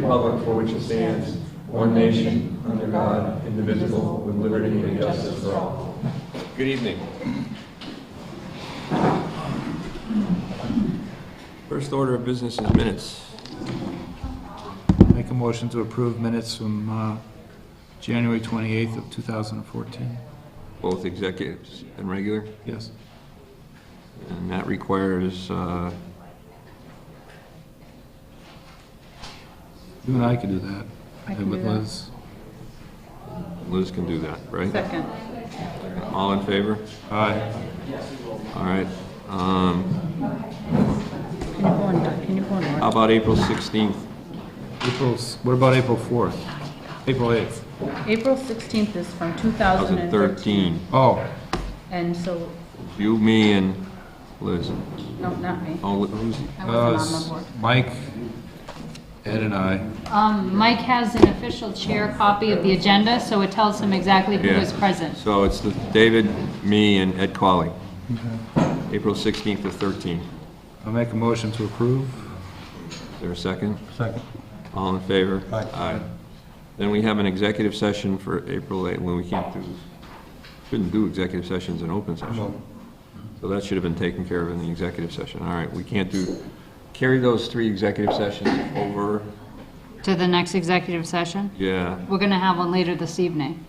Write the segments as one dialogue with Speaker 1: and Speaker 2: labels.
Speaker 1: republic for which it stands, one nation, under God, indivisible, with liberty and justice for all. Good evening. First order of business is minutes.
Speaker 2: Make a motion to approve minutes from January 28th of 2014.
Speaker 1: Both executives and regular.
Speaker 2: Yes.
Speaker 1: And that requires,
Speaker 2: You and I could do that.
Speaker 3: I can
Speaker 2: And with
Speaker 3: do that.
Speaker 2: Liz.
Speaker 1: Liz can do that, right?
Speaker 3: Second.
Speaker 1: All in favor?
Speaker 2: Aye.
Speaker 1: All right.
Speaker 3: Can you go on
Speaker 1: How about April 16th?
Speaker 2: What about April 4th? April 8th?
Speaker 3: April 16th is from 2013.
Speaker 1: 2013.
Speaker 2: Oh,
Speaker 3: And so,
Speaker 1: You, me, and Liz.
Speaker 3: no, not me.
Speaker 1: Oh, who's?
Speaker 3: I wasn't on the board.
Speaker 2: Mike, Ed, and I.
Speaker 4: Mike has an official chair copy of the agenda, so it tells him exactly who
Speaker 1: Yeah.
Speaker 4: is present.
Speaker 1: So it's David, me, and Ed Qualley. April 16th to 13th.
Speaker 2: I'll make a motion to approve.
Speaker 1: Is there a second?
Speaker 2: Second.
Speaker 1: All in favor?
Speaker 2: Aye.
Speaker 1: Aye. Then we have an executive session for April 8th, when we shouldn't do executive sessions in open session. So that should have been taken care of in the executive session. All right, we can't carry those 3 executive sessions over,
Speaker 4: To the next executive session?
Speaker 1: yeah.
Speaker 4: We're going to have one later this evening.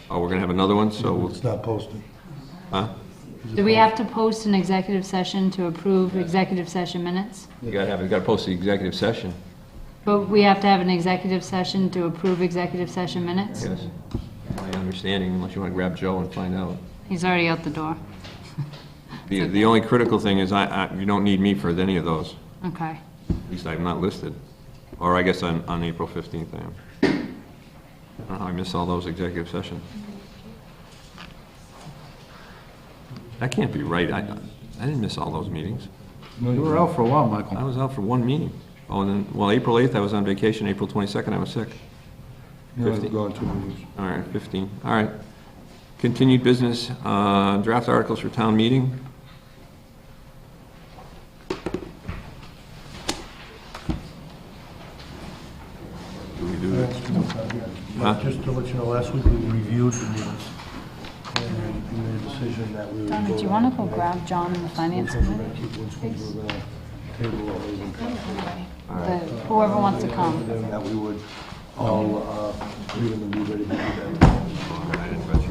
Speaker 1: Oh, we're gonna have another one, so we'll,
Speaker 5: It's not posted.
Speaker 1: huh?
Speaker 4: Do we have to post an executive session to approve executive session minutes?
Speaker 1: You gotta post the executive session.
Speaker 4: But we have to have an executive session to approve executive session minutes?
Speaker 1: Yes. My understanding, unless you wanna grab Joe and find out.
Speaker 4: He's already out the door.
Speaker 1: The only critical thing is you don't need me for any of those.
Speaker 4: Okay.
Speaker 1: At least I'm not listed. Or I guess on April 15th I am. I don't know how I missed all those executive sessions. That can't be right. I didn't miss all those meetings.
Speaker 2: You were out for a while,
Speaker 1: I
Speaker 2: Michael.
Speaker 1: was out for one meeting. Oh, and then, well, April 8th I was on vacation, April 22nd I was sick.
Speaker 5: You have to go on 2 meetings.
Speaker 1: All right, 15. All right. Continued business, draft articles for town meeting. Do we do that? Huh?
Speaker 5: Just to let you know, last week we reviewed the minutes, and we made a decision that we would
Speaker 4: Donna, do you want to go grab John in the finance
Speaker 5: Which ones we're
Speaker 4: committee?
Speaker 5: gonna keep, which ones we're gonna table, or leave them.
Speaker 4: Whoever wants to come.
Speaker 5: And then that we would all read them and be ready to do that.
Speaker 1: I didn't bet you.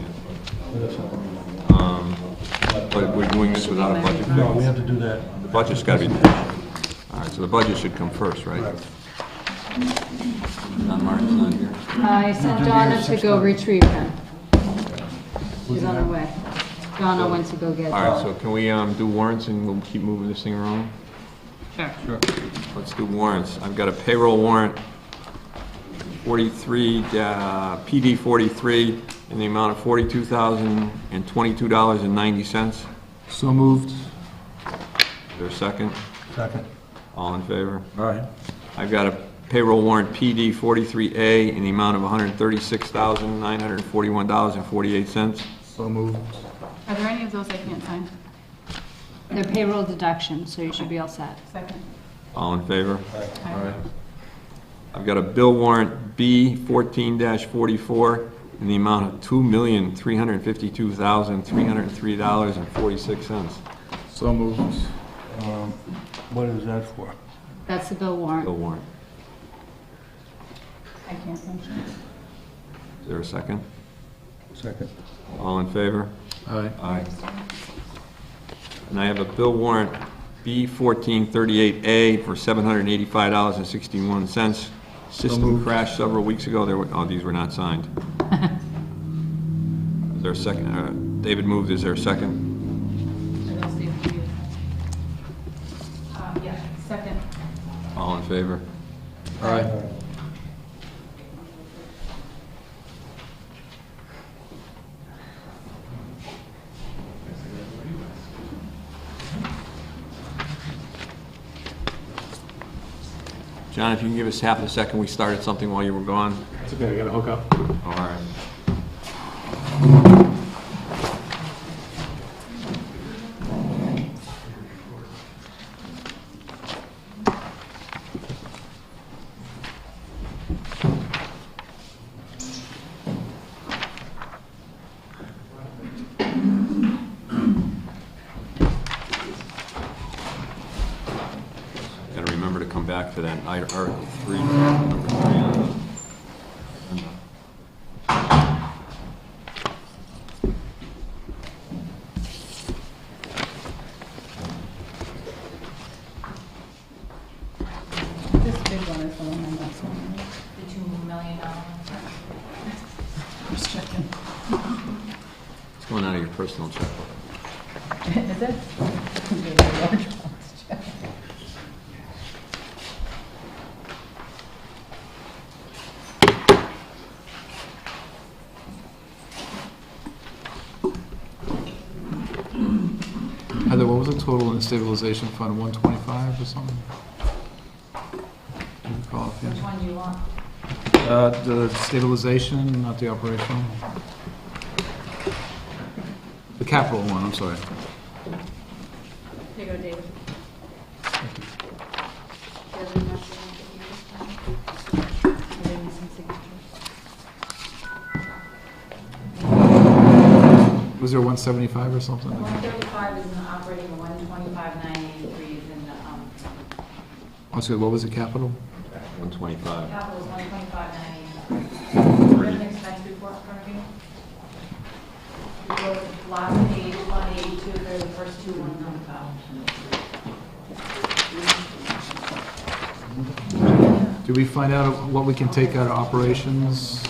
Speaker 1: But we're doing this without a budget.
Speaker 5: No, we have to do that.
Speaker 1: The budget's got to be, all right, so the budget should come first, right?
Speaker 5: Correct.
Speaker 1: Don Martin's not here.
Speaker 4: I sent Donna to go retrieve him. She's on her way. Donna went to go get
Speaker 1: All
Speaker 4: her.
Speaker 1: right, so can we do warrants and we'll keep moving this thing around?
Speaker 4: Sure.
Speaker 1: Let's do warrants. I've got a payroll warrant, 43, PD 43, in the amount of $42,022.90.
Speaker 2: So moved.
Speaker 1: Is there a second?
Speaker 5: Second.
Speaker 1: All in favor?
Speaker 2: Aye.
Speaker 1: I've got a payroll warrant PD 43A in the amount of $136,941.48.
Speaker 2: So moved.
Speaker 3: Are there any of those I can't sign?
Speaker 4: They're payroll deductions, so you should be all set.
Speaker 3: Second.
Speaker 1: All in favor?
Speaker 3: Aye.
Speaker 1: I've got a bill warrant B 14-44 in the amount of $2,352,303.46.
Speaker 2: So moved.
Speaker 5: What is that for?
Speaker 4: That's the bill warrant.
Speaker 1: Bill warrant.
Speaker 3: I can't function.
Speaker 1: Is there a second?
Speaker 5: Second.
Speaker 1: All in favor?
Speaker 2: Aye.
Speaker 1: Aye. And I have a bill warrant B 1438A for $785.61. System crashed several weeks ago. These were not signed. Is there a second? David moved. Is there a second?
Speaker 3: Yeah, second.
Speaker 1: All in favor?
Speaker 2: Aye.
Speaker 1: John, if you can give us half a second, we started something while you were gone.
Speaker 2: It's okay, I gotta hook up.
Speaker 1: All right. for that, Article 3, number 3 on the agenda.
Speaker 3: This big one is the one I'm not signing.
Speaker 4: The $2 million.
Speaker 3: Just checking.
Speaker 1: It's going out of your personal checkbook.
Speaker 3: Is it? Maybe a large box check.
Speaker 2: Heather, what was the total in the stabilization fund, 125 or something? Do you recall offhand?
Speaker 4: Which one do you want?
Speaker 2: The stabilization, not the operational. The capital one, I'm sorry.
Speaker 4: Here you go, David.
Speaker 2: Was there 175 or something?
Speaker 4: 135 is in the operating, 125,983 is in the,
Speaker 2: Oh, so what was the capital?
Speaker 1: 125.
Speaker 4: capital is 125,983. Do you have an expense report in front of you? You go to the last page, 182, they're the first two ones on the top.
Speaker 2: Did we find out what we can take out of operations?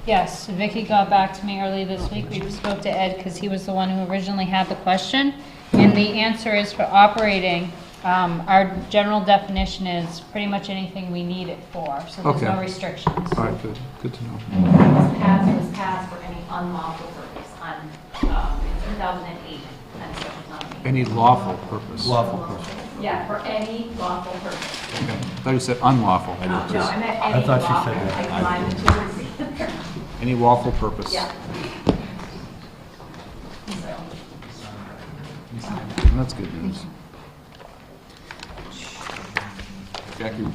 Speaker 6: Yes, Vicky got back to me early this week. We spoke to Ed because he was the one who originally had the question. And the answer is for operating, our general definition is pretty much anything we need it for, so there's no
Speaker 2: Okay.
Speaker 6: restrictions.
Speaker 2: All right, good, good to know.
Speaker 4: It was passed for any unlawful purpose on, in 2008, and so it's not.
Speaker 2: Any lawful purpose?
Speaker 5: Lawful person.
Speaker 4: Yeah, for any lawful purpose.
Speaker 2: Okay. I thought you said unlawful.
Speaker 4: No, I meant any
Speaker 5: I thought she
Speaker 4: lawful.
Speaker 5: said that.
Speaker 4: I combined the two words together.
Speaker 2: Any lawful purpose?
Speaker 4: Yeah.
Speaker 2: That's good news.
Speaker 1: Jackie?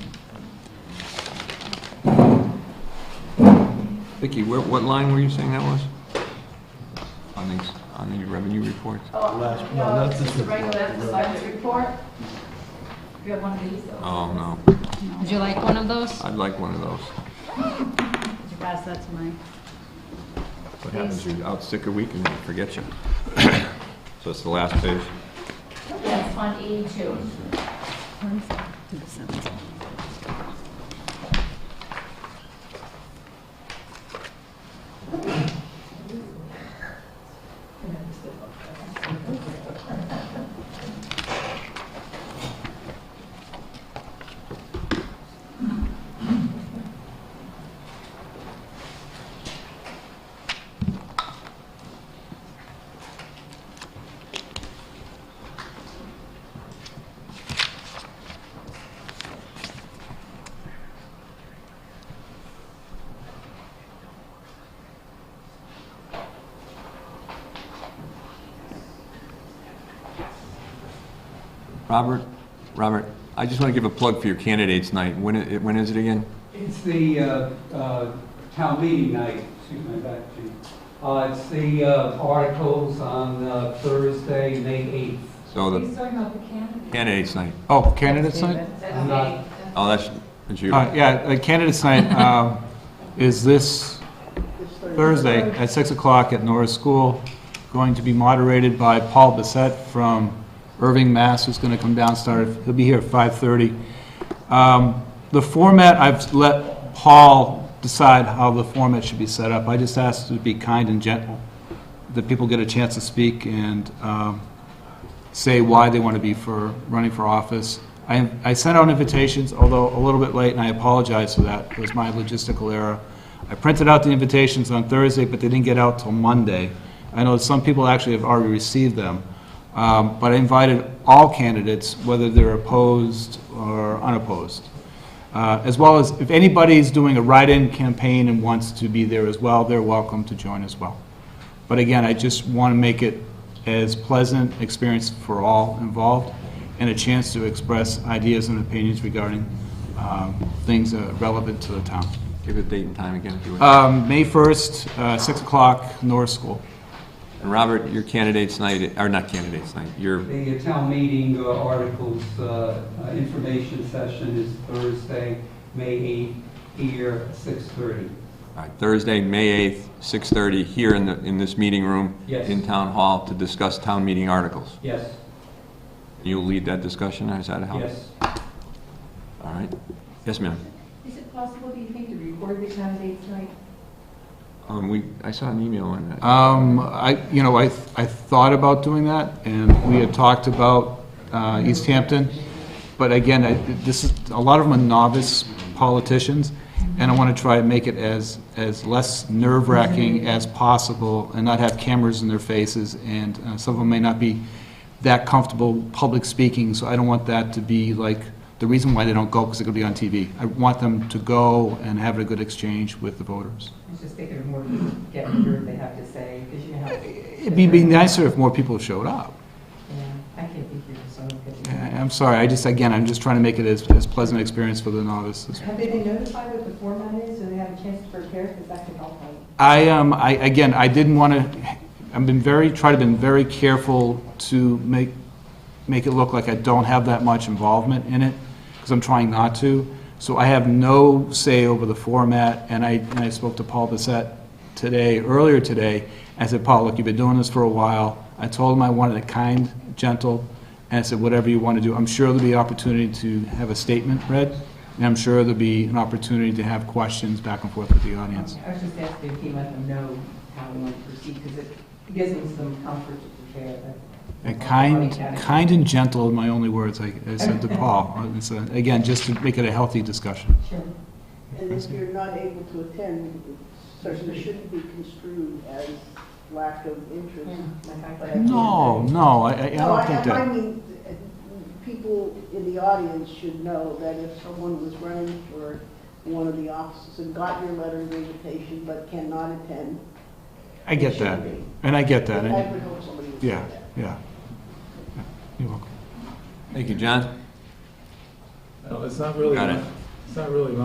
Speaker 1: Vicki, what line were you saying that was? On the revenue reports?
Speaker 4: Oh,
Speaker 5: Last- no,
Speaker 4: no,
Speaker 5: not
Speaker 4: this
Speaker 5: this
Speaker 4: is the
Speaker 5: report.
Speaker 4: regular, that's the budget report. You have one of these, though.
Speaker 1: Oh, no.
Speaker 6: Would you like one of those?
Speaker 1: I'd like one of those.
Speaker 3: Did you pass that to Mike?
Speaker 1: What happens, you're out sick a week and they forget you. So it's the last page.
Speaker 4: Yes, Fund 82.
Speaker 3: To the 17th.
Speaker 1: Robert, I just want to give a plug for your candidates night. When is it again?
Speaker 7: It's the town meeting night, excuse my back, Chief. It's the articles on Thursday, May 8th.
Speaker 1: So
Speaker 4: He's
Speaker 1: the
Speaker 4: talking about the candidate.
Speaker 1: candidates night.
Speaker 2: Oh, candidates night?
Speaker 7: I'm not-
Speaker 1: Oh, that's you.
Speaker 2: Yeah, candidates night is this Thursday at 6 o'clock at Norris School, going to be moderated by Paul Bissett from Irving, Mass., who's going to come down, he'll be here at 5:30. The format, I've let Paul decide how the format should be set up. I just asked to be kind and gentle, that people get a chance to speak and say why they want to be running for office. I sent out invitations, although a little bit late, and I apologize for that. It was my logistical error. I printed out the invitations on Thursday, but they didn't get out till Monday. I know some people actually have already received them. But I invited all candidates, whether they're opposed or unopposed. As well as, if anybody's doing a write-in campaign and wants to be there as well, they're welcome to join as well. But again, I just want to make it as pleasant experience for all involved, and a chance to express ideas and opinions regarding things relevant to the town.
Speaker 1: Give it date and time again if you would.
Speaker 2: May 1st, 6 o'clock, Norris School.
Speaker 1: And Robert, your candidates night, or not candidates night, your,
Speaker 7: The town meeting articles information session is Thursday, May 8th, here, 6:30.
Speaker 1: all right, Thursday, May 8th, 6:30, here in this meeting room.
Speaker 7: Yes.
Speaker 1: In Town Hall to discuss town meeting articles.
Speaker 7: Yes,
Speaker 1: You'll lead that discussion, or is that how?
Speaker 7: yes.
Speaker 1: All right. Yes, ma'am.
Speaker 3: Is it possible, do you think, to record the candidates night?
Speaker 1: I saw an email on that.
Speaker 2: I thought about doing that, and we had talked about Easthampton, but again, a lot of them are novice politicians, and I want to try to make it as less nerve-wracking as possible and not have cameras in their faces, and some of them may not be that comfortable public speaking, so I don't want that to be like the reason why they don't go, because they're going to be on TV. I want them to go and have a good exchange with the voters.
Speaker 3: I was just thinking of more people get to hear what they have to say, because you have.
Speaker 2: It'd be nicer if more people showed up.
Speaker 3: Yeah, I can't be here, so.
Speaker 2: I'm sorry, I'm just trying to make it as pleasant an experience for the novices.
Speaker 3: Have they been notified what the format is, so they have a chance to prepare, because that could help them?
Speaker 2: I didn't want to, I've been very careful to make it look like I don't have that much involvement in it, because I'm trying not to. So I have no say over the format, and I spoke to Paul Bissett earlier today. I said, Paul, look, you've been doing this for a while. I told him I wanted it kind, gentle, and I said, whatever you want to do. I'm sure there'll be opportunity to have a statement read, and I'm sure there'll be an opportunity to have questions back and forth with the audience.
Speaker 3: I was just asking if he let them know how we want to proceed, because it gives them some comfort to prepare, but.
Speaker 2: And kind and gentle are my only words, I said to Paul. It's, again, just to make it a healthy discussion.
Speaker 3: Sure.
Speaker 8: And if you're not able to attend, it certainly shouldn't be construed as lack of interest.
Speaker 2: No, I don't think
Speaker 8: I
Speaker 2: that.
Speaker 8: mean, people in the audience should know that if someone was running for one of the offices and got your letter of invitation but cannot attend.
Speaker 2: I get that, and I get that.
Speaker 8: I would hope somebody would say
Speaker 2: Yeah,
Speaker 8: that.
Speaker 2: yeah. You're welcome.
Speaker 1: Thank you, John.
Speaker 9: No, it's not really,
Speaker 1: Got it.
Speaker 9: it's not really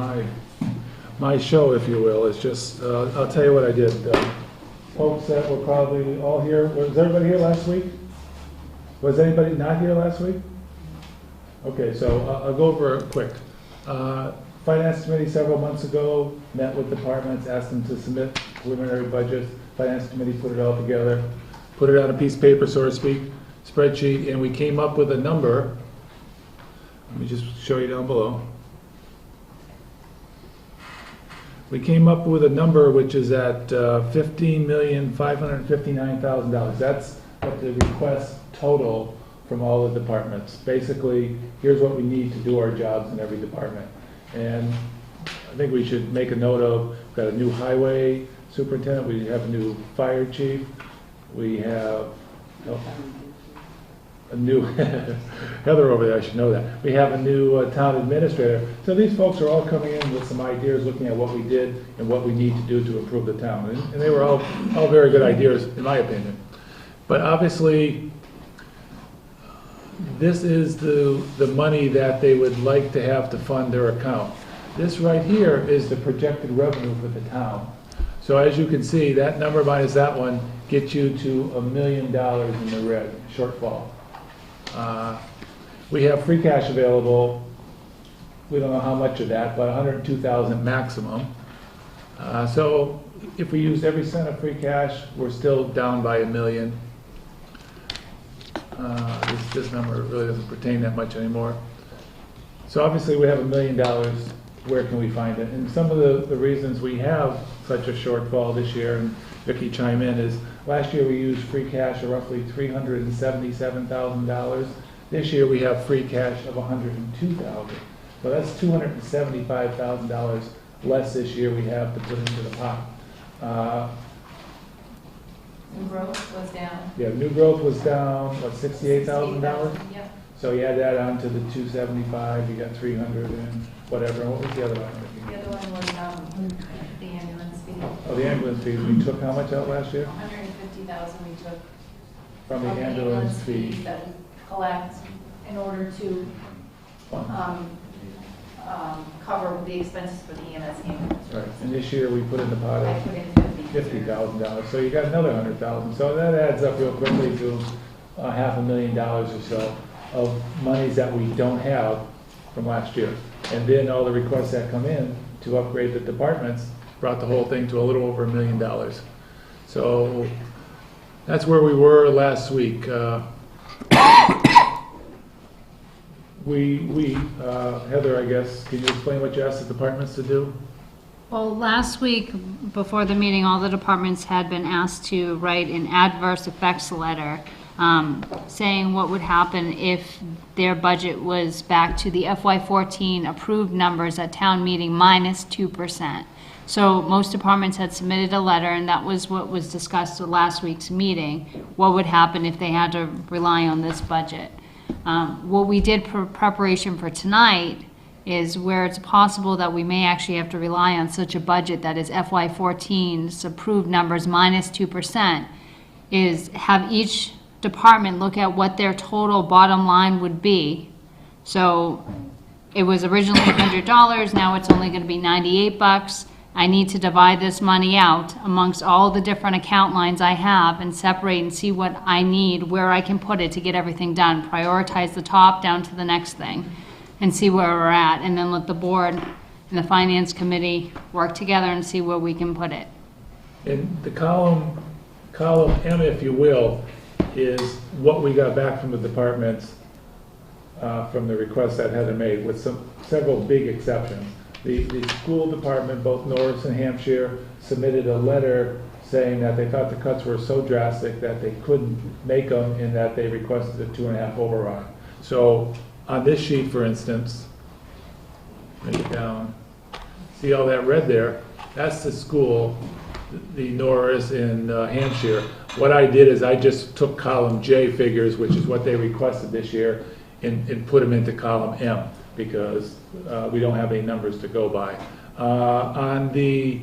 Speaker 9: my show, if you will. It's just, I'll tell you what I did. Folks that were probably all here, was everybody here last week? Was anybody not here last week? Okay, so I'll go over it quick. Finance Committee several months ago met with departments, asked them to submit preliminary budgets. Finance Committee put it all together, put it on a piece of paper, so to speak, spreadsheet, and we came up with a number. Let me just show you down below. We came up with a number which is at $15,559,000. That's what the request total from all the departments. Basically, here's what we need to do our jobs in every department. And I think we should make a note of, we've got a new highway superintendent, we have a new fire chief, we have a new, Heather over there, I should know that. We have a new town administrator. So these folks are all coming in with some ideas, looking at what we did and what we need to do to improve the town. And they were all very good ideas, in my opinion. But obviously, this is the money that they would like to have to fund their account. This right here is the projected revenue for the town. So as you can see, that number minus that one gets you to $1 million in the red, shortfall. We have free cash available. We don't know how much of that, but $102,000 maximum. So if we used every cent of free cash, we're still down by $1 million. This number really doesn't pertain that much anymore. So obviously we have $1 million. Where can we find it? And some of the reasons we have such a shortfall this year, and Vicki chime in, is last year we used free cash of roughly $377,000. This year we have free cash of $102,000. So that's $275,000 less this year we have to put into the pot.
Speaker 4: New growth was down.
Speaker 9: Yeah, new growth was down, what, $68,000?
Speaker 4: Yep.
Speaker 9: So you add that on to the 275, you got 300 and whatever. And what was the other one?
Speaker 4: The other one was the ambulance fee.
Speaker 9: Oh, the ambulance fees. We took how much out last year?
Speaker 4: $150,000 we took
Speaker 9: From the ambulance fee.
Speaker 4: that we collect in order to cover the expenses for the EMS ambulance.
Speaker 9: Right, and this year we put in the pot
Speaker 4: I
Speaker 9: of
Speaker 4: put in 50.
Speaker 9: $50,000, so you got another $100,000. So that adds up real quickly to $500,000 or so of monies that we don't have from last year. And then all the requests that come in to upgrade the departments brought the whole thing to a little over $1 million. So that's where we were last week. Heather, I guess, can you explain what you asked the departments to do?
Speaker 6: Well, last week, before the meeting, all the departments had been asked to write an adverse effects letter saying what would happen if their budget was back to the FY14 approved numbers at town meeting minus 2%. So most departments had submitted a letter, and that was what was discussed at last week's meeting. What would happen if they had to rely on this budget? What we did for preparation for tonight is where it's possible that we may actually have to rely on such a budget that is FY14's approved numbers minus 2%, is have each department look at what their total bottom line would be. So it was originally $100, now it's only going to be $98. I need to divide this money out amongst all the different account lines I have and separate and see what I need, where I can put it to get everything done. Prioritize the top down to the next thing and see where we're at, and then let the board and the finance committee work together and see where we can put it.
Speaker 9: And the column M, if you will, is what we got back from the departments from the requests that Heather made, with several big exceptions. The school department, both Norris and Hampshire, submitted a letter saying that they thought the cuts were so drastic that they couldn't make them, and that they requested a 2.5 override. So on this sheet, for instance, bring it down, see all that red there? That's the school, the Norris in Hampshire. What I did is I just took column J figures, which is what they requested this year, and put them into column M, because we don't have any numbers to go by. On the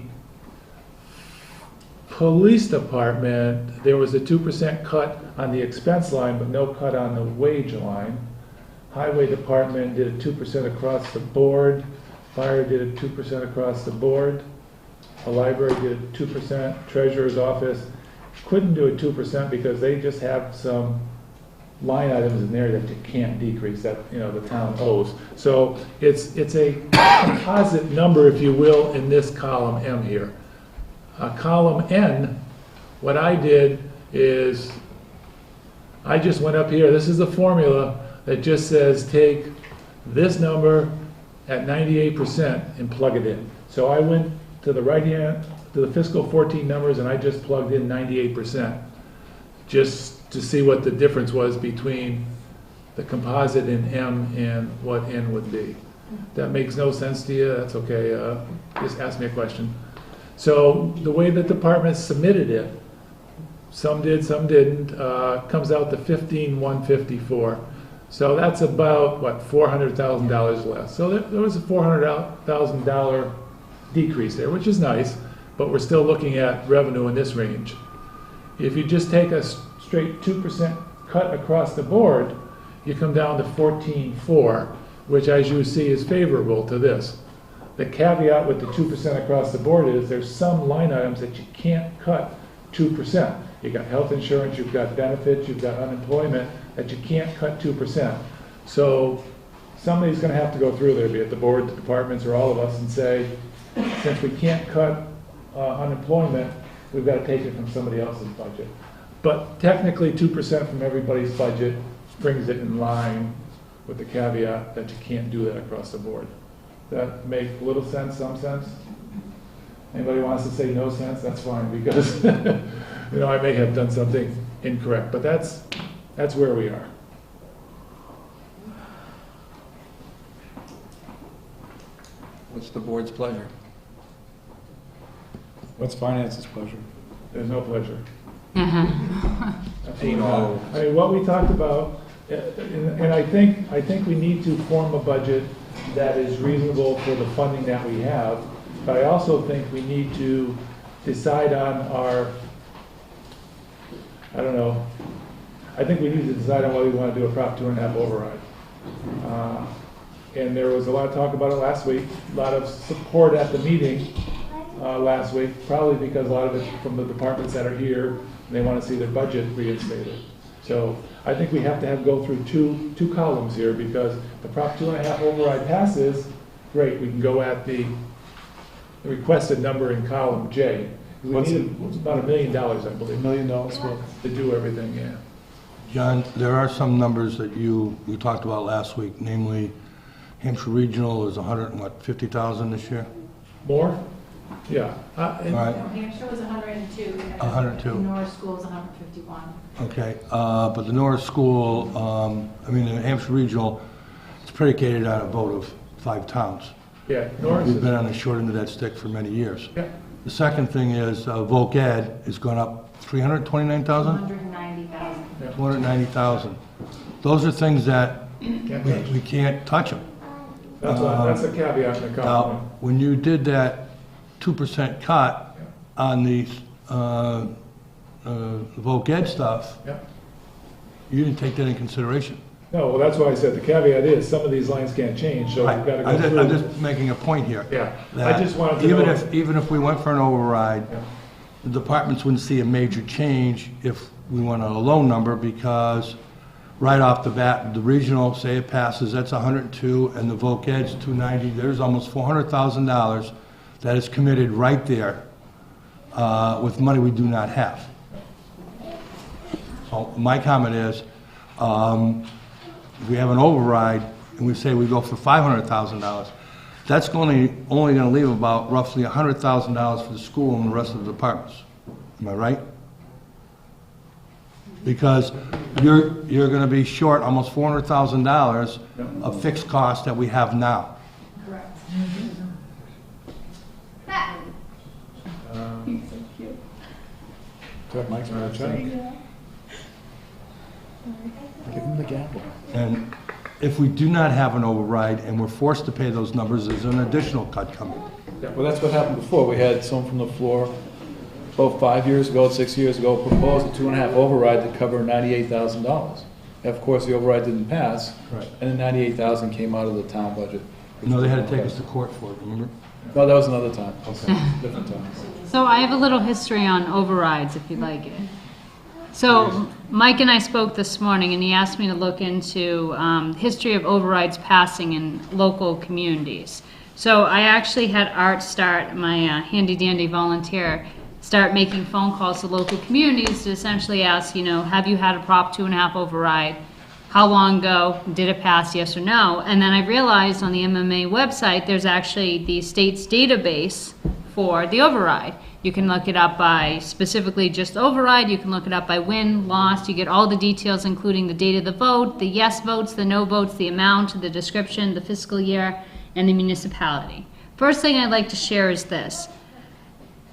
Speaker 9: police department, there was a 2% cut on the expense line, but no cut on the wage line. Highway department did a 2% across the board. Fire did a 2% across the board. The library did a 2%. Treasurer's office couldn't do a 2% because they just have some line items in there that you can't decrease, that the town owes. So it's a composite number, if you will, in this column M here. Column N, what I did is I just went up here. This is the formula that just says take this number at 98% and plug it in. So I went to the right hand, to the fiscal 14 numbers, and I just plugged in 98%, just to see what the difference was between the composite in M and what N would be. That makes no sense to you, that's okay, just ask me a question. So the way the departments submitted it, some did, some didn't, comes out to 15,154. So that's about, what, $400,000 less. So there was a $400,000 decrease there, which is nice, but we're still looking at revenue in this range. If you just take a straight 2% cut across the board, you come down to 14.4, which, as you see, is favorable to this. The caveat with the 2% across the board is there's some line items that you can't cut 2%. You've got health insurance, you've got benefits, you've got unemployment, that you can't cut 2%. So somebody's going to have to go through there, be it the board, the departments, or all of us, and say, since we can't cut unemployment, we've got to take it from somebody else's budget. But technically, 2% from everybody's budget brings it in line with the caveat that you can't do that across the board. That make a little sense, some sense? Anybody wants to say no sense, that's fine, because I may have done something incorrect, but that's where we are.
Speaker 1: What's the board's pleasure?
Speaker 2: What's finance's pleasure?
Speaker 9: There's no pleasure.
Speaker 1: Absolutely not.
Speaker 9: I mean, what we talked about, and I think we need to form a budget that is reasonable for the funding that we have, but I also think we need to decide on our, I think we need to decide on whether we want to do a Prop 2.5 override. and there was a lot of talk about it last week, a lot of support at the meeting last week, probably because a lot of it's from the departments that are here, and they want to see their budget reinstated. So I think we have to go through two columns here, because the Prop 2.5 override passes, great, we can go at the requested number in column J. We need about $1 million, I believe.
Speaker 2: $1 million for
Speaker 9: To do everything, yeah.
Speaker 5: John, there are some numbers that we talked about last week, namely Hampshire Regional is 150,000 this year?
Speaker 9: More? Yeah.
Speaker 5: All right,
Speaker 4: New Hampshire was 102.
Speaker 5: 102.
Speaker 4: Norris School was 151.
Speaker 5: okay. But the Norris School, the Hampshire Regional, it's predicated on a vote of 5 towns.
Speaker 9: Yeah, Norris
Speaker 5: We've
Speaker 9: is,
Speaker 5: been on the short end of that stick for many years.
Speaker 9: yeah.
Speaker 5: The second thing is Voc Ed has gone up 329,000?
Speaker 4: 190,000.
Speaker 5: 290,000. Those are things that we can't touch them.
Speaker 9: That's a caveat in the
Speaker 5: Now,
Speaker 9: column.
Speaker 5: when you did that 2% cut on the Voc Ed stuff,
Speaker 9: Yeah.
Speaker 5: you didn't take that in consideration.
Speaker 9: No, well, that's why I said the caveat is some of these lines can't change, so we've got to go through.
Speaker 5: I'm just making a point here.
Speaker 9: Yeah, I
Speaker 5: that
Speaker 9: just wanted to
Speaker 5: even
Speaker 9: know.
Speaker 5: Even if we went for an override,
Speaker 9: Yeah.
Speaker 5: the departments wouldn't see a major change if we went on a low number, because right off the bat, the regional, say it passes, that's 102, and the Voc Ed's 290, there's almost $400,000 that is committed right there with money we do not have. So my comment is, if we have an override and we say we go for $500,000, that's only going to leave about roughly $100,000 for the school and the rest of the departments. Am I right? Because you're going to be short almost $400,000 of fixed costs that we have now.
Speaker 4: Correct.
Speaker 2: Mike's gonna check. Give him the gavel.
Speaker 5: And if we do not have an override and we're forced to pay those numbers, there's an additional cut coming.
Speaker 2: Well, that's what happened before. We had someone from the floor, about 5 years ago, 6 years ago, proposed a 2.5 override to cover $98,000. Of course, the override didn't pass,
Speaker 5: Right.
Speaker 2: and then $98,000 came out of the town budget.
Speaker 5: No, they had to take us to court for it, remember?
Speaker 2: No, that was another time. Different time.
Speaker 6: So I have a little history on overrides, if you'd like it. So Mike and I spoke this morning, and he asked me to look into history of overrides passing in local communities. So I actually had Art start, my handy-dandy volunteer, start making phone calls to local communities to essentially ask, have you had a Prop 2.5 override? How long ago? Did it pass, yes or no? And then I realized on the MMA website, there's actually the state's database for the override. You can look it up by specifically just override. You can look it up by win, lost. You get all the details, including the date of the vote, the yes votes, the no votes, the amount, the description, the fiscal year, and the municipality. First thing I'd like to share is this.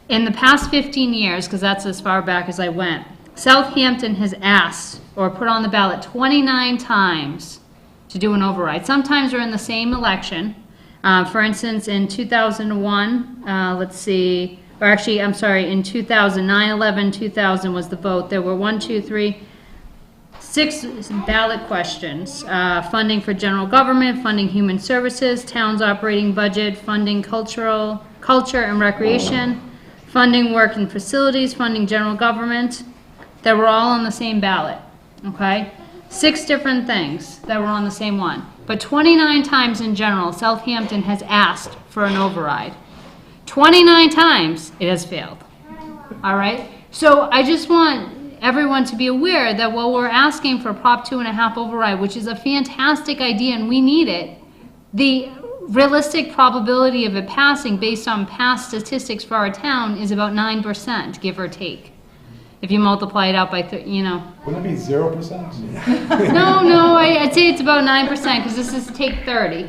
Speaker 6: In the past 15 years, because that's as far back as I went, Southampton has asked or put on the ballot 29 times to do an override. Sometimes we're in the same election. For instance, in 2001, in 2009, 11, 2000 was the vote. There were 6 ballot questions. Funding for general government, funding human services, town's operating budget, funding culture and recreation, funding work and facilities, funding general government, that were all on the same ballot, okay? 6 different things that were on the same one. But 29 times in general, Southampton has asked for an override. 29 times it has failed, all right? So I just want everyone to be aware that while we're asking for Prop 2.5 override, which is a fantastic idea and we need it, the realistic probability of it passing based on past statistics for our town is about 9%, give or take. If you multiply it out by,
Speaker 2: Wouldn't it be 0%?
Speaker 6: No, I'd say it's about 9% because this is take 30.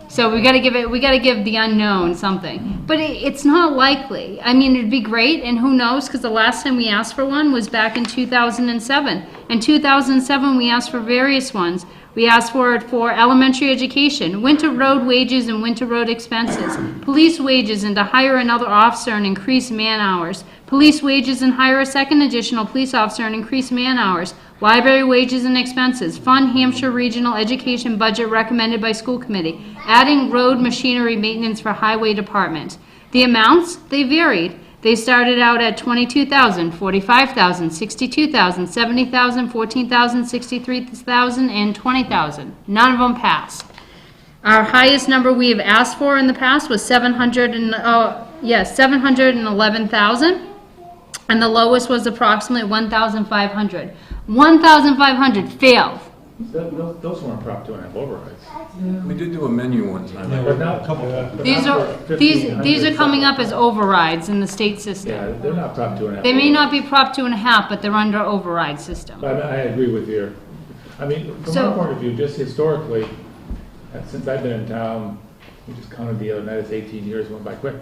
Speaker 6: So we got to give the unknown something. But it's not likely. I mean, it'd be great, and who knows, because the last time we asked for one was back in 2007. In 2007, we asked for various ones. We asked for it for elementary education, winter road wages and winter road expenses, police wages and to hire another officer and increase man hours, police wages and hire a second additional police officer and increase man hours, Library wages and expenses, fund Hampshire Regional Education budget recommended by school committee, adding road machinery maintenance for highway department. The amounts, they varied. They started out at $22,000, $45,000, $62,000, $70,000, $14,000, $63,000, and $20,000. None of them passed. Our highest number we have asked for in the past was $711,000, and the lowest was approximately $1,500. $1,500 failed.
Speaker 9: Those weren't Prop 2.5 overrides.
Speaker 1: We did do a menu one time.
Speaker 9: But not,
Speaker 6: These are coming up as overrides in the state system.
Speaker 9: Yeah, they're not Prop 2.5.
Speaker 6: They may not be Prop 2.5, but they're under override system.
Speaker 9: But I agree with you. I mean, from
Speaker 6: So-
Speaker 9: my point of view, just historically, since I've been in town, we just counted the other night, it's 18 years, went by quick.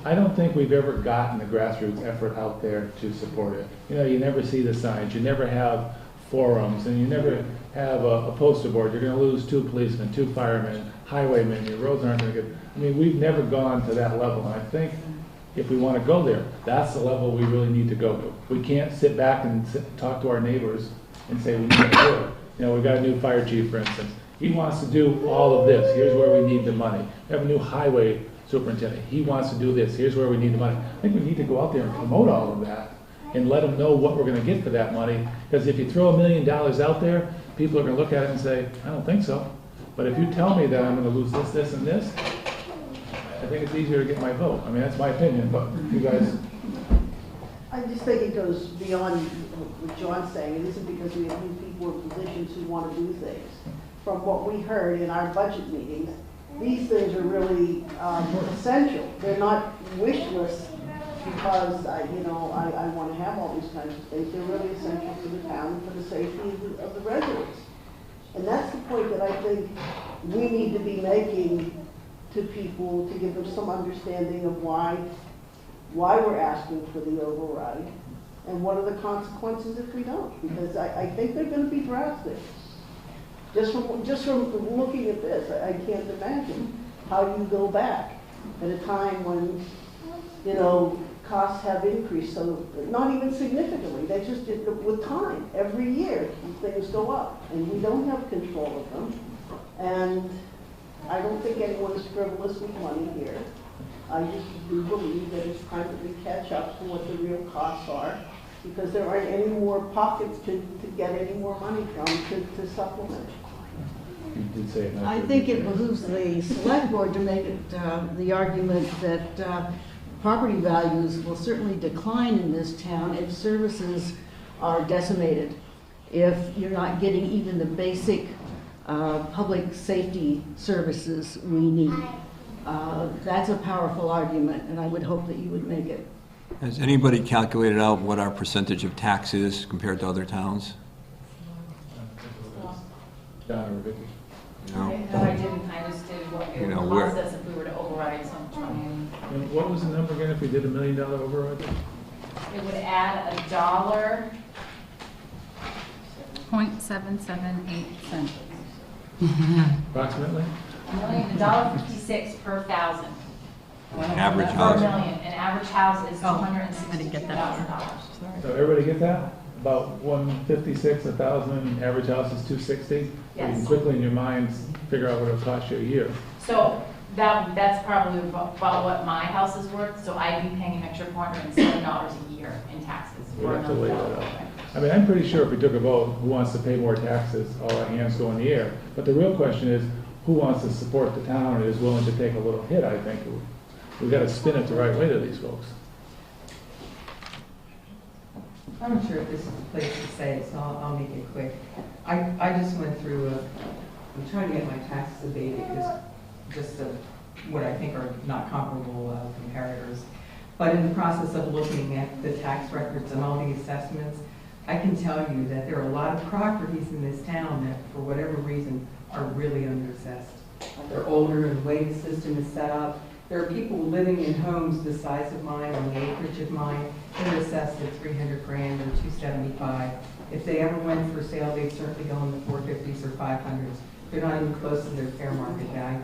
Speaker 9: I don't think we've ever gotten the grassroots effort out there to support it. You know, you never see the signs, you never have forums, and you never have a poster board. You're gonna lose 2 policemen, 2 firemen, highwaymen, your roads aren't gonna get, I mean, we've never gone to that level, and I think if we wanna go there, that's the level we really need to go to. We can't sit back and talk to our neighbors and say we need to do it. You know, we've got a new fire chief, for instance. He wants to do all of this. Here's where we need the money. We have a new highway superintendent. He wants to do this. Here's where we need the money. I think we need to go out there and promote all of that and let them know what we're going to get for that money. Because if you throw $1 million out there, people are going to look at it and say, I don't think so. But if you tell me that I'm going to lose this, this, and this, I think it's easier to get my vote. I mean, that's my opinion, but you guys...
Speaker 8: I just think it goes beyond what John's saying. It isn't because we have new people in positions who want to do things. From what we heard in our budget meetings, these things are really essential. They're not wish lists because, I want to have all these kinds of things. They're really essential for the town and for the safety of the residents. And that's the point that I think we need to be making to people to give them some understanding of why we're asking for the override and what are the consequences if we don't. Because I think they're going to be drastic. Just from looking at this, I can't imagine how you go back at a time when, costs have increased, so not even significantly. They just did with time. Every year, things go up, and we don't have control of them. And I don't think anyone is frivolous with money here. I just do believe that it's time that we catch up to what the real costs are, because there aren't any more pockets to get any more money from to supplement.
Speaker 9: You did say it.
Speaker 8: I think it behooves the select board to make it the argument that property values will certainly decline in this town if services are decimated, if you're not getting even the basic public safety services we need. That's a powerful argument, and I would hope that you would make it.
Speaker 1: Has anybody calculated out what our percentage of tax is compared to other towns?
Speaker 9: Don or Vicky?
Speaker 1: No.
Speaker 4: No, I didn't, I just did what it would cost us if we were to override something.
Speaker 9: And what was the number again if we did $1 million override?
Speaker 4: It would add $1.
Speaker 6: 0.778 cents.
Speaker 9: Approximately?
Speaker 4: $1.56 per thousand.
Speaker 1: Average
Speaker 4: Per
Speaker 1: house.
Speaker 4: million. An average house is
Speaker 6: Oh,
Speaker 4: $262,000.
Speaker 9: So everybody get that? About 156, 1,000, average house is 260? So you can
Speaker 4: Yes.
Speaker 9: quickly in your mind figure out what it'll cost you a year.
Speaker 4: So that's probably about what my house is worth, so I'd be paying an extra $407 a year in taxes.
Speaker 9: We'd have to lay that out. I mean, I'm pretty sure if we took a vote, who wants to pay more taxes, all our hands go in the air. But the real question is, who wants to support the town and is willing to take a little hit, I think. We've got to spin it the right way to these folks.
Speaker 3: I'm not sure if this is the place to say it, so I'll make it quick. I just went through I'm trying to get my taxes abated because just of what I think are not comparable comparators. But in the process of looking at the tax records and all the assessments, I can tell you that there are a lot of properties in this town that, for whatever reason, are really underassessed. They're older, and the way the system is set up. There are people living in homes the size of mine, on the acreage of mine, that are assessed at $300,000 or $275,000. If they ever went for sale, they'd certainly go in the $450s or $500s. They're not even close to their fair market value.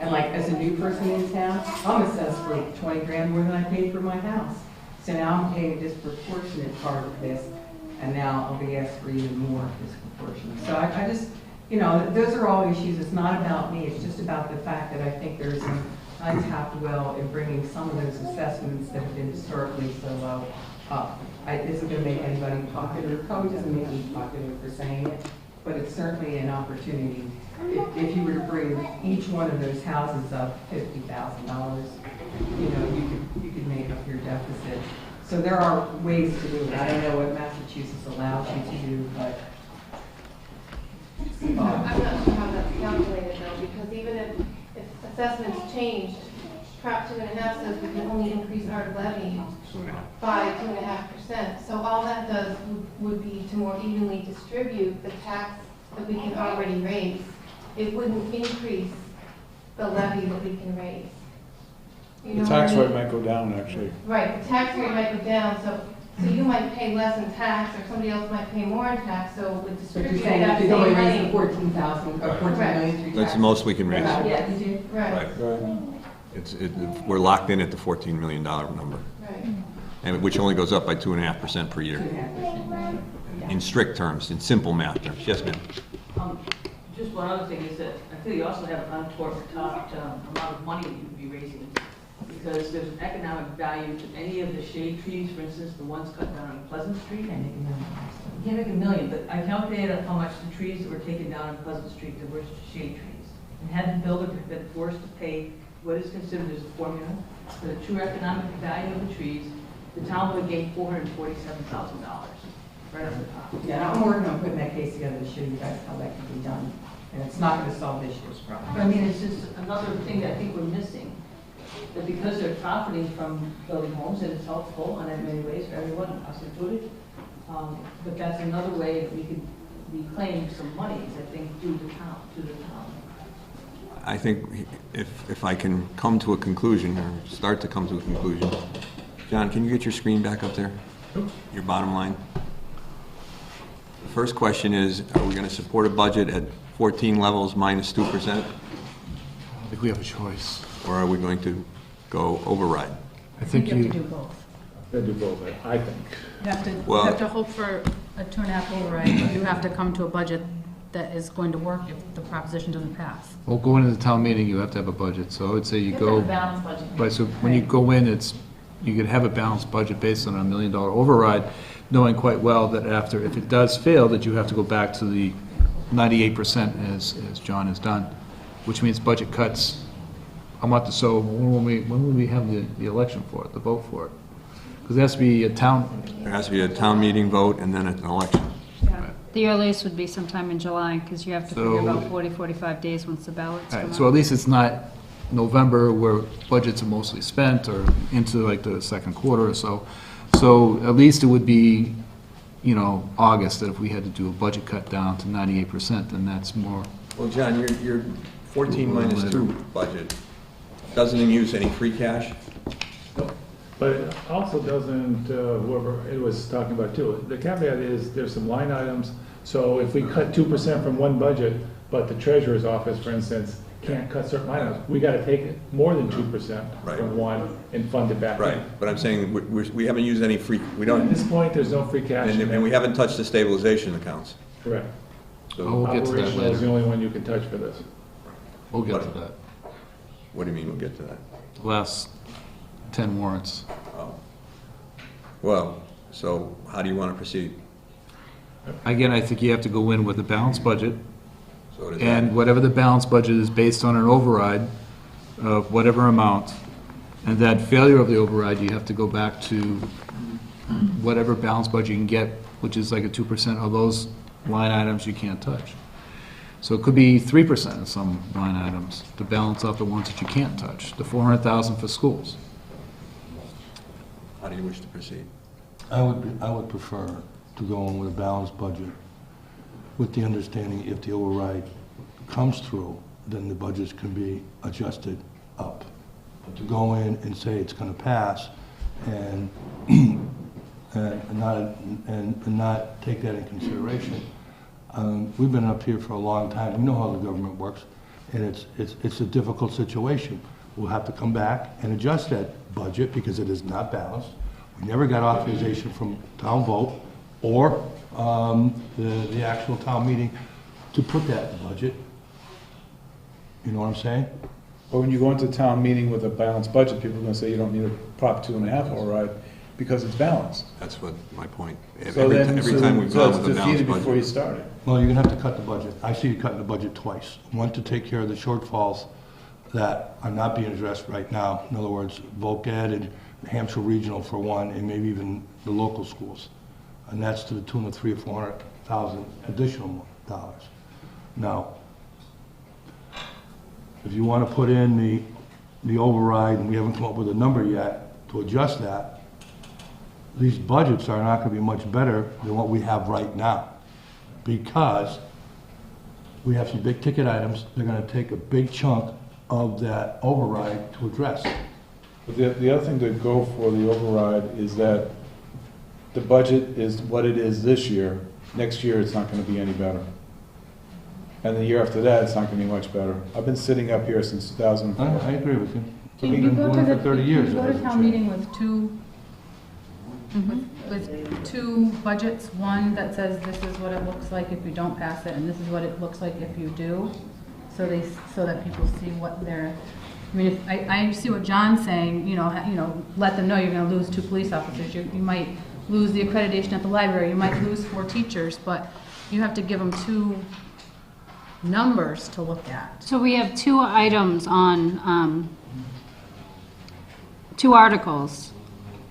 Speaker 3: And like, as a new person in town, I'm assessed for $20,000 more than I paid for my house. So now I'm paying a disproportionate part of this. and now I'll be asked for even more disproportionate. So I just, those are all issues. It's not about me. It's just about the fact that I think there's an untapped well in bringing some of those assessments that have been historically so low up. It isn't going to make anybody popular. It probably doesn't make me popular for saying it, but it's certainly an opportunity. If you were to bring each one of those houses up $50,000, you could make up your deficit. So there are ways to do it. I don't know what Massachusetts allows you to do, but.
Speaker 10: I'm not sure how that's calculated though, because even if assessments changed, Prop 2.5 says we can only increase our levy by 2.5%. So all that does would be to more evenly distribute the tax that we can already raise. It wouldn't increase the levy that we can raise. You know
Speaker 2: The tax
Speaker 10: what I
Speaker 2: rate
Speaker 10: mean?
Speaker 2: might go down, actually.
Speaker 10: Right, the tax rate might go down, so you might pay less in tax, or somebody else might pay more in tax, so it would
Speaker 3: But you're
Speaker 10: distribute
Speaker 3: saying
Speaker 10: that
Speaker 3: if you only
Speaker 10: same
Speaker 3: raise the
Speaker 10: money.
Speaker 3: 14,000 or 14 million through
Speaker 1: That's
Speaker 3: tax.
Speaker 1: the most we can raise.
Speaker 3: Yeah, did you?
Speaker 10: Right,
Speaker 1: We're locked in at the $14 million number,
Speaker 10: right.
Speaker 1: and which only goes up by 2.5% per year.
Speaker 3: 2.5%.
Speaker 1: In strict terms, in simple math terms. Yes, ma'am.
Speaker 11: Just one other thing is that I feel you also have an untapped amount of money that you could be raising, because there's an economic value to any of the shade trees, for instance, the ones cut down on Pleasant Street.
Speaker 3: Can't make a million.
Speaker 11: You can't make $1 million, but I calculated how much the trees that were taken down on Pleasant Street, that were shade trees. And had the builder been forced to pay what is considered as a formula for the true economic value of the trees, the town would have gained $447,000 right off the top.
Speaker 3: Yeah, I'm working on putting that case together to show you guys how that can be done. And it's not going to solve this year's problem.
Speaker 11: But I mean, it's just another thing that I think we're missing, that because they're profiting from building homes, and it's helpful in many ways for everyone, us included, but that's another way that we could reclaim some monies, I think, to the town.
Speaker 1: I think if I can come to a conclusion, or start to come to a conclusion. John, can you get your screen back up there? Your bottom line? The first question is, are we going to support a budget at 14 levels minus 2%?
Speaker 2: I think we have a choice.
Speaker 1: Or are we going to go override?
Speaker 2: I think
Speaker 6: You have
Speaker 2: you,
Speaker 6: to do both.
Speaker 9: They do both, I think.
Speaker 6: You
Speaker 1: Well-
Speaker 6: have to hope for a 2.5 override, but you have to come to a budget that is going to work if the proposition doesn't pass.
Speaker 2: well, going into the town meeting, you have to have a budget, so I would say you
Speaker 6: have to
Speaker 2: go.
Speaker 6: have a balanced budget.
Speaker 2: Right, so when you go in, you could have a balanced budget based on a $1 million override, knowing quite well that after, if it does fail, that you have to go back to the 98% as John has done, which means budget cuts. So when will we have the election for it, the vote for it? Because there has to be a town,
Speaker 1: There has to be a town meeting vote and then an election.
Speaker 6: The earliest would be sometime in July, because you have to figure about 40, 45 days once the ballots come
Speaker 2: right,
Speaker 6: out.
Speaker 2: so at least it's not November where budgets are mostly spent, or into like the second quarter or so. So at least it would be, August, that if we had to do a budget cut down to 98%, then that's more.
Speaker 1: Well, John, your 14 minus 2 budget doesn't use any free cash?
Speaker 9: But it also doesn't, whoever it was talking about too, the caveat is there's some line items. So if we cut 2% from one budget, but the treasurer's office, for instance, can't cut certain line items, we got to take more than 2%
Speaker 1: Right.
Speaker 9: from one and fund it back in.
Speaker 1: Right, but I'm saying we haven't used any free, we
Speaker 9: At
Speaker 1: don't,
Speaker 9: this point, there's no free cash. in
Speaker 1: and we
Speaker 9: there.
Speaker 1: haven't touched the stabilization accounts.
Speaker 9: Correct.
Speaker 2: Oh, we'll get to that
Speaker 9: Operational is the
Speaker 2: later.
Speaker 9: only one you can touch for this.
Speaker 2: We'll get to that.
Speaker 1: What do you mean we'll get to that?
Speaker 2: Last 10 warrants.
Speaker 1: Oh. Well, so how do you want to proceed?
Speaker 2: Again, I think you have to go in with a balanced budget,
Speaker 1: So does
Speaker 2: and
Speaker 1: that,
Speaker 2: whatever the balanced budget is based on an override of whatever amount, and that failure of the override, you have to go back to whatever balanced budget you can get, which is like a 2% of those line items you can't touch. So it could be 3% of some line items to balance out the ones that you can't touch, the 400,000 for schools.
Speaker 1: how do you wish to proceed?
Speaker 5: I would prefer to go in with a balanced budget, with the understanding if the override comes through, then the budgets can be adjusted up. But to go in and say it's going to pass and not take that in consideration, we've been up here for a long time. We know how the government works, and it's a difficult situation. We'll have to come back and adjust that budget because it is not balanced. We never got authorization from town vote or the actual town meeting to put that in the budget. You know what I'm saying?
Speaker 2: But when you go into town meeting with a balanced budget, people are gonna say you don't need a Prop 2.5 override because it's balanced.
Speaker 1: That's what my point.
Speaker 2: So
Speaker 1: Every
Speaker 2: then,
Speaker 1: every time we've gone
Speaker 2: it's
Speaker 1: with a balanced
Speaker 2: defeated before you
Speaker 1: budget.
Speaker 2: started.
Speaker 5: Well, you're gonna have to cut the budget. I see you cutting the budget twice. One, to take care of the shortfalls that are not being addressed right now. In other words, Voc Ed and Hampshire Regional for one, and maybe even the local schools. And that's to the tune of $300,000 or $400,000 additional dollars. Now, if you want to put in the override, and we haven't come up with a number yet to adjust that, these budgets are not going to be much better than what we have right now, because we have some big ticket items. They're going to take a big chunk of that override to address.
Speaker 2: But the other thing to go for the override is that the budget is what it is this year. Next year, it's not gonna be any better. And the year after that, it's not gonna be much better. I've been sitting up here since 2004.
Speaker 5: I agree with you.
Speaker 6: Can
Speaker 5: We've
Speaker 6: you
Speaker 5: been
Speaker 6: go
Speaker 5: doing
Speaker 6: to
Speaker 5: it for 30 years.
Speaker 6: Can you
Speaker 5: It
Speaker 6: go to
Speaker 5: hasn't
Speaker 6: town
Speaker 5: changed.
Speaker 6: meeting with two budgets, one that says this is what it looks like if you don't pass it, and this is what it looks like if you do, so that people see what they're, I mean, if, I see what John's saying, let them know you're gonna lose 2 police officers, you might lose the accreditation at the library, you might lose 4 teachers, but you have to give them 2 numbers to look at.
Speaker 12: So we have 2 items on, 2 articles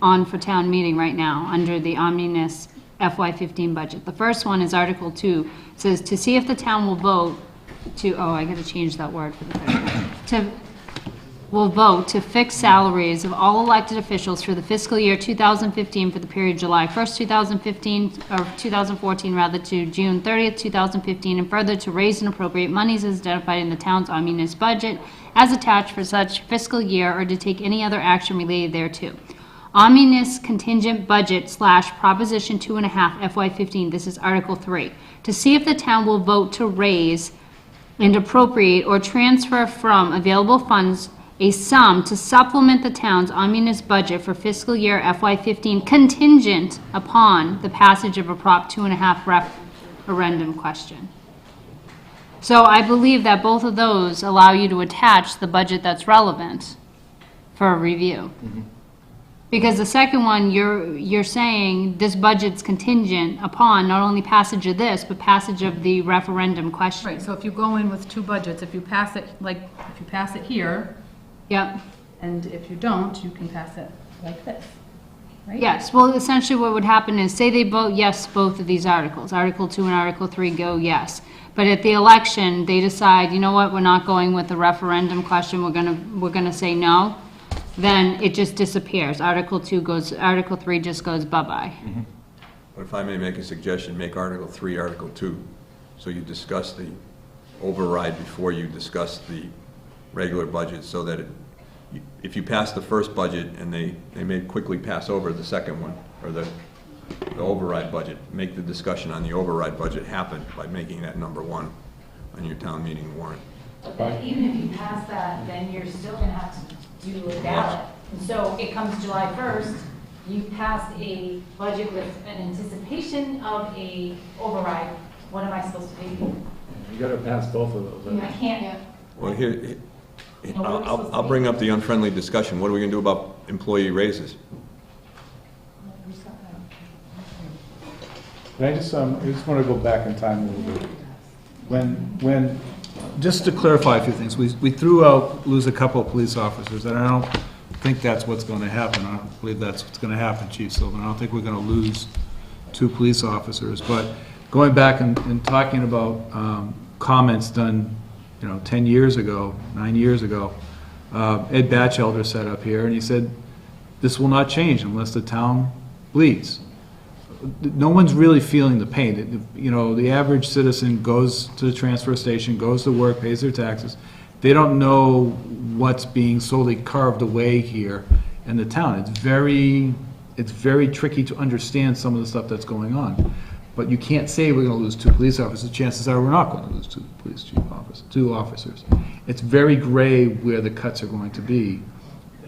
Speaker 12: on for town meeting right now, under the omnibus FY15 budget. The first one is Article 2, it says, to see if the town will vote to, I gotta change that word for the first one. Will vote to fix salaries of all elected officials for the fiscal year 2015 for the period July 1st, 2015, or 2014 rather, to June 30th, 2015, and further to raise and appropriate monies as identified in the town's omnibus budget as attached for such fiscal year, or to take any other action related thereto. Omnibus contingent budget / Proposition 2.5 FY15, this is Article 3. To see if the town will vote to raise and appropriate or transfer from available funds a sum to supplement the town's omnibus budget for fiscal year FY15 contingent upon the passage of a Prop 2.5 referendum question. So I believe that both of those allow you to attach the budget that's relevant for a review. Because the second one, you're saying this budget's contingent upon not only passage of this, but passage of the referendum question.
Speaker 6: Right, so if you go in with 2 budgets, if you pass it here,
Speaker 12: Yep.
Speaker 6: and if you don't, you can pass it like this, right?
Speaker 12: Yes, well, essentially what would happen is, say they vote yes, both of these articles, Article 2 and Article 3 go yes. But at the election, they decide, you know what, we're not going with the referendum question, we're gonna say no, then it just disappears. Article 3 just goes bye-bye.
Speaker 1: But if I may make a suggestion, make Article 3 Article 2, so you discuss the override before you discuss the regular budget, so that if you pass the first budget and they may quickly pass over the second one, or the override budget, make the discussion on the override budget happen by making that number 1 on your town meeting warrant.
Speaker 4: But even if you pass that, then you're still gonna have to do a ballot. And so it comes July 1st, you pass a budget with an anticipation of a override. What am I supposed to do?
Speaker 9: You gotta pass both of those.
Speaker 4: I can't.
Speaker 1: Well, here, I'll bring up the unfriendly discussion. What are we going to do about employee raises?
Speaker 2: I just want to go back in time a little bit. When, just to clarify a few things, we threw out, lose a couple of police officers, and I don't think that's what's going to happen. I don't believe that's what's going to happen, Chief Sullivan. I don't think we're going to lose 2 police officers. But going back and talking about comments done 10 years ago, 9 years ago, Ed Batchelder sat up here and he said, this will not change unless the town bleeds. No one's really feeling the pain. The average citizen goes to the transfer station, goes to work, pays their taxes. They don't know what's being slowly carved away here in the town. It's very tricky to understand some of the stuff that's going on. But you can't say we're going to lose 2 police officers. Chances are we're not going to lose 2 officers. It's very gray where the cuts are going to be.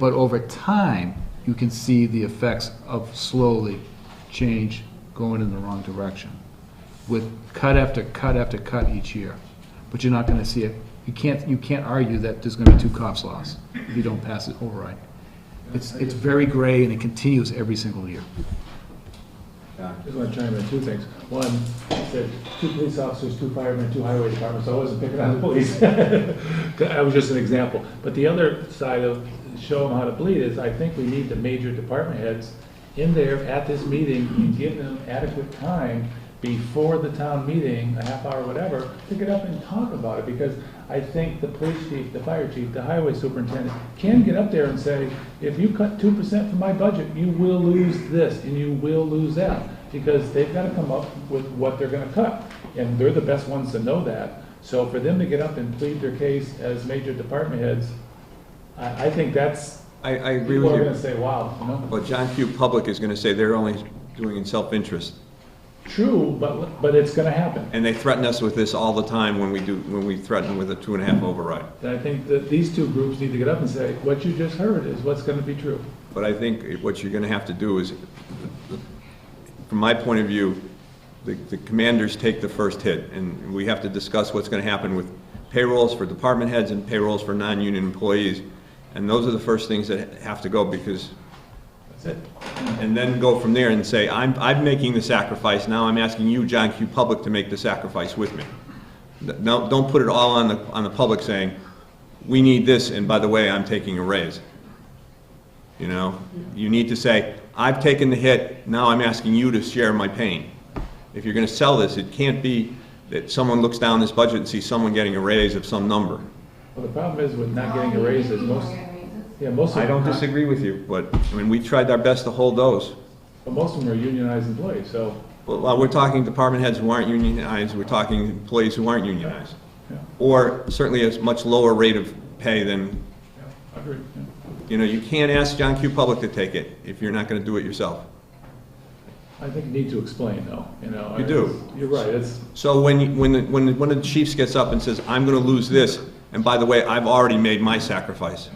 Speaker 2: But over time, you can see the effects of slowly change going in the wrong direction, with cut after cut after cut each year. But you're not gonna see it, you can't argue that there's gonna be 2 cops lost if you don't pass it override. It's very gray and it continues every single year.
Speaker 9: Just want to chime in 2 things. One, you said 2 police officers, 2 firemen, 2 highway departments, so I wasn't picking on the police. That was just an example. But the other side of show them how to bleed is I think we need the major department heads in there at this meeting and give them adequate time before the town meeting, a half hour, whatever, to get up and talk about it, because I think the police chief, the fire chief, the highway superintendent can get up there and say, if you cut 2% from my budget, you will lose this and you will lose that, because they've got to come up with what they're going to cut, and they're the best ones to know that. So for them to get up and plead their case as major department heads, I think that's,
Speaker 1: I agree
Speaker 9: people
Speaker 1: with
Speaker 9: are
Speaker 1: you.
Speaker 9: going to say, wow, you know?
Speaker 1: But John Q. Public is going to say they're only doing in self-interest.
Speaker 9: True, but it's going to happen.
Speaker 1: And they threaten us with this all the time when we threaten with a 2.5 override.
Speaker 9: And I think that these 2 groups need to get up and say, what you just heard is what's going to be true.
Speaker 1: But I think what you're going to have to do is, from my point of view, the commanders take the first hit, and we have to discuss what's going to happen with payrolls for department heads and payrolls for non-union employees. And those are the first things that have to go, because
Speaker 9: That's it.
Speaker 1: and then go from there and say, I'm making the sacrifice, now I'm asking you, John Q. Public, to make the sacrifice with me. No, don't put it all on the public saying, we need this, and by the way, I'm taking a raise. You know, you need to say, I've taken the hit, now I'm asking you to share my pain. If you're gonna sell this, it can't be that someone looks down this budget and sees someone getting a raise of some number.
Speaker 9: Well, the problem is with not getting a raise is most of
Speaker 1: I don't
Speaker 9: them,
Speaker 1: disagree with you, but, I mean, we tried our best to hold those.
Speaker 9: but most of them are unionized employees, so,
Speaker 1: Well, we're talking department heads who aren't unionized, we're talking employees who aren't unionized.
Speaker 9: yeah,
Speaker 1: Or certainly a much lower rate of pay than,
Speaker 9: yeah, I agree. Yeah.
Speaker 1: you know, you can't ask John Q. Public to take it if you're not gonna do it yourself.
Speaker 9: I think you need to explain, though, you know.
Speaker 1: You do.
Speaker 9: You're right, it's,
Speaker 1: So when one of the chiefs gets up and says, I'm gonna lose this, and by the way, I've already made my sacrifice,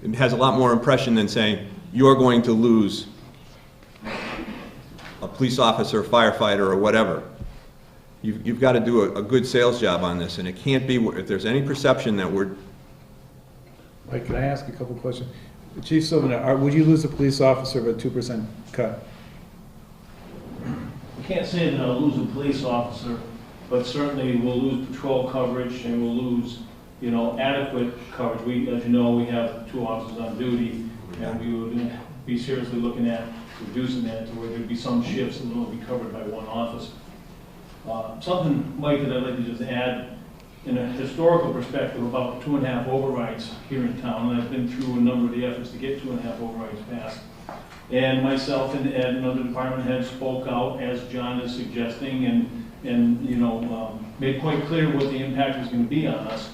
Speaker 1: it has a lot more impression than saying, you're going to lose a police officer, firefighter, or whatever. You've got to do a good sales job on this, and it can't be, if there's any perception that we're,
Speaker 2: Mike, can I ask a couple questions? Chief Sylvan, would you lose a police officer with a 2% cut?
Speaker 13: I can't say that I'll lose a police officer, but certainly we'll lose patrol coverage and we'll lose, you know, adequate coverage. We, as you know, we have 2 officers on duty, and we would be seriously looking at reducing that to where there'd be some shifts that will only be covered by 1 officer. Something, Mike, that I'd like to just add, in a historical perspective about 2.5 overrides here in town, and I've been through a number of the efforts to get 2.5 overrides passed. And myself and Ed and other department heads spoke out, as John is suggesting, and you know, made quite clear what the impact was going to be on us.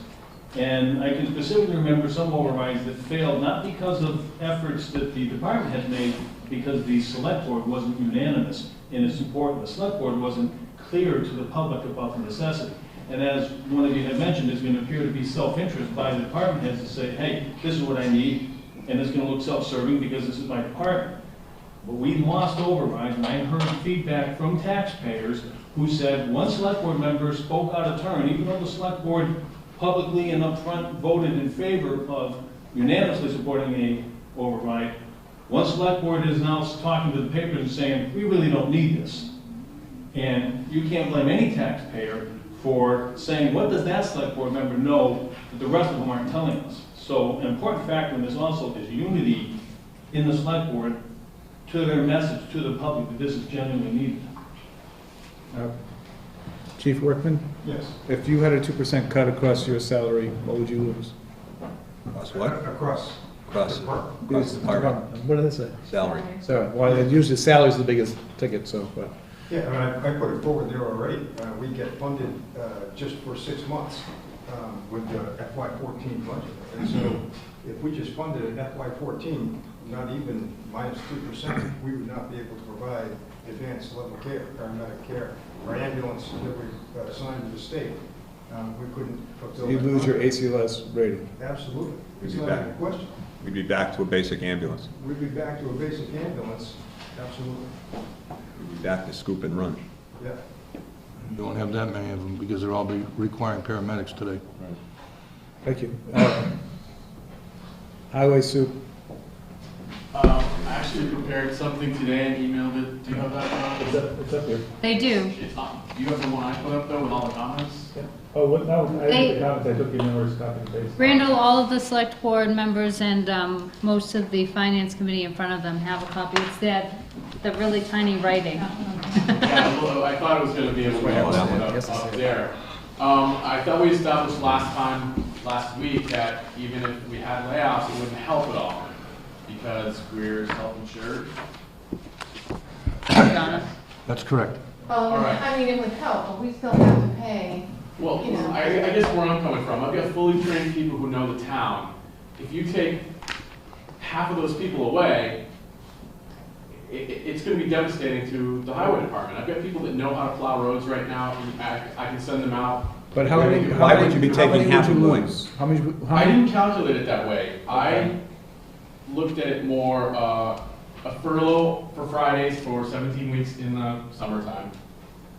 Speaker 13: And I can specifically remember some overrides that failed, not because of efforts that the department had made, because the select board wasn't unanimous in its support, and the select board wasn't clear to the public about the necessity. And as one of you had mentioned, it's going to appear to be self-interest by the department heads to say, hey, this is what I need, and it's going to look self-serving because this is my department. But we lost overrides, and I heard feedback from taxpayers who said one select board member spoke out of turn, even though the select board publicly and upfront voted in favor of unanimously supporting a override. One select board is now talking to the papers and saying, we really don't need this. And you can't blame any taxpayer for saying, what does that select board member know that the rest of them aren't telling us? So an important factor in this also is unity in the select board to their message to the public that this is genuinely needed.
Speaker 2: Chief Workman?
Speaker 14: Yes.
Speaker 2: If you had a 2% cut across your salary, what would you lose?
Speaker 1: Across what?
Speaker 14: Across.
Speaker 1: Across the department.
Speaker 2: What did they say?
Speaker 1: Salary.
Speaker 2: So, well, usually salary's the biggest ticket, so, but.
Speaker 14: Yeah, I mean, I put it forward there already. We get funded just for 6 months with the FY14 budget. And so if we just funded an FY14, not even minus 2%, we would not be able to provide advanced level care, paramedic care, or ambulance that we assigned to the state. We couldn't fulfill.
Speaker 2: You lose your ACLS rating.
Speaker 14: Absolutely. It's
Speaker 1: We'd be
Speaker 14: not
Speaker 1: back.
Speaker 14: a question.
Speaker 1: We'd be back to a basic ambulance.
Speaker 14: We'd be back to a basic ambulance, Absolutely.
Speaker 1: We'll be back to scoop and run.
Speaker 14: Yeah.
Speaker 5: You don't have that many of them because they're all be requiring paramedics today.
Speaker 2: Thank you. Highway soup.
Speaker 15: I actually prepared something today and emailed it. Do you have that?
Speaker 9: It's up here.
Speaker 6: They do.
Speaker 15: It's not. Do you have the one I put up though with all the comments?
Speaker 9: Yeah. Oh, what, no, I
Speaker 6: They-
Speaker 9: didn't the comments, I took your numbers, copy and paste.
Speaker 6: Randall, all of the select board members and most of the finance committee in front of them have a copy. It's that, the really tiny writing.
Speaker 15: Yeah, well, I thought it was going to be a way up there. I thought we established last week, that even if we had layoffs, it wouldn't help at all because we're self-insured.
Speaker 5: That's correct.
Speaker 15: All right.
Speaker 10: I mean, it would help, but we still have to pay.
Speaker 15: Well,
Speaker 10: You know.
Speaker 15: I guess where I'm coming from, I've got fully trained people who know the town. If you take half of those people away, it's going to be devastating to the highway department. I've got people that know how to plow roads right now, and I can send them out.
Speaker 2: But how many?
Speaker 1: Why would you be taking half
Speaker 2: would
Speaker 1: a
Speaker 2: you
Speaker 1: point?
Speaker 2: lose? How many?
Speaker 15: I didn't calculate it that way. I looked at it more, a furlough for Fridays for 17 weeks in the summertime.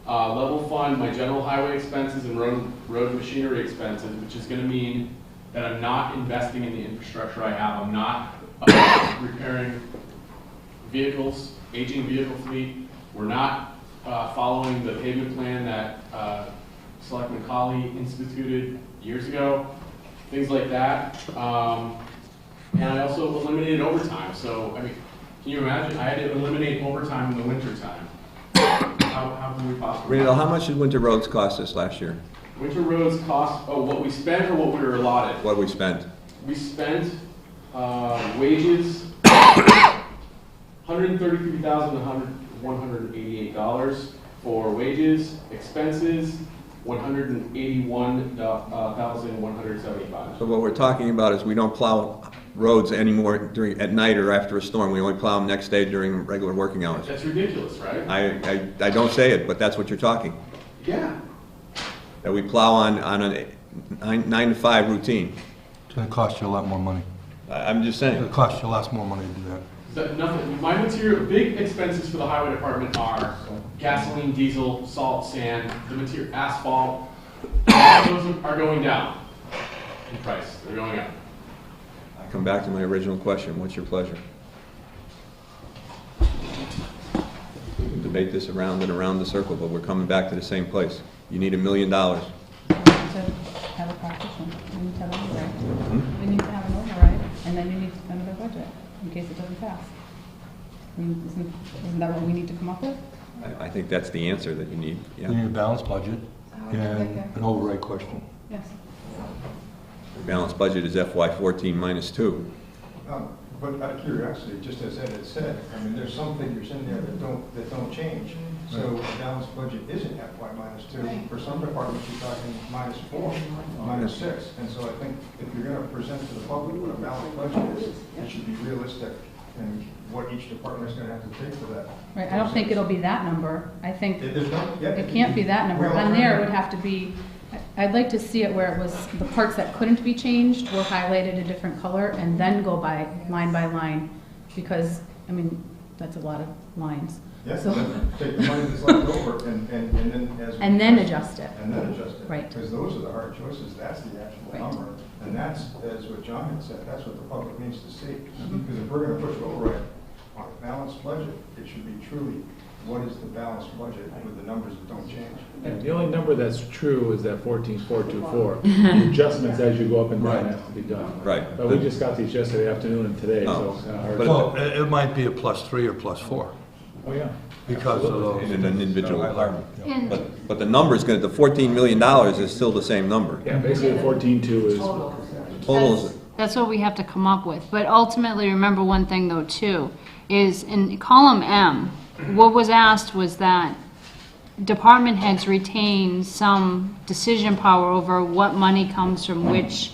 Speaker 15: Level fund my general highway expenses and road machinery expenses, which is going to mean that I'm not investing in the infrastructure I have. I'm not repairing vehicles, aging vehicle fleet. We're not following the payment plan that Selectman Colley instituted years ago, things like that. And I also eliminated overtime. So, I mean, can you imagine? I had to eliminate overtime in the winter time. How can we possibly?
Speaker 1: Randall, how much did winter roads cost us last year?
Speaker 15: Winter roads cost, what we spent or what we were allotted?
Speaker 1: What we spent?
Speaker 15: We spent wages, $133,188 for wages, expenses, $181,175.
Speaker 1: So what we're talking about is we don't plow roads anymore at night or after a storm. We only plow them next day during regular working hours.
Speaker 15: That's ridiculous, right?
Speaker 1: I don't say it, but that's what you're talking.
Speaker 15: Yeah.
Speaker 1: That we plow on a 9 to 5 routine.
Speaker 5: It's going to cost you a lot more money.
Speaker 1: I'm just
Speaker 5: It's
Speaker 1: saying.
Speaker 5: going to cost you lots more money to do that.
Speaker 15: Nothing. My material, big expenses for the highway department are gasoline, diesel, salt, sand, the material, asphalt. Those are going down in price. They're going up.
Speaker 1: I come back to my original question. What's your pleasure? We can debate this around and around the circle, but we're coming back to the same place. You need $1 million.
Speaker 12: To have a partition, we need to have an override. We need to have an override, and then you need to spend another budget in case it doesn't pass. I mean, isn't that what we need to come up with?
Speaker 1: I think that's the answer that you need.
Speaker 5: You need a balanced budget and an override question.
Speaker 12: Yes.
Speaker 1: The balanced budget is FY14 minus 2.
Speaker 14: But out of curiosity, just as Ed had said, I mean, there's some figures in there that don't change. So a balanced budget isn't FY minus 2. For some departments, you're talking minus 4, minus 6. And so I think if you're going to present to the public what a balanced budget is, it should be realistic in what each department is going to have to take for that.
Speaker 12: Right, I don't think it'll be that number. I think
Speaker 14: There's no, yeah,
Speaker 12: it can't be that number.
Speaker 14: Well,
Speaker 12: On there, it would have to be, I'd like to see it where it was, the parts that couldn't be changed were highlighted a different color, and then go by line, because, I mean, that's a lot of lines.
Speaker 14: Yeah,
Speaker 12: So-
Speaker 14: then take the money that's left over and then as.
Speaker 12: And then adjust it.
Speaker 14: And then adjust it.
Speaker 12: Right.
Speaker 14: Because those are the hard choices, that's the actual
Speaker 12: Right.
Speaker 14: number. And that's, as what John had said, that's what the public needs to see.
Speaker 12: Mm-hmm.
Speaker 14: Because if we're gonna push override on a balanced budget, it should be truly, what is the balanced budget with the numbers that don't change?
Speaker 9: And the only number that's true is that 14,424. The adjustments as you go up and down
Speaker 5: Right.
Speaker 9: have to be done.
Speaker 1: Right.
Speaker 9: But we just got these yesterday afternoon and today,
Speaker 1: Oh.
Speaker 9: so.
Speaker 1: But-
Speaker 5: Well, it might be a +3 or +4
Speaker 9: Oh, yeah.
Speaker 5: because of those.
Speaker 1: In an individual department.
Speaker 6: And
Speaker 1: But the number's going to, the $14 million is still the same number.
Speaker 9: Yeah, basically 14.2 is.
Speaker 1: Total is,
Speaker 6: that's what we have to come up with. But ultimately, remember one thing though too, is in column M, what was asked was that department heads retain some decision power over what money comes from which,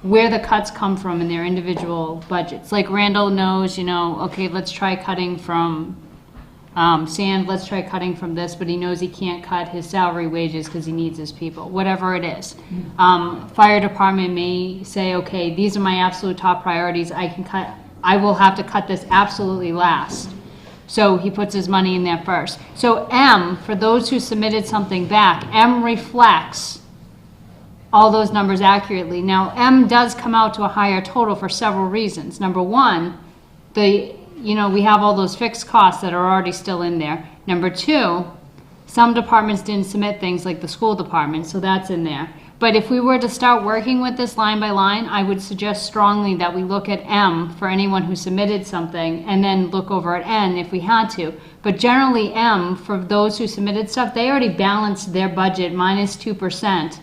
Speaker 6: where the cuts come from in their individual budgets. Like Randall knows, you know, okay, let's try cutting from sand, let's try cutting from this, but he knows he can't cut his salary wages because he needs his people, whatever it is. Fire department may say, okay, these are my absolute top priorities, I will have to cut this absolutely last. So he puts his money in there first. So M, for those who submitted something back, M reflects all those numbers accurately. Now, M does come out to a higher total for several reasons. Number one, we have all those fixed costs that are already still in there. Number two, some departments didn't submit things like the school department, so that's in there. But if we were to start working with this line by line, I would suggest strongly that we look at M for anyone who submitted something, and then look over at N if we had to. But generally M, for those who submitted stuff, they already balanced their budget minus 2%.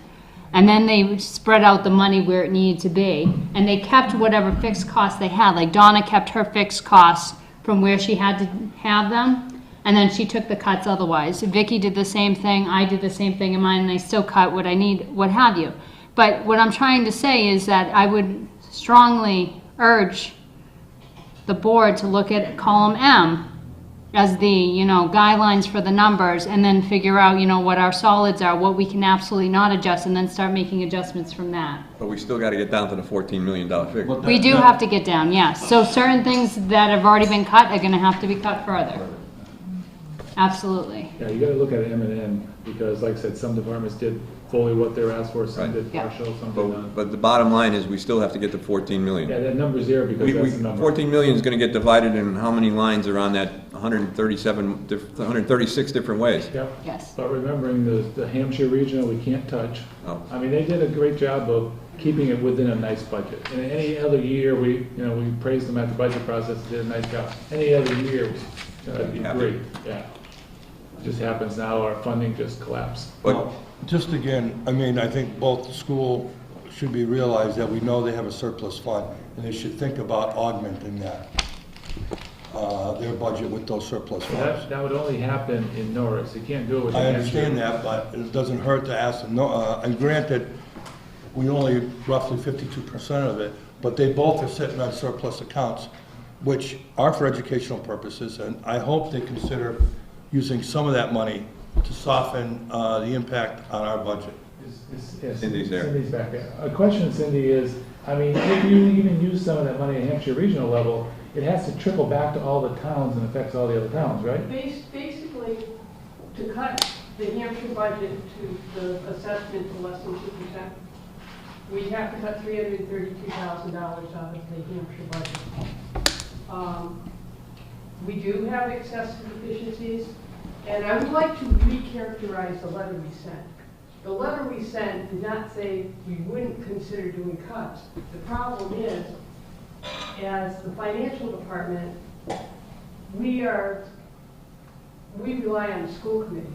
Speaker 6: And then they spread out the money where it needed to be. And they kept whatever fixed costs they had. Like Donna kept her fixed costs from where she had to have them. And then she took the cuts otherwise. Vicky did the same thing. I did the same thing in mine. And I still cut what I need, what have you. But what I'm trying to say is that I would strongly urge the board to look at column M as the, guidelines for the numbers, and then figure out, what our solids are, what we can absolutely not adjust, and then start making adjustments from that.
Speaker 1: But we still got to get down to the $14 million figure.
Speaker 6: We do have to get down, yes. So certain things that have already been cut are going to have to be cut further. Absolutely.
Speaker 9: Yeah, you gotta look at M and N, because like I said, some departments did fully what they were asked for, some did
Speaker 6: Yeah.
Speaker 9: partial, some did not.
Speaker 1: But the bottom line is, we still have to get to 14 million.
Speaker 9: Yeah, that number's there because that's the number.
Speaker 1: 14 million is going to get divided in how many lines are on that 136 different ways.
Speaker 9: Yep.
Speaker 6: Yes.
Speaker 9: But remembering the Hampshire regional, we can't touch.
Speaker 1: Oh.
Speaker 9: I mean, they did a great job of keeping it within a nice budget. And any other year, we praised them at the budget process, they did a nice job. Any other year, it'd be
Speaker 1: Happy.
Speaker 9: great, yeah. It just happens now, our funding just collapsed.
Speaker 1: But
Speaker 5: Just again, I think both the school should be realized that we know they have a surplus fund, and they should think about augmenting that, their budget with those surplus funds.
Speaker 9: That would only happen in Norris, you can't do it with the
Speaker 5: I
Speaker 9: Hampshire.
Speaker 5: understand that, but it doesn't hurt to ask them, and granted, we only roughly 52% of it, but they both are sitting on surplus accounts, which are for educational purposes, and I hope they consider using some of that money to soften the impact on our budget.
Speaker 9: Yes,
Speaker 1: Cindy's there.
Speaker 9: Cindy's back there. A question, Cindy, is, if you even use some of that money at Hampshire regional level, it has to trickle back to all the towns and affects all the other towns, right?
Speaker 8: Basically, to cut the Hampshire budget to the assessment to less than 2%, we'd have to cut $332,000 out of the Hampshire budget. We do have excessive deficiencies, and I would like to recharacterize the letter we sent. The letter we sent did not say we wouldn't consider doing cuts. The problem is, as the financial department, we rely on the school committees.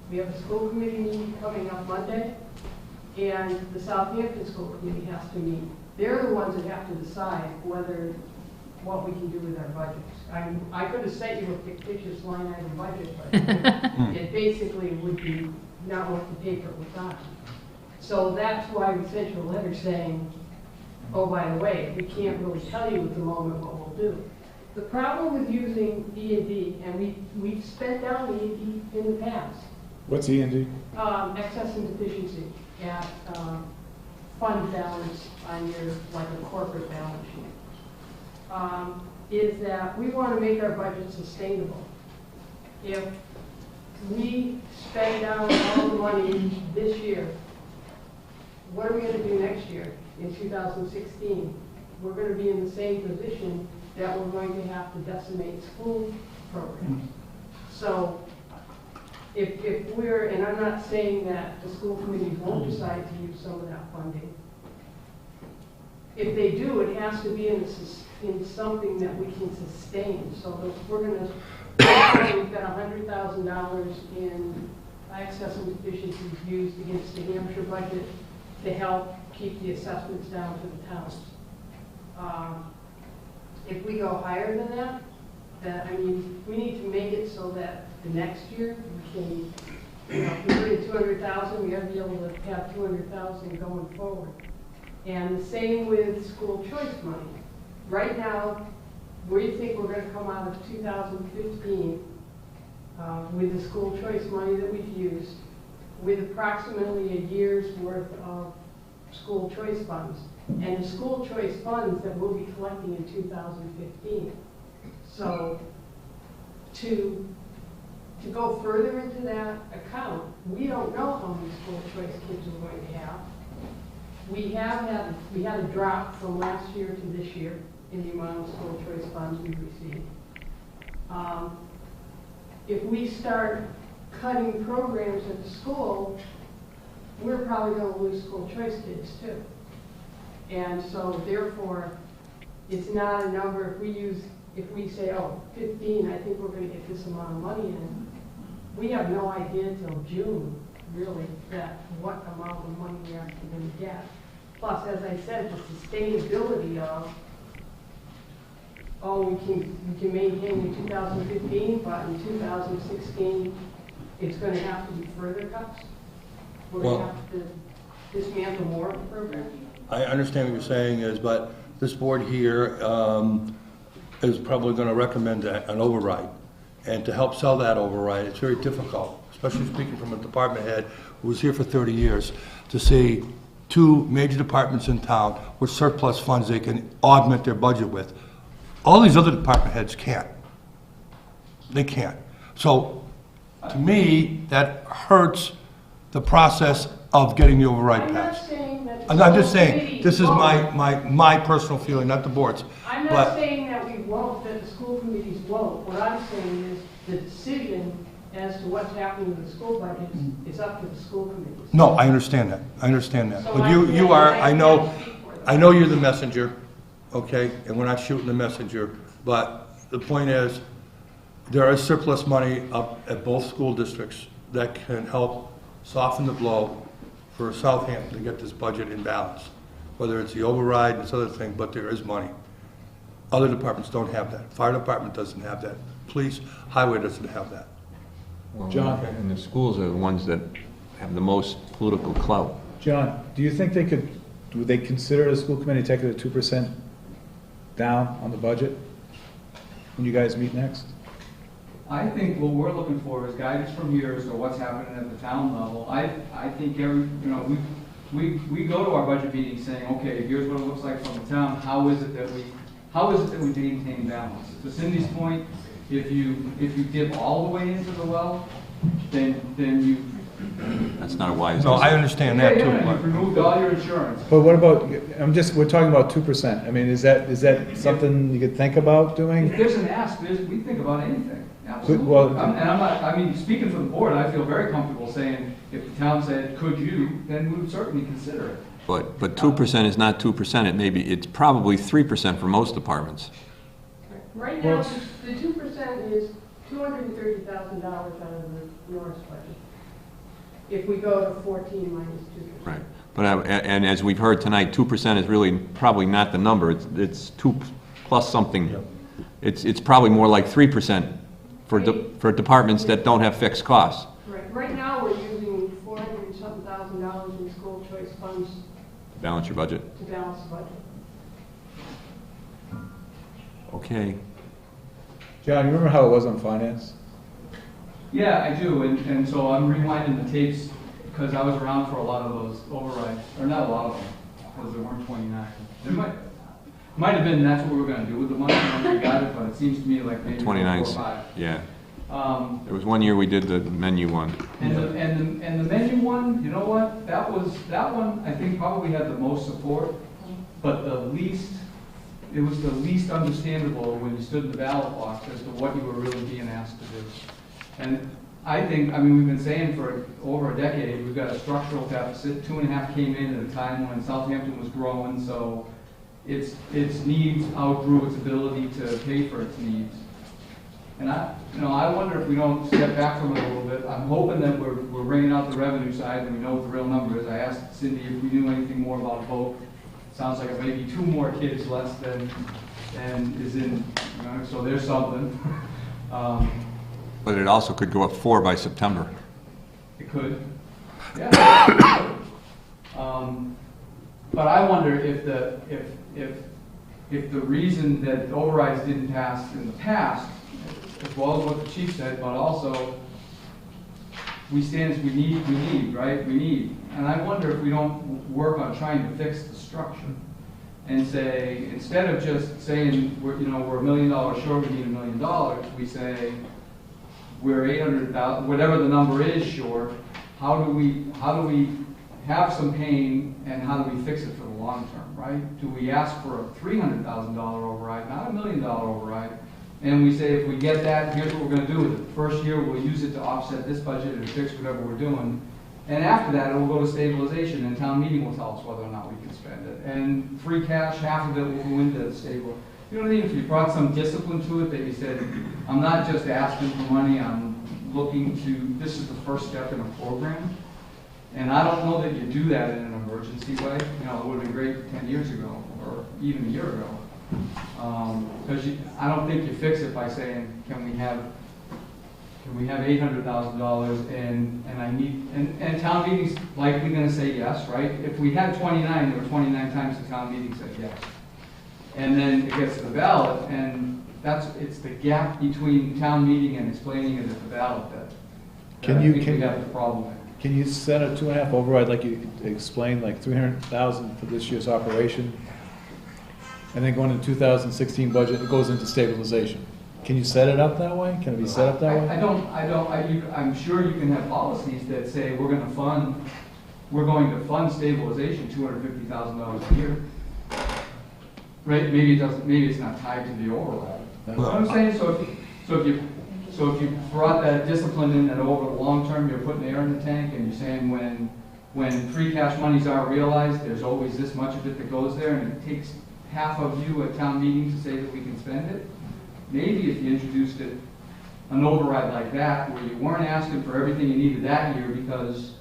Speaker 8: We have a school committee meeting coming up Monday, and the Southampton school committee has to meet. They're the ones that have to decide what we can do with our budgets. I could have sent you a fictitious line item budget, but it basically would be not worth the paper it was on. So that's why we sent you a letter saying, oh, by the way, we can't really tell you at the moment what we'll do. The problem with using E&D, and we've spent down E&D in the past.
Speaker 9: What's E&D?
Speaker 8: Excess and deficiency at fund balance on your, like a corporate balance sheet. Is that we want to make our budget sustainable. If we spend down all the money this year, what are we going to do next year in 2016? We're going to be in the same position that we're going to have to decimate school programs. So if we're, and I'm not saying that the school committees won't decide to use some of that funding. If they do, it has to be in something that we can sustain. So we're going to, we've got $100,000 in excess and deficiencies used against the Hampshire budget to help keep the assessments down to the towns. If we go higher than that, we need to make it so that the next year we can, if we put in 200,000, we got to be able to have 200,000 going forward. And the same with school choice money. Right now, we think we're going to come out of 2015 with the school choice money that we've used, with approximately a year's worth of school choice funds, and the school choice funds that we'll be collecting in 2015. So
Speaker 16: to go further into that account, we don't know how many school choice kids we're going to have. We had a drop from last year to this year in the amount of school choice funds we received. If we start cutting programs at the school, we're probably going to lose school choice kids too. And so therefore, it's not a number, if we say, oh, 15, I think we're going to get this amount of money in, we have no idea until June, really, what amount of money we're actually going to get. Plus, as I said, the sustainability of, oh, we can maintain in 2015, but in 2016, it's going to have to be further cuts. We're going to have to dismantle more of the program.
Speaker 5: I understand what you're saying is, but this board here is probably going to recommend an override. And to help sell that override, it's very difficult, especially speaking from a department head who was here for 30 years, to see two major departments in town with surplus funds they can augment their budget with. All these other department heads can't. They can't. So, to me, that hurts the process of getting the override passed. I'm just saying, this is my personal feeling, not the board's.
Speaker 16: I'm not saying that we won't, that the school committees won't. What I'm saying is the decision as to what's happening with the school budget is up to the school committees.
Speaker 5: No, I understand that. I understand that.
Speaker 16: So
Speaker 5: But you are, I know you're the messenger, okay? And we're not shooting the messenger. But the point is, there is surplus money up at both school districts that can help soften the blow for Southampton to get this budget in balance. Whether it's the override and this other thing, but there is money. Other departments don't have that. Fire department doesn't have that. Police, highway doesn't have that.
Speaker 1: Well,
Speaker 9: John?
Speaker 1: And the schools are the ones that have the most political clout.
Speaker 9: John, do you think would they consider the school committee taking it 2% down on the budget when you guys meet next?
Speaker 17: I think what we're looking for is guidance from here as to what's happening at the town level. I think we go to our budget meeting saying, okay, here's what it looks like from the town. How is it that we maintain balance? To Cindy's point, if you dip all the way into the well, then you.
Speaker 1: That's not a wise.
Speaker 5: No, I understand that too.
Speaker 17: You've removed all your insurance.
Speaker 9: But what about, we're talking about 2%. I mean, is that something you could think about doing?
Speaker 17: If there's an ask, we think about anything. Absolutely.
Speaker 9: Well,
Speaker 17: and I'm not, speaking for the board, I feel very comfortable saying, if the town said, could you, then we would certainly consider it.
Speaker 1: But 2% is not 2%. It's probably 3% for most departments.
Speaker 16: Right now, the 2% is $230,000 out of the Norris budget. If we go to 14 minus 2%.
Speaker 1: Right. But and as we've heard tonight, 2% is really probably not the number. It's 2 plus something. Yep. It's probably more like 3% for departments that don't have fixed costs.
Speaker 16: Right. Right now, we're using $400,000 in school choice funds
Speaker 1: To balance your budget.
Speaker 16: to balance the budget.
Speaker 1: Okay.
Speaker 9: John, you remember how it was on finance?
Speaker 17: Yeah, I do, and so I'm rewinding the tapes because I was around for a lot of those overrides, or not a lot of them, because there weren't 29. There might have been, that's what we were going to do with the money, and we got it, but it seems to me like maybe
Speaker 1: 29.
Speaker 17: 4 or 5.
Speaker 1: Yeah. There was one year we did the menu one.
Speaker 17: And the menu one, you know what? That one I think probably had the most support, but it was the least understandable when you stood in the ballot box as to what you were really being asked to do. And I think, we've been saying for over a decade, we've got a structural deficit. 2.5 came in at a time when Southampton was growing, so its needs outgrew its ability to pay for its needs. And I wonder if we don't step back from it a little bit. I'm hoping that we're bringing out the revenue side and we know what the real number is. I asked Cindy if we knew anything more about Voc. Sounds like it may be 2 more kids less than is in, so there's something.
Speaker 1: But it also could go up 4 by September.
Speaker 17: It could. Yeah. But I wonder if the reason that overrides didn't pass in the past, as well as what the chief said, but also we need, right? We need. And I wonder if we don't work on trying to fix the structure and say, instead of just saying we're $1 million short, we need $1 million, we say, we're 800,000, whatever the number is short, how do we have some pain, and how do we fix it for the long term, right? Do we ask for a $300,000 override, not a $1 million override? And we say, if we get that, here's what we're gonna do with it. First year, we'll use it to offset this budget and fix whatever we're doing. And after that, it will go to stabilization, and town meeting will tell us whether or not we can spend it. And free cash, half of it will go into stable. You know what I mean? If you brought some discipline to it, that you said, I'm not just asking for money, I'm looking to, this is the first step in a program. And I don't know that you do that in an emergency way. You know, it would have been great 10 years ago, or even a year ago. Because I don't think you fix it by saying, can we have $800,000 and town meeting's likely going to say yes, right? If we had 29, there were 29 times the town meeting said yes. And then it gets to the ballot, and it's the gap between town meeting and explaining it at the ballot that I think we have the problem with.
Speaker 2: Can you set a 2.5 override like you explained, like 300,000 for this year's operation? And then going into 2016 budget, it goes into stabilization. Can you set it up that way? Can it be set up that way?
Speaker 17: I'm sure you can have policies that say we're going to fund stabilization $250,000 a year. Right? Maybe it's not tied to the override. You know what I'm saying? So if you brought that discipline in, that over the long term you're putting air in the tank, and you're saying when free cash monies are realized, there's always this much of it that goes there, and it takes half of you at town meeting to say that we can spend it. Maybe if you introduced an override like that, where you weren't asking for everything you needed that year, because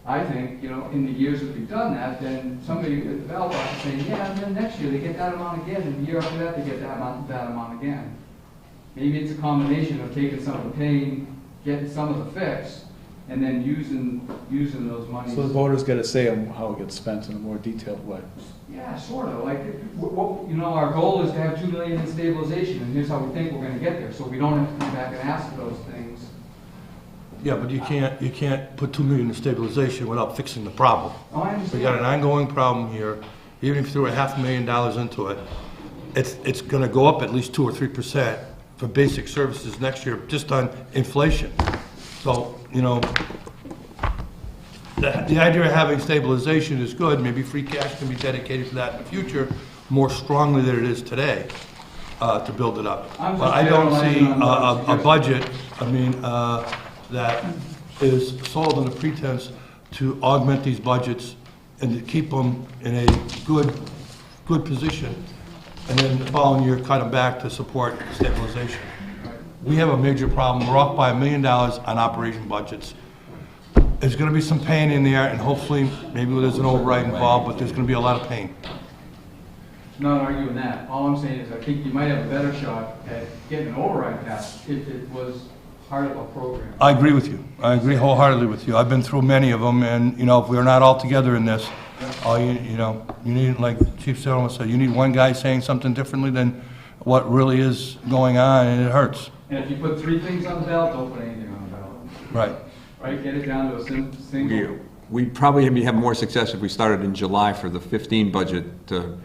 Speaker 17: I think, you know, in the years that we've done that, then somebody at the ballot box is saying, yeah, and then next year they get that amount again, and the year after that they get that amount again. Maybe it's a combination of taking some of the pain, getting some of the fix, and then using those monies.
Speaker 2: So the voters get a say on how it gets spent in a more detailed way.
Speaker 17: Yeah, sort of. Like, you know, our goal is to have $2 million in stabilization, and here's how we think we're going to get there, so we don't have to come back and ask for those things.
Speaker 5: Yeah, but you can't put $2 million in stabilization without fixing the problem.
Speaker 17: Oh, I understand.
Speaker 5: We got an ongoing problem here. Even if you threw $500,000 into it, it's going to go up at least 2 or 3% for basic services next year, just on inflation. So, you know, the idea of having stabilization is good. Maybe free cash can be dedicated to that in the future more strongly than it is today to build it up. But I don't see a budget, that is sold on the pretense to augment these budgets and to keep them in a good position, and then the following year cut them back to support stabilization. We have a major problem. We're off by $1 million on operation budgets. There's going to be some pain in there, and hopefully maybe there's an override involved, but there's going to be a lot of pain.
Speaker 17: Not arguing that. All I'm saying is I think you might have a better shot at getting an override passed if it was part of a program.
Speaker 5: I agree with you. I agree wholeheartedly with you. I've been through many of them, and, you know, if we're not all together in this, you need, like Chief Settlement said, you need one guy saying something differently than what really is going on, and it hurts.
Speaker 17: And if you put 3 things on the ballot, don't put anything on the ballot.
Speaker 5: Right.
Speaker 17: Right? Get it down to a single.
Speaker 1: We'd probably have more success if we started in July for the 15 budget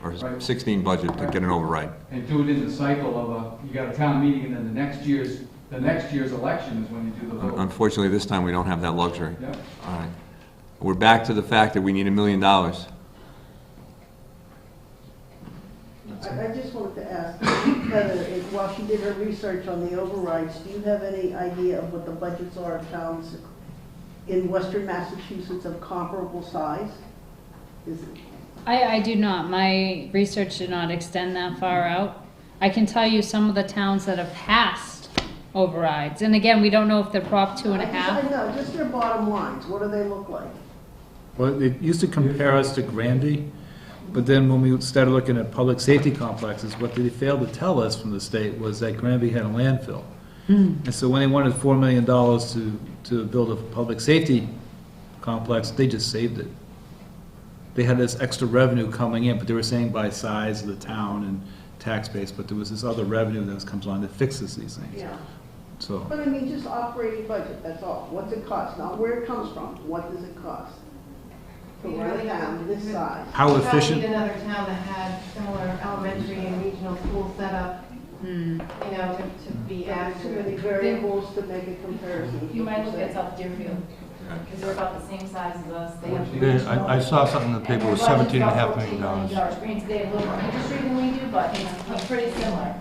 Speaker 1: or 16 budget to get an override.
Speaker 17: And do it in the cycle of you got a town meeting, and then the next year's election is when you do the vote.
Speaker 1: Unfortunately, this time we don't have that luxury.
Speaker 17: Yep.
Speaker 1: All right. We're back to the fact that we need $1 million.
Speaker 8: I just wanted to ask Heather, while she did her research on the overrides, do you have any idea of what the budgets are of towns in Western Massachusetts of comparable size?
Speaker 6: I do not. My research did not extend that far out. I can tell you some of the towns that have passed overrides. And again, we don't know if they're Prop 2.5.
Speaker 8: I know, just their bottom lines. What do they look like?
Speaker 2: Well, it used to compare us to Granby, but then when we started looking at public safety complexes, what they failed to tell us from the state was that Granby had a landfill. And so when they wanted $4 million to build a public safety complex, they just saved it. They had this extra revenue coming in, but they were saying by size of the town and tax base, but there was this other revenue that comes along that fixes these things.
Speaker 8: Yeah.
Speaker 2: So.
Speaker 8: But I mean, just operating budget, that's all. What's it cost? Not where it comes from. What does it cost? To run a town this size.
Speaker 2: How efficient?
Speaker 10: Another town that had similar elementary and regional school setup you know, to be
Speaker 8: Too
Speaker 10: accurate.
Speaker 8: many variables to make a comparison.
Speaker 4: You might look at South Deerfield, because they're about the same size as us. They have
Speaker 5: Yeah, I saw something in the paper, it was $17.5 million.
Speaker 4: Granted, they have a little more industry than we do, but it's pretty similar.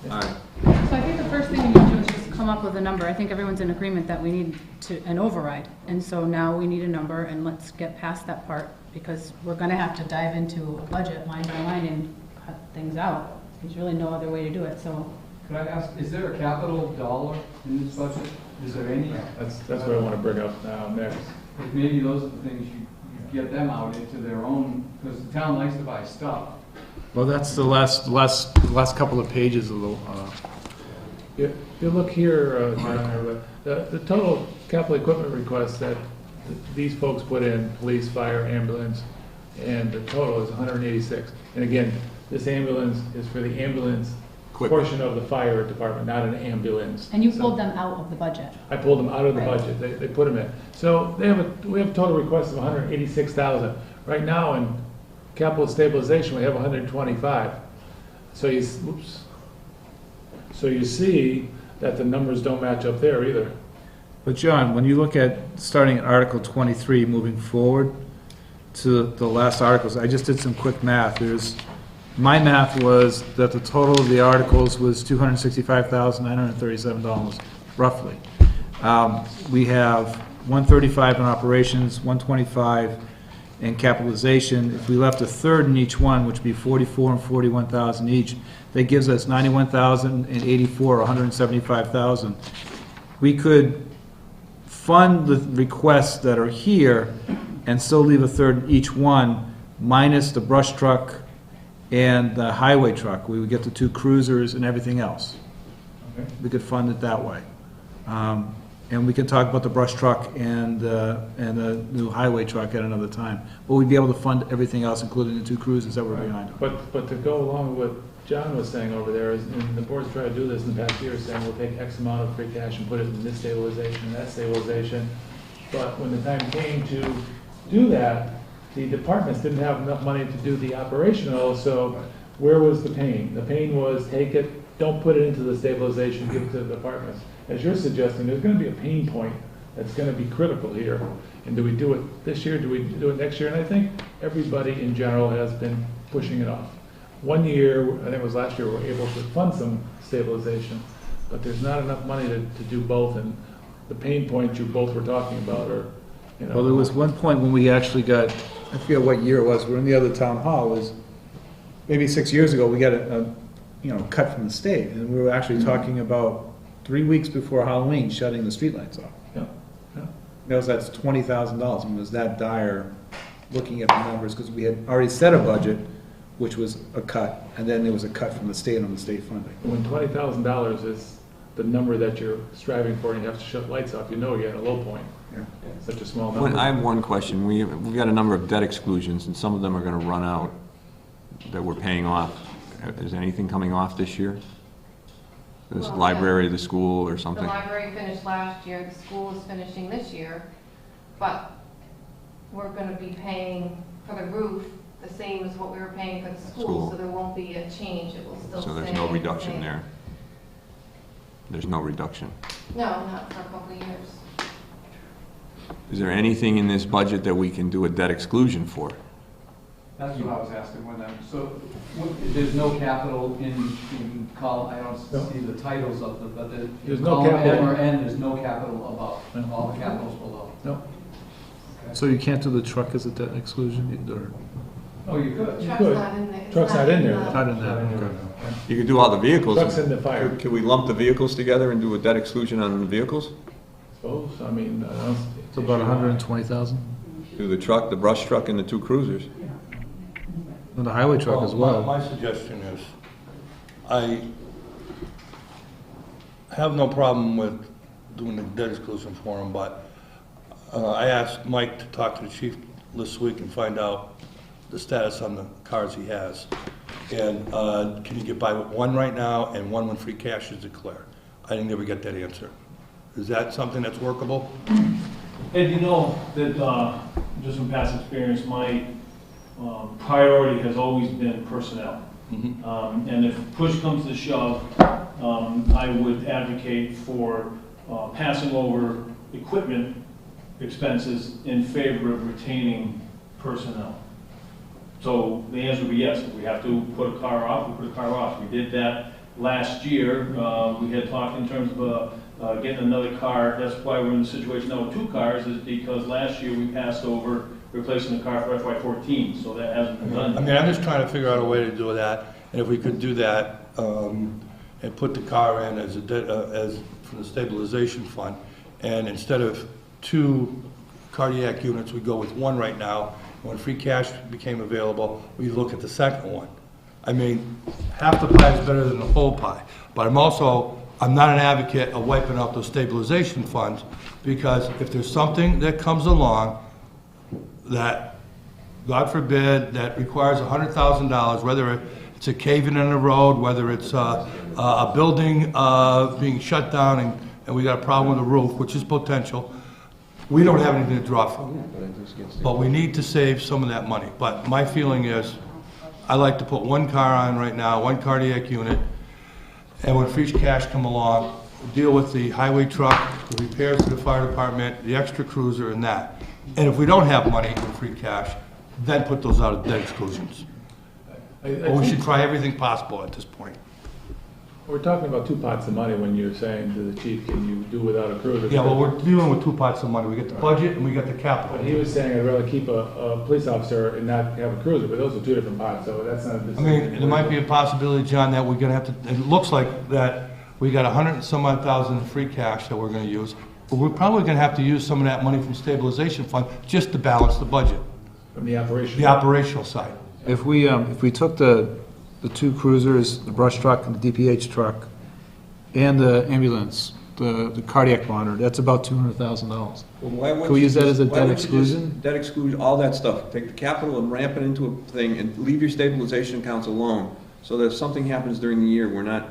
Speaker 1: All right.
Speaker 18: So I think the first thing we need to do is just come up with a number. I think everyone's in agreement that we need an override. And so now we need a number, and let's get past that part, because we're gonna have to dive into a budget line by line and cut things out. There's really no other way to do it, so.
Speaker 17: Could I ask, is there a capital dollar in this budget? Is there any?
Speaker 9: That's what I want to bring up now, next.
Speaker 17: Like maybe those are the things you get them out into their own, because the town likes to buy stuff.
Speaker 2: Well, that's the last couple of pages of the,
Speaker 9: If you look here, John, the total capital equipment request that these folks put in, police, fire, ambulance, and the total is 186. And again, this ambulance is for the ambulance portion of the fire department, not an ambulance.
Speaker 18: And you
Speaker 9: So
Speaker 18: pulled them out of the budget.
Speaker 9: I pulled them out of the
Speaker 18: Right.
Speaker 9: budget. They put them in. So we have a total request of 186,000. Right now in capital stabilization, we have 125. So you see that the numbers don't match up there either.
Speaker 2: but John, when you look at starting at Article 23, moving forward to the last articles, I just did some quick math. My math was that the total of the articles was $265,937, roughly. We have 135 in operations, 125 in capitalization. If we left a third in each one, which would be 44 and 41,000 each, that gives us 91,084, 175,000. We could fund the requests that are here and still leave a third in each one, minus the brush truck and the highway truck. We would get the 2 cruisers and everything else.
Speaker 9: Okay.
Speaker 2: We could fund it that way. And we can talk about the brush truck and the new highway truck at another time. But we'd be able to fund everything else, including the 2 cruisers that were behind them.
Speaker 9: But to go along with what John was saying over there, and the board's tried to do this in the past year, saying we'll take X amount of free cash and put it in this stabilization and that stabilization. But when the time came to do that, the departments didn't have enough money to do the operational, so where was the pain? The pain was take it, don't put it into the stabilization, give it to the departments. As you're suggesting, there's going to be a pain point that's going to be critical here. And do we do it this year? Do we do it next year? And I think everybody in general has been pushing it off. One year, I think it was last year, we were able to fund some stabilization, but there's not enough money to do both. And the pain points you both were talking about are, you know.
Speaker 2: Well, there was one point when we actually got, I forget what year it was, we were in the other town hall, it was maybe 6 years ago, we got a cut from the state, and we were actually talking about 3 weeks before Halloween, shutting the streetlights off.
Speaker 9: Yeah, yeah.
Speaker 2: That's $20,000, and it was that dire, looking at the numbers, because we had already set a budget, which was a cut, and then there was a cut from the state on the state funding.
Speaker 9: When $20,000 is the number that you're striving for, and you have to shut lights off, you know you're at a low point.
Speaker 2: Yeah.
Speaker 9: Such a small number.
Speaker 1: I have one question. We've got a number of debt exclusions, and some of them are going to run out that we're paying off. Is anything coming off this year? This
Speaker 10: Well,
Speaker 1: library, the school, or
Speaker 10: The
Speaker 1: something?
Speaker 10: library finished last year, the school is finishing this year, but we're gonna be paying for the roof the same as what we were paying for the
Speaker 1: School.
Speaker 10: school, so there won't be a change, it will still stay.
Speaker 1: So there's no
Speaker 10: the
Speaker 1: reduction
Speaker 10: same.
Speaker 1: there? There's no reduction.
Speaker 10: No, not for a couple of years.
Speaker 1: Is there anything in this budget that we can do a debt exclusion for?
Speaker 17: That's what I was asking there's no capital in column, I don't see the titles of them, but
Speaker 9: There's
Speaker 17: in
Speaker 9: no
Speaker 17: column
Speaker 9: capital.
Speaker 17: M or N, there's no capital above, all the capital's below.
Speaker 9: No.
Speaker 2: So you can't do the truck as a debt exclusion, or?
Speaker 17: Oh, you could.
Speaker 10: Truck's
Speaker 9: could.
Speaker 10: not in there. It's
Speaker 9: Truck's not in there.
Speaker 10: the-
Speaker 2: Not in that, okay.
Speaker 1: You could do all the vehicles.
Speaker 9: Trucks in the fire.
Speaker 1: Could we lump the vehicles together and do a debt exclusion on the vehicles?
Speaker 9: Suppose, I mean, I don't.
Speaker 2: It's about 120,000?
Speaker 1: Do the truck, the brush truck, and the 2 cruisers?
Speaker 2: And the highway truck as well.
Speaker 5: My suggestion is, I have no problem with doing the debt exclusion for him, but I asked Mike to talk to the chief this week and find out the status on the cars he has. And can you get by with one right now and one when free cash is declared? I didn't ever get that answer. Is that something that's workable?
Speaker 13: And you know that, just from past experience, my priority has always been personnel. And if push comes to shove, I would advocate for passing over equipment expenses in favor of retaining personnel. So the answer would be yes. If we have to put a car off, we put a car off. We did that last year. We had talked in terms of getting another car. That's why we're in the situation now with 2 cars, is because last year we passed over replacing the car for FY14, so that hasn't been done.
Speaker 5: I mean, I'm just trying to figure out a way to do that, and if we could do that, and put the car in as from the stabilization fund, and instead of 2 cardiac units, we go with 1 right now. When free cash became available, we look at the second one. I mean, half the pie is better than the whole pie, but I'm not an advocate of wiping out those stabilization funds, because if there's something that comes along that, God forbid, that requires $100,000, whether it's a cave-in on the road, whether it's a building being shut down and we got a problem with the roof, which is potential, we don't have anything to draw from. But we need to save some of that money. But my feeling is, I like to put 1 car on right now, 1 cardiac unit, and when free cash come along, deal with the highway truck, the repairs to the fire department, the extra cruiser, and that. And if we don't have money in free cash, then put those out of debt exclusions. But we should try everything possible at this point.
Speaker 9: We're talking about 2 pots of money when you're saying to the chief, can you do without a cruiser?
Speaker 5: Yeah, well, we're dealing with 2 pots of money. We get the budget and we got the capital.
Speaker 9: But he was saying I'd rather keep a police officer and not have a cruiser, but those are 2 different pots, so that's not a
Speaker 5: I
Speaker 9: decision.
Speaker 5: mean, there might be a possibility, John, that we're gonna have to, it looks like that we got 100 and some odd thousand in free cash that we're gonna use. But we're probably gonna have to use some of that money from stabilization fund just to balance the budget.
Speaker 9: From the operation?
Speaker 5: The operational side.
Speaker 2: If we took the 2 cruisers, the brush truck and the DPH truck, and the ambulance, the cardiac monitor, that's about $200,000.
Speaker 1: Well, why wouldn't
Speaker 2: Can we
Speaker 1: you
Speaker 2: use that
Speaker 1: just-
Speaker 2: as a
Speaker 1: why
Speaker 2: debt
Speaker 1: wouldn't you just
Speaker 2: exclusion?
Speaker 1: Debt exclusion, all that stuff. Take the capital and ramp it into a thing and leave your stabilization accounts alone, so that if something happens during the year, we're not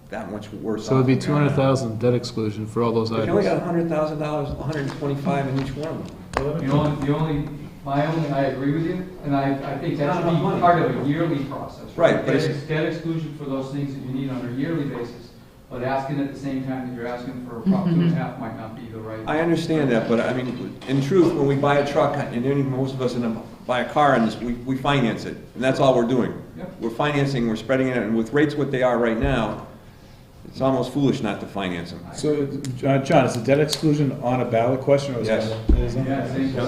Speaker 1: that much worse off.
Speaker 2: So it'd be 200,000 debt exclusion for all those
Speaker 1: But you only
Speaker 2: items.
Speaker 1: got $100,000, 125 in each one of them.
Speaker 17: I agree with you, and I think that should be part of a yearly process.
Speaker 1: Right, but
Speaker 17: Debt exclusion for those things that you need on a yearly basis, but asking at the same time that you're asking for a Prop 2.5 might not be the right.
Speaker 1: I understand that, but I mean, in truth, when we buy a truck, and most of us buy a car, and we finance it, and that's all we're doing.
Speaker 17: Yep.
Speaker 1: We're financing, we're spreading it, and with rates what they are right now, it's almost foolish not to finance them.
Speaker 2: So, John, is the debt exclusion on a ballot question, or is
Speaker 1: Yes.
Speaker 2: it?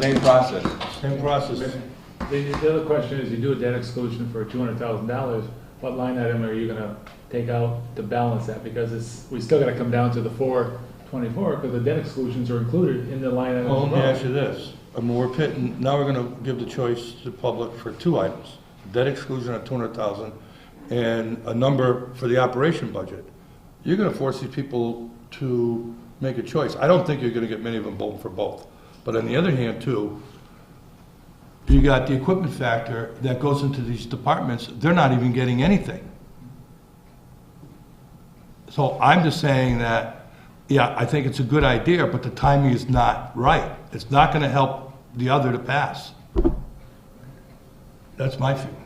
Speaker 1: Same process.
Speaker 5: Same process.
Speaker 9: The other question is, you do a debt exclusion for $200,000, what line item are you gonna take out to balance that? Because we still gotta come down to the 424, because the debt exclusions are included in the line item.
Speaker 5: Well, let me ask you this. I mean, now we're gonna give the choice to the public for 2 items. Debt exclusion of 200,000 and a number for the operation budget. You're gonna force these people to make a choice. I don't think you're gonna get many of them voting for both. But on the other hand, too, you got the equipment factor that goes into these departments. They're not even getting anything. So I'm just saying that, yeah, I think it's a good idea, but the timing is not right. It's not gonna help the other to pass. That's my feeling.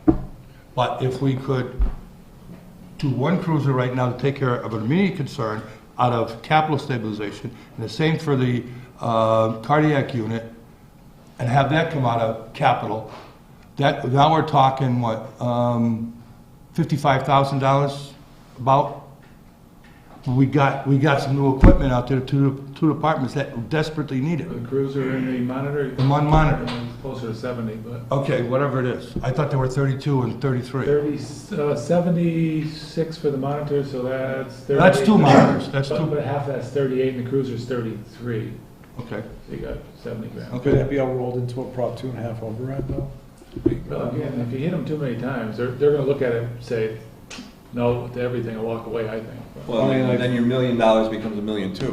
Speaker 5: But if we could do 1 cruiser right now to take care of an immediate concern out of capital stabilization, and the same for the cardiac unit, and have that come out of capital, now we're talking, what, $55,000 about? We got some new equipment out there, two departments that desperately need it.
Speaker 9: The cruiser and the monitor?
Speaker 5: The monitor.
Speaker 9: It's closer to 70, but.
Speaker 5: Okay, whatever it is. I thought they were 32 and 33.
Speaker 9: 76 for the monitor, so that's 38.
Speaker 5: That's 2 monitors, that's 2.
Speaker 9: But half that's 38 and the cruiser's 33.
Speaker 5: Okay.
Speaker 9: So you got 70 grand.
Speaker 2: Could that be all rolled into a Prop 2.5 override, though?
Speaker 9: Well, again, if you hit them too many times, they're gonna look at it and say, no to everything and walk away, I think.
Speaker 1: Well, then your $1 million becomes $1.2 million.
Speaker 9: Yeah,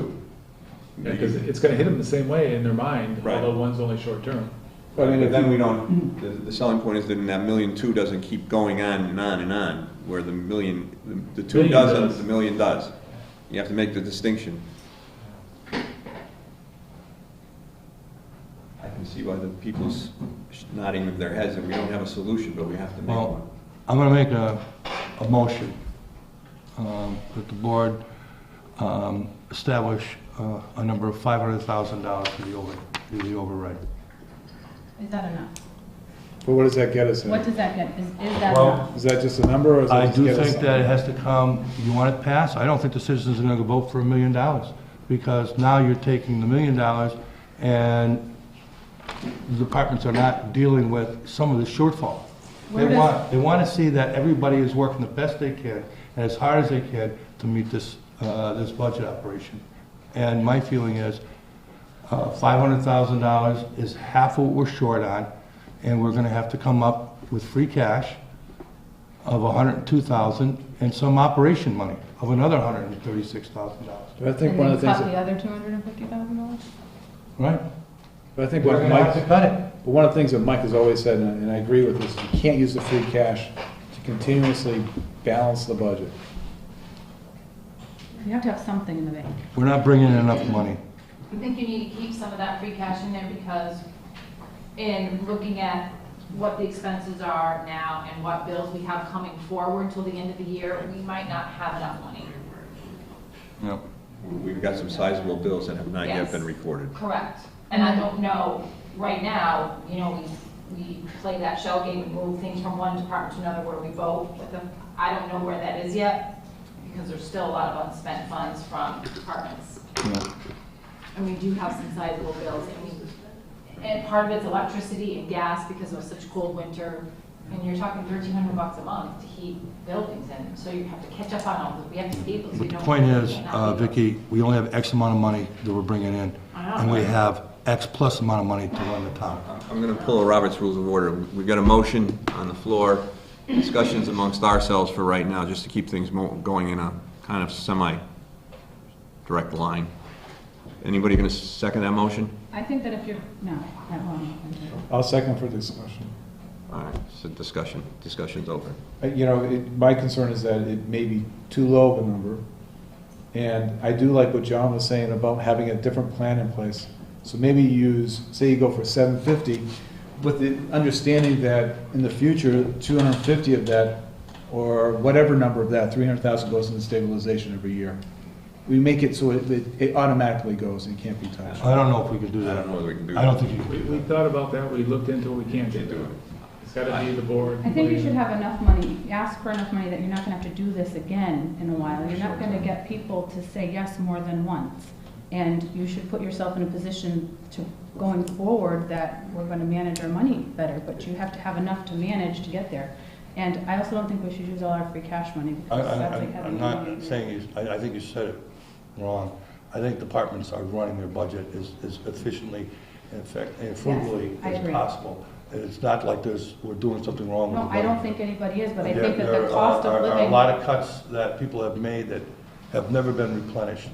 Speaker 9: because it's gonna hit them the same way in their mind,
Speaker 1: Right.
Speaker 9: although one's only short term.
Speaker 1: But then we don't, the selling point is that that $1.2 million doesn't keep going on and on and on, where the 2
Speaker 9: Million
Speaker 1: doesn't,
Speaker 9: does.
Speaker 1: the $1 million does. You have to make the distinction. I can see why the people's nodding of their heads that we don't have a solution, but we have to make one.
Speaker 5: I'm going to make a motion that the board establish a number of $500,000 for the override.
Speaker 18: Is that enough?
Speaker 9: But what does that get us?
Speaker 18: What does that get, is that
Speaker 5: Well,
Speaker 18: enough?
Speaker 9: Is that just a number, or is that
Speaker 5: I
Speaker 9: just
Speaker 5: do
Speaker 9: get us
Speaker 5: think that it
Speaker 9: something?
Speaker 5: has to come, you want it passed? I don't think the citizens are going to vote for $1 million, because now you're taking the $1 million and the departments are not dealing with some of the shortfall.
Speaker 18: Where does-
Speaker 5: They want to see that everybody is working the best they can and as hard as they can to meet this budget operation. And my feeling is $500,000 is half what we're short on, and we're going to have to come up with free cash of $102,000 and some operation money of another $136,000.
Speaker 9: But I think
Speaker 18: And
Speaker 9: one
Speaker 18: then
Speaker 9: of the things,
Speaker 18: cut the
Speaker 9: that-
Speaker 18: other $250,000?
Speaker 5: Right?
Speaker 9: but I think
Speaker 5: We're
Speaker 9: what
Speaker 5: going to have to
Speaker 9: Mike,
Speaker 5: cut it.
Speaker 9: but one of the things that Mike has always said, and I agree with this, you can't use the free cash to continuously balance the budget.
Speaker 18: You have to have something in the bank.
Speaker 5: We're not bringing in enough money.
Speaker 4: I think you need to keep some of that free cash in there because in looking at what the expenses are now and what bills we have coming forward till the end of the year, we might not have enough money.
Speaker 5: Yep.
Speaker 1: We've got some sizable bills that have not yet
Speaker 4: Yes.
Speaker 1: been recorded.
Speaker 4: Correct. And I don't know, right now, you know, we play that shell game, we move things from one department to another where we vote. But I don't know where that is yet because there's still a lot of unspent funds from departments.
Speaker 5: Yeah.
Speaker 4: And we do have some sizable bills. And part of it's electricity and gas because it was such a cold winter. And you're talking $1,300 a month to heat buildings, and so you have to catch up on all those. We have to pay those.
Speaker 5: But the point is, Vicki, we only have X amount of money that we're bringing in, and we have X plus amount of money to run the town.
Speaker 1: I'm going to pull a Robert's Rules of Order. We've got a motion on the floor, discussions amongst ourselves for right now, just to keep things going in a kind of semi-direct line. Anybody going to second that motion?
Speaker 18: I think that if you're, no, that wrong.
Speaker 9: I'll second for discussion.
Speaker 1: All right, so discussion's over.
Speaker 9: You know, my concern is that it may be too low of a number. And I do like what John was saying about having a different plan in place. So maybe say you go for 750, with the understanding that in the future, 250 of that, or whatever number of that, 300,000 goes into stabilization every year. We make it so it automatically goes and can't be touched.
Speaker 5: I don't know if we can do that.
Speaker 1: I don't know whether we can do
Speaker 5: I don't
Speaker 1: that.
Speaker 5: think you can do
Speaker 9: We
Speaker 5: that.
Speaker 9: thought about that, we looked into it, we can't do it. It's gotta be the board.
Speaker 18: I think you should have enough money, ask for enough money that you're not gonna have to do this again in a while. You're not gonna get people to say yes more than once. And you should put yourself in a position to, going forward, that we're gonna manage our money better, but you have to have enough to manage to get there. And I also don't think we should use all our free cash money, because that's like having.
Speaker 5: I'm not saying, I think you said it wrong. I think departments are running their budget as efficiently and frugally
Speaker 18: I
Speaker 5: as
Speaker 18: agree.
Speaker 5: possible. It's not like we're doing something wrong with the
Speaker 18: No,
Speaker 5: budget.
Speaker 18: I don't think anybody is, but I
Speaker 5: There-
Speaker 18: think that
Speaker 5: there
Speaker 18: the cost
Speaker 5: are
Speaker 18: of
Speaker 5: a
Speaker 18: living.
Speaker 5: lot of cuts that people have made that have never been replenished,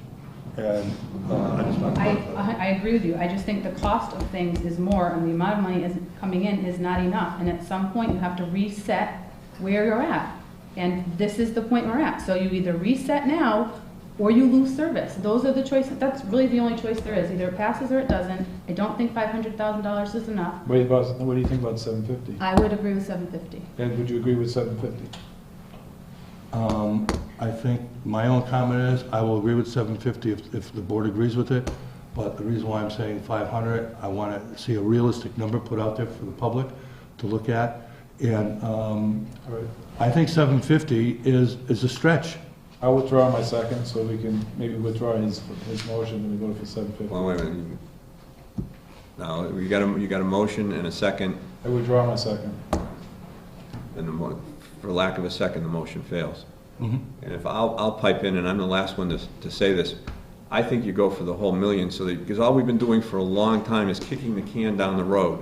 Speaker 5: and I just not.
Speaker 18: I agree with you. I just think the cost of things is more, and the amount of money coming in is not enough. And at some point, you have to reset where you're at. And this is the point we're at. So you either reset now, or you lose service. Those are the choices. That's really the only choice there is. Either it passes or it doesn't. I don't think $500,000 is enough.
Speaker 9: What do you think about 750?
Speaker 18: I would agree with 750.
Speaker 9: Ed, would you agree with 750?
Speaker 5: I think my own comment is, I will agree with 750 if the board agrees with it, but the reason why I'm saying 500, I want to see a realistic number put out there for the public to look at, and I think 750 is a stretch.
Speaker 9: I'll withdraw my second, so we can maybe withdraw his motion and we go for 750.
Speaker 1: Well, wait a minute. Now, you got a motion and a second,
Speaker 9: I withdraw my second.
Speaker 1: and for lack of a second, the motion fails.
Speaker 5: Mhm.
Speaker 1: And if I'll pipe in, and I'm the last one to say this, I think you go for the whole million, because all we've been doing for a long time is kicking the can down the road.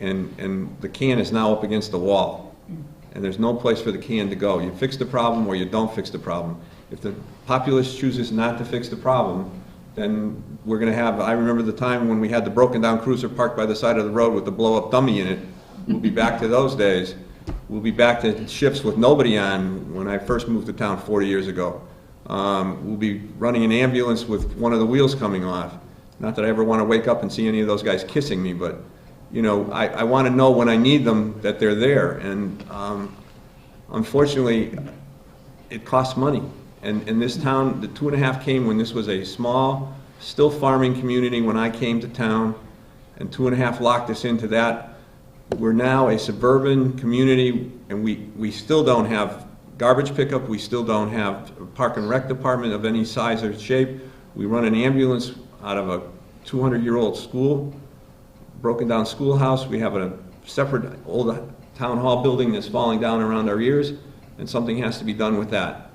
Speaker 1: And the can is now up against the wall. And there's no place for the can to go. You fix the problem or you don't fix the problem. If the populace chooses not to fix the problem, then we're going to have, I remember the time when we had the broken down cruiser parked by the side of the road with the blow up dummy in it. We'll be back to those days. We'll be back to shifts with nobody on when I first moved to town 40 years ago. We'll be running an ambulance with one of the wheels coming off. Not that I ever want to wake up and see any of those guys kissing me, but you know, I want to know when I need them that they're there. And unfortunately, it costs money. And in this town, the 2.5 came when this was a small, still farming community when I came to town, and 2.5 locked us into that. We're now a suburban community, and we still don't have garbage pickup, we still don't have a park and rec department of any size or shape. We run an ambulance out of a 200-year-old school, broken down schoolhouse. We have a separate old town hall building that's falling down around our ears, and something has to be done with that.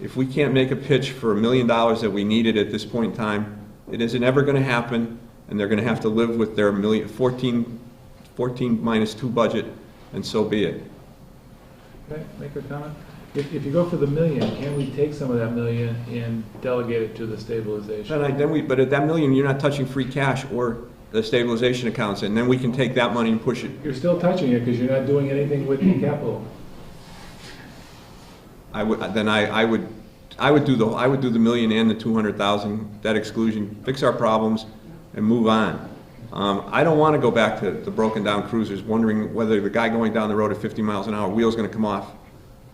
Speaker 1: If we can't make a pitch for $1 million that we needed at this point in time, it isn't ever going to happen, and they're going to have to live with their 14 minus 2 budget, and so be it.
Speaker 9: Okay, make a comment? If you go for the $1 million, can we take some of that $1 million and delegate it to the stabilization?
Speaker 1: But at that $1 million, you're not touching free cash or the stabilization accounts, and then we can take that money and push it.
Speaker 9: You're still touching it because you're not doing anything with the capital.
Speaker 1: I would do the $1 million and the 200,000 debt exclusion, fix our problems, and move on. I don't want to go back to the broken down cruisers, wondering whether the guy going down the road at 50 miles an hour wheel's going to come off.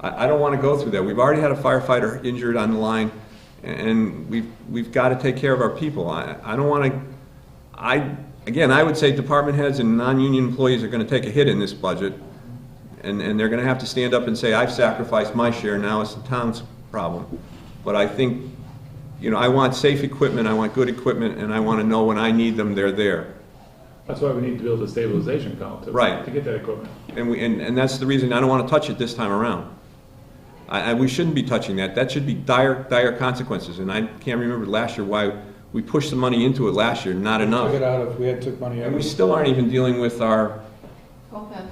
Speaker 1: I don't want to go through that. We've already had a firefighter injured on the line, and we've got to take care of our people. I don't want to. Again, I would say department heads and non-union employees are going to take a hit in this budget, and they're going to have to stand up and say, I've sacrificed my share, now it's the town's problem. But I think, I want safe equipment, I want good equipment, and I want to know when I need them, they're there.
Speaker 9: That's why we need to build a stabilization account to get that equipment.
Speaker 1: And that's the reason I don't want to touch it this time around. We shouldn't be touching that. That should be dire consequences. And I can't remember last year why we pushed the money into it last year, not enough.
Speaker 2: We took money out.
Speaker 1: And we still aren't even dealing with our,
Speaker 10: OPEB.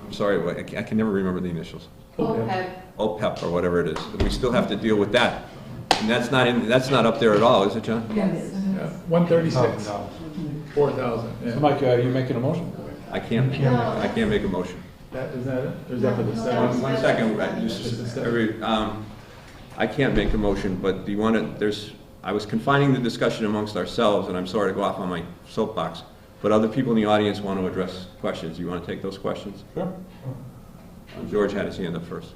Speaker 1: I'm sorry, I can never remember the initials.
Speaker 10: OPEB.
Speaker 1: OPEP or whatever it is. We still have to deal with that. And that's not up there at all, is it, John?
Speaker 10: Yes.
Speaker 9: Yeah, 136. 4,000. Yeah.
Speaker 2: Mike, are you making a motion?
Speaker 1: I can't make a motion.
Speaker 9: Is that it? Or is that for the
Speaker 10: No,
Speaker 1: One second, I can't make a motion, but do you want to, I was confining the discussion amongst ourselves, and I'm sorry to go off on my soapbox, but other people in the audience want to address questions. Do you want to take those questions?
Speaker 2: Sure.
Speaker 1: George had his hand up first.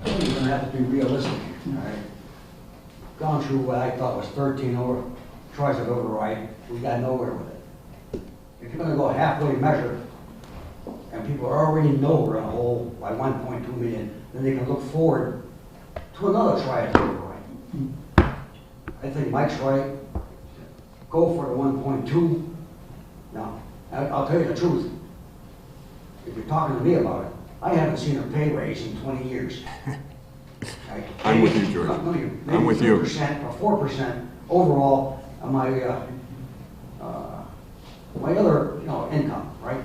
Speaker 19: I think you're going to have to be realistic, all right? Gone through what I thought was 13 tries of override, we got nowhere with it. If you're going to go halfway measure, and people already know we're in a hole by 1.2 million, then they can look forward to another try of override. I think Mike's right. Go for the 1.2. Now, I'll tell you the truth. If you're talking to me about it, I haven't seen a pay raise in 20 years.
Speaker 1: I'm with you, George. I'm with you.
Speaker 19: 3% or 4% overall on my other income, right?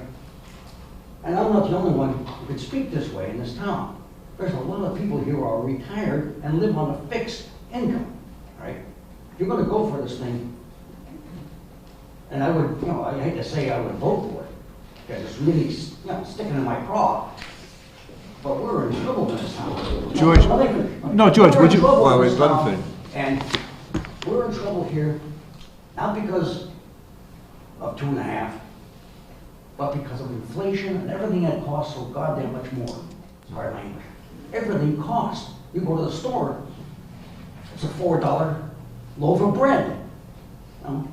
Speaker 19: And I'm not the only one who could speak this way in this town. There's a lot of people here who are retired and live on a fixed income, right? If you're going to go for this thing, and I would, I hate to say I would vote for it, because it's really, sticking in my craw. But we're in trouble in this town.
Speaker 2: George, no, George, would you?
Speaker 1: Well, wait, let him finish.
Speaker 19: And we're in trouble here, not because of 2.5, but because of inflation and everything that costs so goddamn much more. Sorry, language. Everything costs. You go to the store, it's a $4 loaf of bread.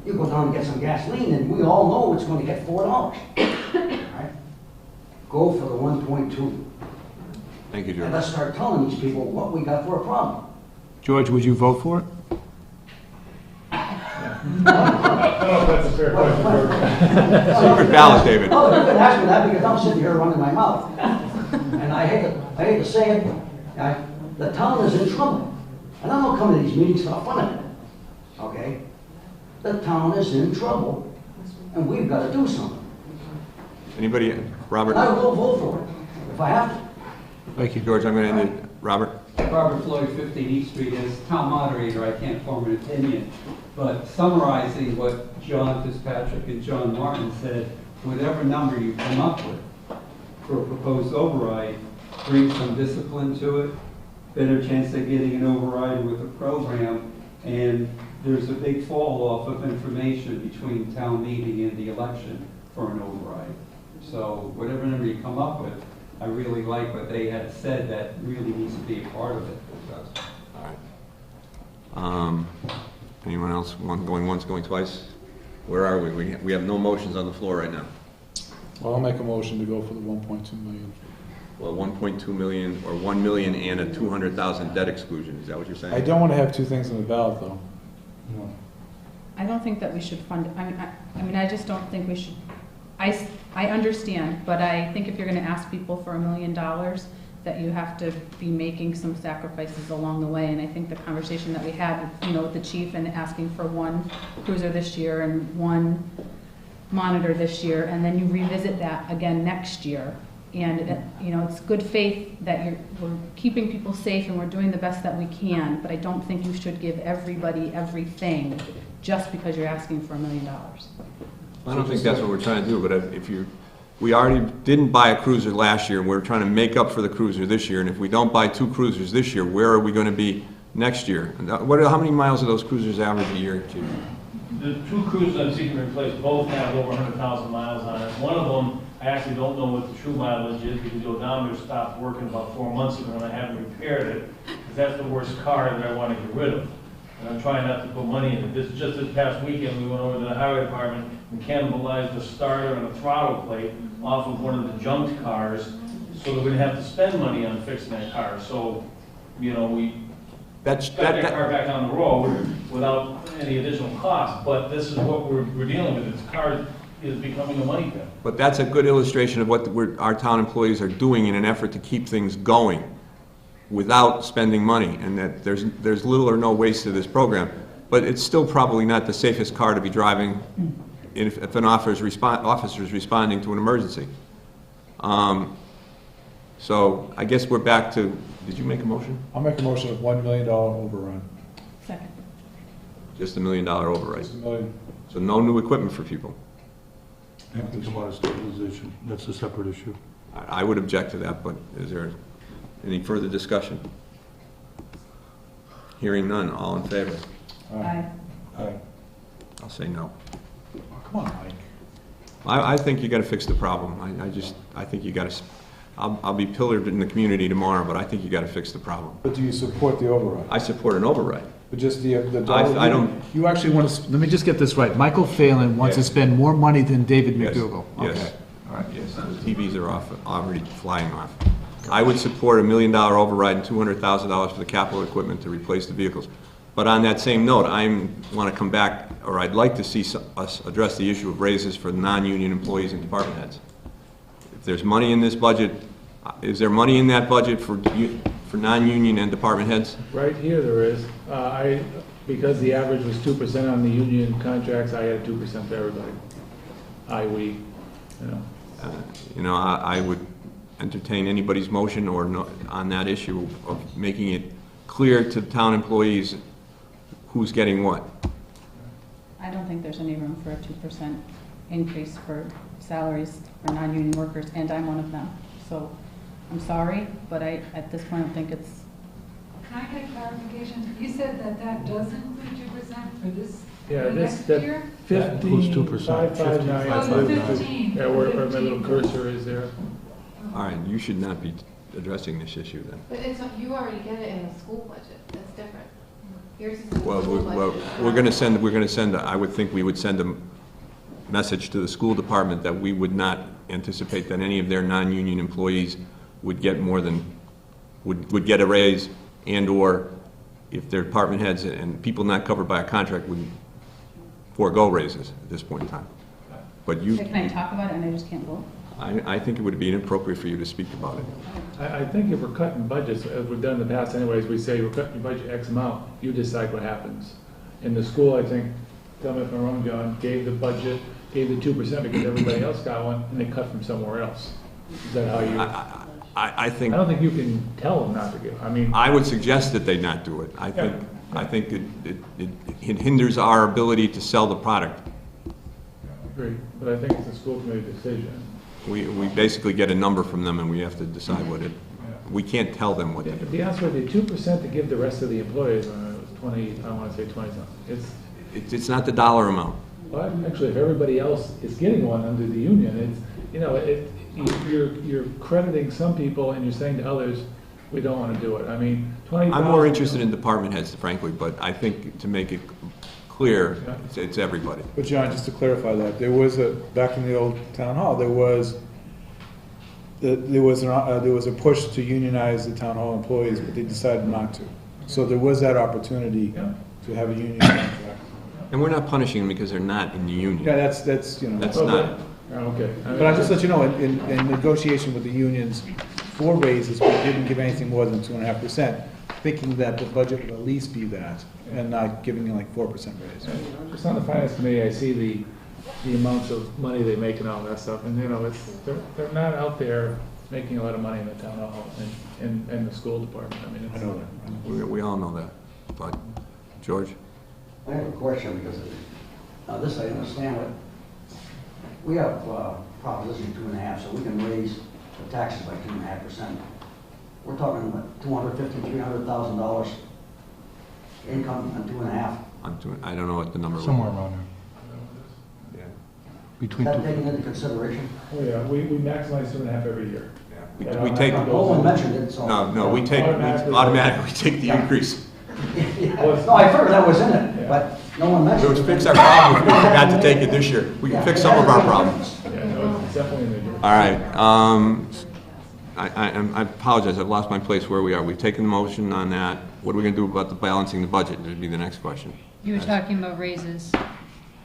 Speaker 19: You go down and get some gasoline, and we all know it's going to get $4. Right? Go for the 1.2.
Speaker 1: Thank you, George.
Speaker 19: And let's start telling these people what we got for a problem.
Speaker 2: George, would you vote for it?
Speaker 9: I don't know if that's a fair question, George.
Speaker 1: Secret ballot, David.
Speaker 19: No, you can ask me that because I'm sitting here running my mouth. And I hate to say it, the town is in trouble. And I'm not coming to these meetings for the fun of it. Okay? The town is in trouble, and we've got to do something.
Speaker 1: Anybody? Robert?
Speaker 19: And I will vote for it, if I have to.
Speaker 1: Thank you, George. I'm going to end it. Robert?
Speaker 7: Robert Floyd, 15 East Street. As town moderator, I can't form an opinion, but summarizing what John Fitzpatrick and John Martin said, whatever number you come up with for a proposed override, bring some discipline to it, better chance of getting an override with a program, and there's a big fall off of information between town meeting and the election for an override. So whatever number you come up with, I really like what they had said that really needs to be a part of it.
Speaker 1: All right. Anyone else going once, going twice? Where are we? We have no motions on the floor right now.
Speaker 2: Well, I'll make a motion to go for the 1.2 million.
Speaker 1: Well, 1.2 million or 1 million and a 200,000 debt exclusion. Is that what you're saying?
Speaker 2: I don't want to have two things on the ballot, though. No.
Speaker 18: I don't think that we should fund, I mean, I just don't think we should, I understand, but I think if you're gonna ask people for $1 million, that you have to be making some sacrifices along the way, and I think the conversation that we had, you know, with the chief and asking for one cruiser this year and one monitor this year, and then you revisit that again next year, and, you know, it's good faith that we're keeping people safe and we're doing the best that we can, but I don't think you should give everybody everything just because you're asking for $1 million.
Speaker 1: I don't think that's what we're trying to do, but we already didn't buy a cruiser last year, and we're trying to make up for the cruiser this year, and if we don't buy 2 cruisers this year, where are we going to be next year? How many miles do those cruisers average a year, Chief?
Speaker 13: The 2 cruisers I'm seeking to replace both have over 100,000 miles on it. One of them, I actually don't know what the true mileage is because the odometer stopped working about 4 months ago and I haven't repaired it, because that's the worst car that I want to get rid of. And I'm trying not to put money in it. Just this past weekend, we went over to the highway department and cannibalized the starter and the throttle plate off of one of the junked cars, so that we didn't have to spend money on fixing that car. So, you know, we got that car back on the road without any additional cost. But this is what we're dealing with. This car is becoming a money pit.
Speaker 1: But that's a good illustration of what our town employees are doing in an effort to keep things going without spending money, and that there's little or no waste to this program. But it's still probably not the safest car to be driving if an officer is responding to an emergency. So I guess we're back to, did you make a motion?
Speaker 2: I'll make a motion of $1 million overrun.
Speaker 18: Second.
Speaker 1: Just $1 million override.
Speaker 2: Just $1 million.
Speaker 1: So no new equipment for people.
Speaker 5: Think about a stabilization. That's a separate issue.
Speaker 1: I would object to that, but is there any further discussion? Hearing none, all in favor?
Speaker 18: Aye.
Speaker 2: Aye.
Speaker 1: I'll say no.
Speaker 2: Oh, come on, Mike.
Speaker 1: I think you got to fix the problem. I think you got to. I'll be pillared in the community tomorrow, but I think you got to fix the problem.
Speaker 2: But do you support the override?
Speaker 1: I support an override.
Speaker 2: But just the
Speaker 1: I don't.
Speaker 2: You actually want to? Let me just get this right. Michael Phelan wants to spend more money than David
Speaker 1: Yes.
Speaker 2: McDougal.
Speaker 1: Yes.
Speaker 2: Okay. All right.
Speaker 1: Yes. The TVs are already flying off. I would support $1 million override and $200,000 for the capital equipment to replace the vehicles. But on that same note, I want to come back, or I'd like to see us address the issue of raises for non-union employees and department heads. If there's money in this budget, is there money in that budget for non-union and department heads?
Speaker 9: Right here there is. Because the average was 2% on the union contracts, I had 2% for everybody.
Speaker 1: You know, I would entertain anybody's motion or no, on that issue of making it clear to town employees who's getting what.
Speaker 18: I don't think there's any room for a 2% increase for salaries for non-union workers, and I'm one of them. So I'm sorry, but at this point, I think it's.
Speaker 20: Can I get clarification? You said that does include 2% for this,
Speaker 9: Yeah,
Speaker 20: for
Speaker 9: this,
Speaker 20: next
Speaker 9: that
Speaker 20: year?
Speaker 9: 50,
Speaker 5: Includes 2%.
Speaker 9: 559.
Speaker 20: Oh, the 15.
Speaker 9: Yeah, where my little cursor is there.
Speaker 1: All right, you should not be addressing this issue then.
Speaker 10: But you already get it in the school budget, that's different. Yours is in the
Speaker 1: Well,
Speaker 10: school budget.
Speaker 1: we're going to send, I would think we would send a message to the school department that we would not anticipate that any of their non-union employees would get more than, would get a raise, and/or if their department heads and people not covered by a contract would forego raises at this point in time. But you.
Speaker 18: Can I talk about it and I just can't vote?
Speaker 1: I think it would be inappropriate for you to speak about it.
Speaker 9: I think if we're cutting budgets, as we've done in the past anyways, we say we're cutting your budget X amount, you decide what happens. In the school, I think, tell me if I'm wrong, John, gave the budget, gave the 2% because everybody else got one, and they cut from somewhere else. Is that how you?
Speaker 1: I think.
Speaker 9: I don't think you can tell them not to give. I mean.
Speaker 1: I would suggest that they not do it. I think it hinders our ability to sell the product.
Speaker 9: Agree, but I think it's a school committee decision.
Speaker 1: We basically get a number from them and we have to decide what it, we can't tell them what to
Speaker 9: To
Speaker 1: do.
Speaker 9: be honest with you, 2% to give the rest of the employees, it was 20, I want to say 20 something.
Speaker 1: It's not the dollar amount.
Speaker 9: Well, actually, if everybody else is getting one under the union, it's, you know, you're crediting some people and you're saying to others, we don't want to do it. I mean, 20,000.
Speaker 1: I'm more interested in department heads, frankly, but I think to make it clear, it's everybody.
Speaker 2: But John, just to clarify that, there was back in the old town hall, there was a push to unionize the town hall employees, but they decided not to. So there was that opportunity to have a union contract.
Speaker 1: And we're not punishing them because they're not in the union.
Speaker 2: Yeah, that's, you know.
Speaker 1: That's not.
Speaker 9: Okay.
Speaker 2: But I just let you know, in negotiation with the unions for raises, we didn't give anything more than 2.5%, thinking that the budget would at least be that, and not giving you like 4% raise.
Speaker 9: Just on the finance committee, I see the amounts of money they make and all that stuff, and you know, they're not out there making a lot of money in the town hall and the school department. I mean,
Speaker 2: I know that.
Speaker 1: We all know that. But, George?
Speaker 19: I have a question because now this I understand what we have proposition 2.5, so we can raise the taxes by 2.5%. We're talking about $250,000–300,000 income on 2.5.
Speaker 1: I don't know what the number was.
Speaker 5: Somewhere around there.
Speaker 1: Yeah.
Speaker 5: Between
Speaker 19: Is that
Speaker 5: two.
Speaker 19: taken into consideration?
Speaker 9: Oh, yeah, we maximize 2.5 every year.
Speaker 1: We take.
Speaker 19: No one mentioned it, so.
Speaker 1: No, we take, automatically take the increase.
Speaker 19: No, I figured that was in it, but no one mentioned it.
Speaker 1: So to fix our problem, we forgot to take it this year. We can fix some of our problems.
Speaker 9: Yeah, no, it's definitely in there.
Speaker 1: All right, I apologize, I've lost my place where we are. We've taken the motion on that. What are we gonna do about the balancing the budget? Would be the next question.
Speaker 6: You were talking about raises.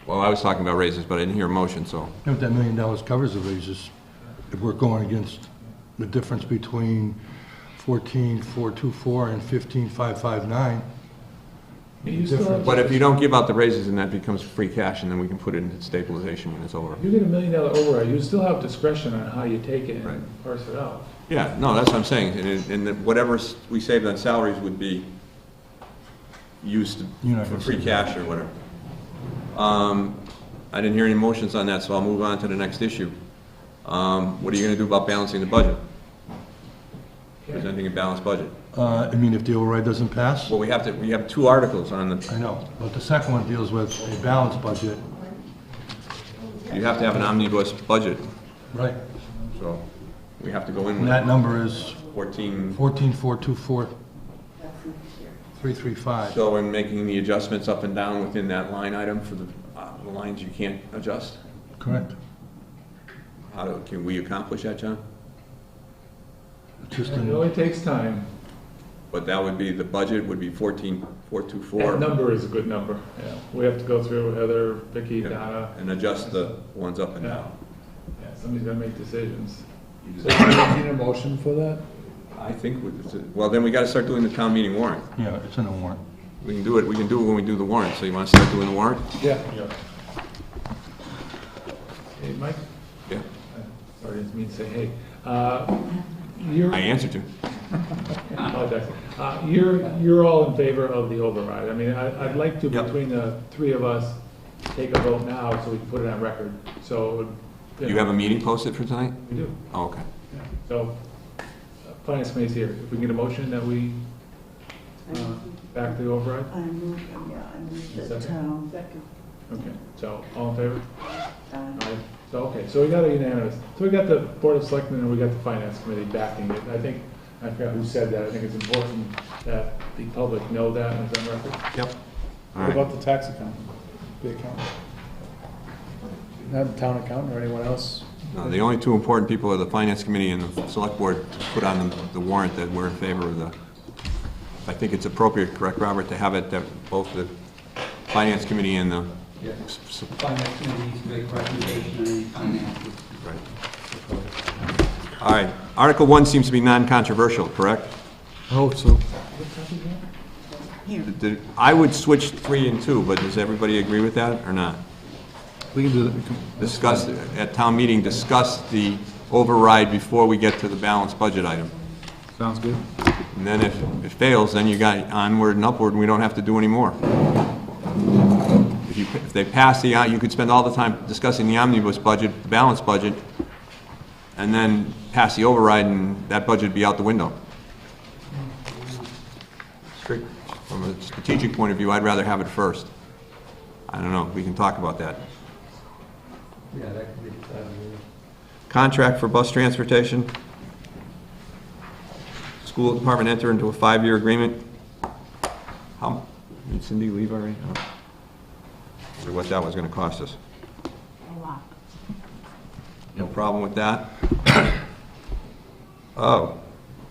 Speaker 1: Well, I was talking about raises, but I didn't hear a motion, so.
Speaker 5: If that $1 million covers the raises, if we're going against the difference between 14,424 and 15,559.
Speaker 9: You still have-
Speaker 1: But if you don't give out the raises, then that becomes free cash, and then we can put it into stabilization when it's over.
Speaker 9: You get $1 million override, you still have discretion on how you take it
Speaker 1: Right.
Speaker 9: and parse it out.
Speaker 1: Yeah, no, that's what I'm saying, and whatever we saved on salaries would be used
Speaker 5: You're not
Speaker 1: for
Speaker 5: gonna
Speaker 1: free
Speaker 5: see
Speaker 1: cash or whatever. I didn't hear any motions on that, so I'll move on to the next issue. What are you gonna do about balancing the budget? Presenting a balanced budget.
Speaker 5: I mean, if the override doesn't pass?
Speaker 1: Well, we have two articles on the,
Speaker 5: I know, but the second one deals with a balanced budget.
Speaker 1: you have to have an omnibus budget,
Speaker 5: Right.
Speaker 1: so we have to go in
Speaker 5: And
Speaker 1: with
Speaker 5: that number is
Speaker 1: 14.
Speaker 5: 335.
Speaker 1: So in making the adjustments up and down within that line item for the lines you can't adjust?
Speaker 5: Correct.
Speaker 1: Can we accomplish that, John?
Speaker 5: Just
Speaker 9: It only takes time.
Speaker 1: But that would be, the budget would be 14,424.
Speaker 9: That number is a good number, yeah. We have to go through Heather, Vicki, Donna.
Speaker 1: And adjust the ones up and down.
Speaker 9: Yeah, somebody's gonna make decisions.
Speaker 2: So do you need a motion for that?
Speaker 1: I think, well, then we gotta start doing the town meeting warrant.
Speaker 5: Yeah, it's in the warrant.
Speaker 1: We can do it when we do the warrant. So you wanna start doing the warrant?
Speaker 2: Yeah.
Speaker 9: Hey, Mike?
Speaker 1: Yeah.
Speaker 9: Sorry, I didn't mean to say hey. You're.
Speaker 1: I answered you.
Speaker 9: I apologize. You're all in favor of the override. I mean, I'd like to,
Speaker 1: Yep.
Speaker 9: between the three of us, take a vote now so we can put it on record. So.
Speaker 1: You have a meeting posted for tonight?
Speaker 9: We do.
Speaker 1: Oh, okay.
Speaker 9: So, finance committee's here. If we can get a motion that we back the override?
Speaker 8: I move the
Speaker 9: Second?
Speaker 8: town.
Speaker 9: Okay, so all in favor? Aye. So, okay, so we got a unanimous. So we got the Board of Selectmen and we got the Finance Committee backing it. I think, I forgot who said that. I think it's important that the public know that and it's on record.
Speaker 1: Yep. All
Speaker 2: What
Speaker 1: right.
Speaker 2: about the tax account? The account? Not the town accountant or anyone else?
Speaker 1: No, the only two important people are the Finance Committee and the Select Board to put on the warrant that we're in favor of the, I think it's appropriate, correct, Robert, to have it that both the Finance Committee and the.
Speaker 7: Finance committee to make recommendation on any finances.
Speaker 1: Right. All right. Article 1 seems to be non-controversial, correct?
Speaker 2: I hope so.
Speaker 1: I would switch 3 and 2, but does everybody agree with that or not?
Speaker 2: We can do that.
Speaker 1: Discuss, at town meeting, discuss the override before we get to the balanced budget item.
Speaker 2: Sounds good.
Speaker 1: And then if it fails, then you got onward and upward, and we don't have to do any more. If they pass you could spend all the time discussing the omnibus budget, the balanced budget, and then pass the override, and that budget would be out the window. From a strategic point of view, I'd rather have it first. I don't know, we can talk about that.
Speaker 7: Yeah, that could be.
Speaker 1: Contract for bus transportation. School department enter into a 5-year agreement. How, did Cindy leave already? I wonder what that was gonna cost us.
Speaker 12: A lot.
Speaker 1: No problem with that? Oh,